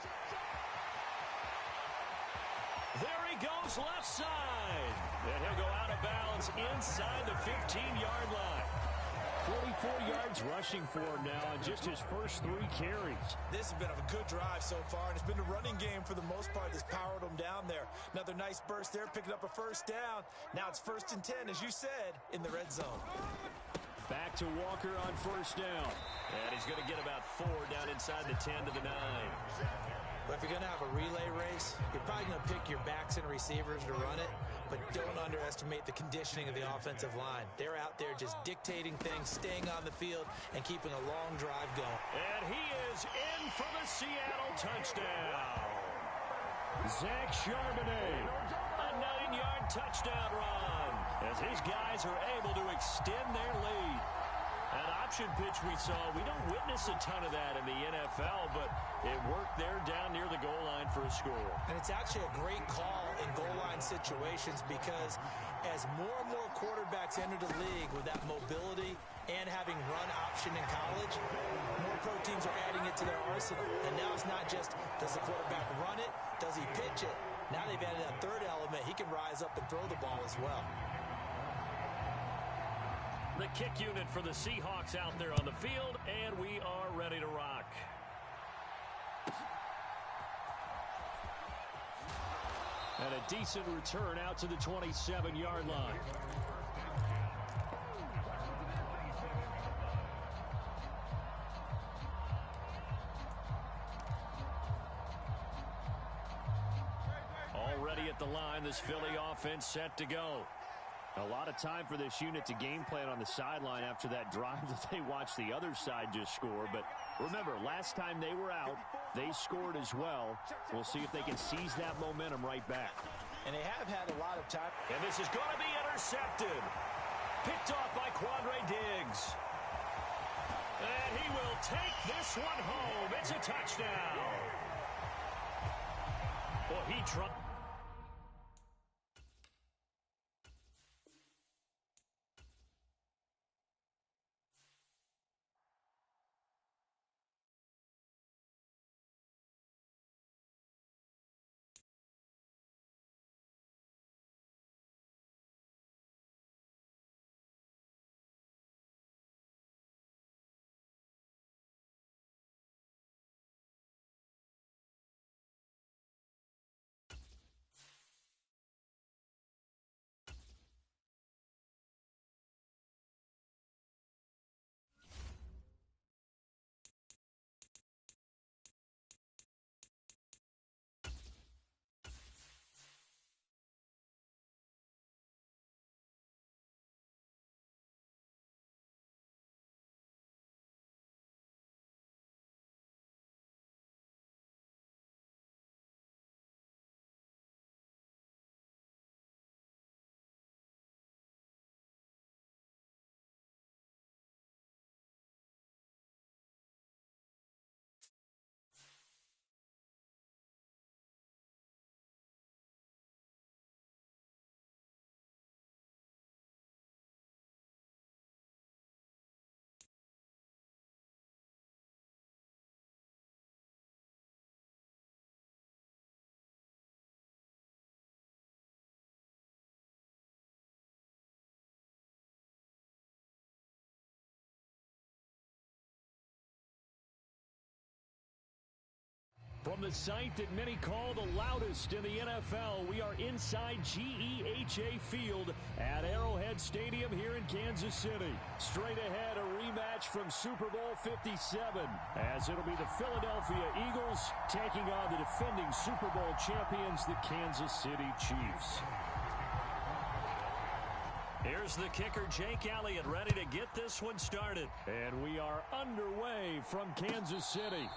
There he goes left side. And he'll go out of bounds inside the 15-yard line. 44 yards rushing for him now on just his first 3 carries. This has been a good drive so far, and it's been a running game for the most part that's powered them down there. Another nice burst there, picking up a first down. Now it's 1st and 10, as you said, in the red zone. Back to Walker on first down. And he's going to get about 4 down inside the 10 to the 9. But if you're going to have a relay race, you're probably going to pick your backs and receivers to run it, but don't underestimate the conditioning of the offensive line. They're out there just dictating things, staying on the field, and keeping a long drive going. And he is in for the Seattle touchdown. Zach Charbonnet. A 9-yard touchdown run as his guys are able to extend their lead. That option pitch we saw, we don't witness a ton of that in the NFL, but it worked there down near the goal line for a score. And it's actually a great call in goal line situations because as more and more quarterbacks enter the league with that mobility and having run option in college, more pro teams are adding it to their arsenal. And now it's not just, does the quarterback run it? Does he pitch it? Now they've added that third element. He can rise up and throw the ball as well. The kick unit for the Seahawks out there on the field, and we are ready to rock. And a decent return out to the 27-yard line. Already at the line, this Philly offense set to go. A lot of time for this unit to game plan on the sideline after that drive that they watched the other side just score. But remember, last time they were out, they scored as well. We'll see if they can seize that momentum right back. And they have had a lot of time. And this is going to be intercepted. Picked off by Quandre Diggs. And he will take this one home. It's a touchdown. Well, he tried. From the site that many call the loudest in the NFL, we are inside GEHA Field at Arrowhead Stadium here in Kansas City. Straight ahead, a rematch from Super Bowl 57, as it'll be the Philadelphia Eagles taking on the defending Super Bowl champions, the Kansas City Chiefs. Here's the kicker, Jake Elliott, ready to get this one started. And we are underway from Kansas City.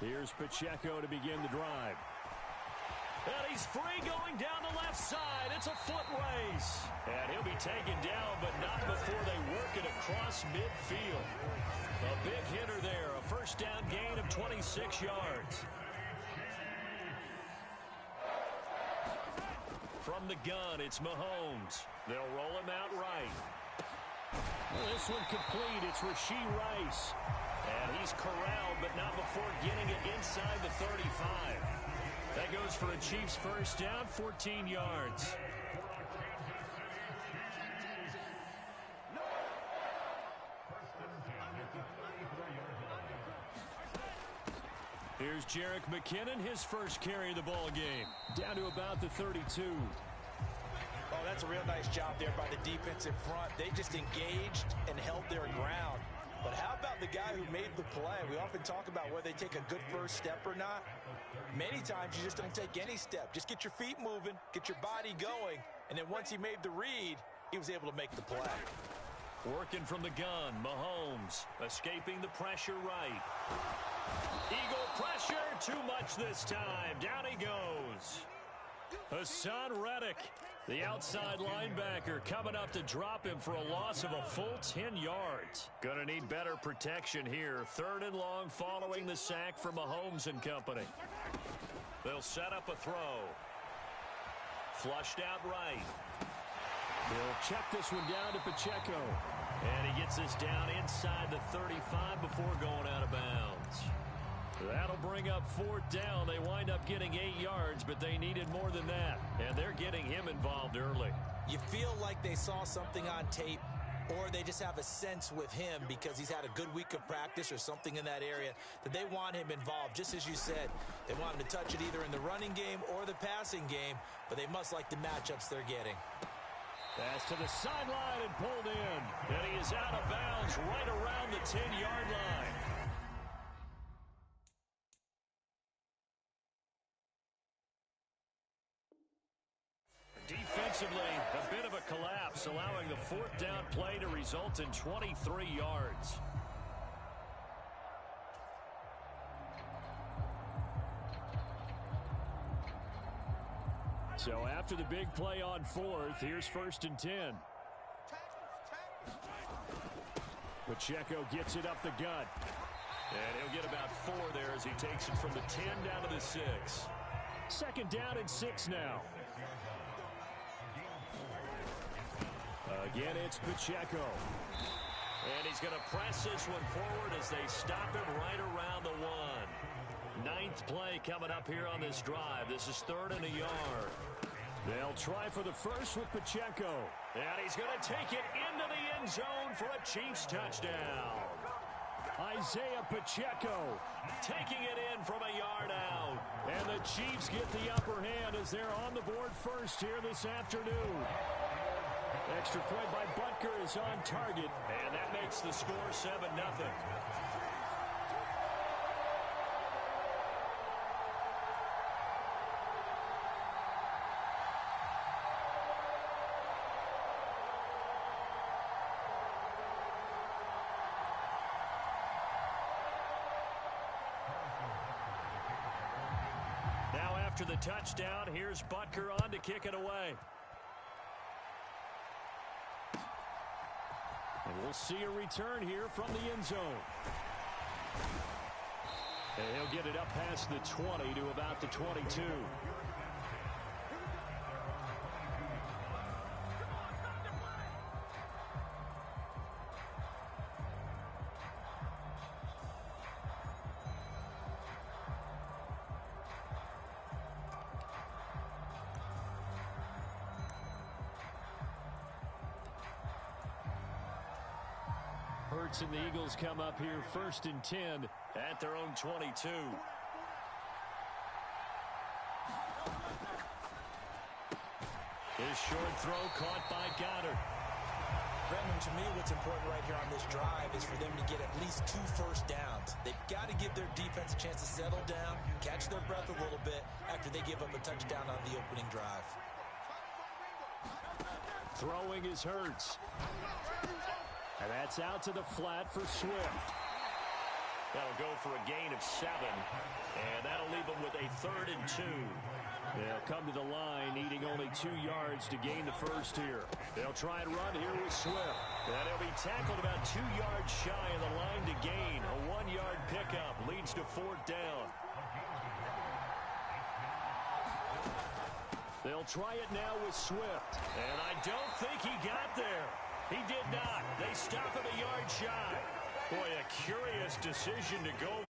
Here's Pacheco to begin the drive. And he's free going down the left side. It's a foot race. And he'll be taken down, but not before they work it across midfield. A big hitter there. A first down gain of 26 yards. From the gun, it's Mahomes. They'll roll him out right. Well, this one complete. It's Rashee Rice. And he's corralled, but not before getting it inside the 35. That goes for a Chiefs first down, 14 yards. Here's Jerick McKinnon, his first carry of the ball game. Down to about the 32. Oh, that's a real nice job there by the defensive front. They just engaged and held their ground. But how about the guy who made the play? We often talk about whether they take a good first step or not. Many times you just don't take any step. Just get your feet moving, get your body going, and then once he made the read, he was able to make the play. Working from the gun, Mahomes escaping the pressure right. Eagle pressure, too much this time. Down he goes. Hassan Reddick, the outside linebacker, coming up to drop him for a loss of a full 10 yards. Going to need better protection here. 3rd and long following the sack from Mahomes and company. They'll set up a throw. Flushed out right. They'll check this one down to Pacheco. And he gets this down inside the 35 before going out of bounds. That'll bring up 4th down. They wind up getting 8 yards, but they needed more than that. And they're getting him involved early. You feel like they saw something on tape, or they just have a sense with him because he's had a good week of practice or something in that area that they want him involved. Just as you said, they want him to touch it either in the running game or the passing game, but they must like the matchups they're getting. Pass to the sideline and pulled in. And he is out of bounds right around the 10-yard line. Defensively, a bit of a collapse, allowing the 4th down play to result in 23 yards. So after the big play on 4th, here's 1st and 10. Pacheco gets it up the gut. And he'll get about 4 there as he takes it from the 10 down to the 6. 2nd down and 6 now. Again, it's Pacheco. And he's going to press this one forward as they stop him right around the 1. 9th play coming up here on this drive. This is 3rd and a yard. They'll try for the first with Pacheco. And he's going to take it into the end zone for a Chiefs touchdown. Isaiah Pacheco taking it in from a yard out. And the Chiefs get the upper hand as they're on the board first here this afternoon. Extra point by Butker is on target. And that makes the score 7-0. Now after the touchdown, here's Butker on to kick it away. And we'll see a return here from the end zone. And he'll get it up past the 20 to about the 22. Hurts and the Eagles come up here 1st and 10 at their own 22. His short throw caught by Goddard. Brendan, to me, what's important right here on this drive is for them to get at least 2 first downs. They've got to give their defense a chance to settle down, catch their breath a little bit after they give up a touchdown on the opening drive. Throwing is Hurts. And that's out to the flat for Swift. That'll go for a gain of 7. And that'll leave them with a 3rd and 2. They'll come to the line, needing only 2 yards to gain the first here. They'll try and run here with Swift. And he'll be tackled about 2 yards shy of the line to gain. A 1-yard pickup leads to 4th down. They'll They'll try it now with Swift. And I don't think he got there. He did not. They stop him a yard shy. Boy, a curious decision to go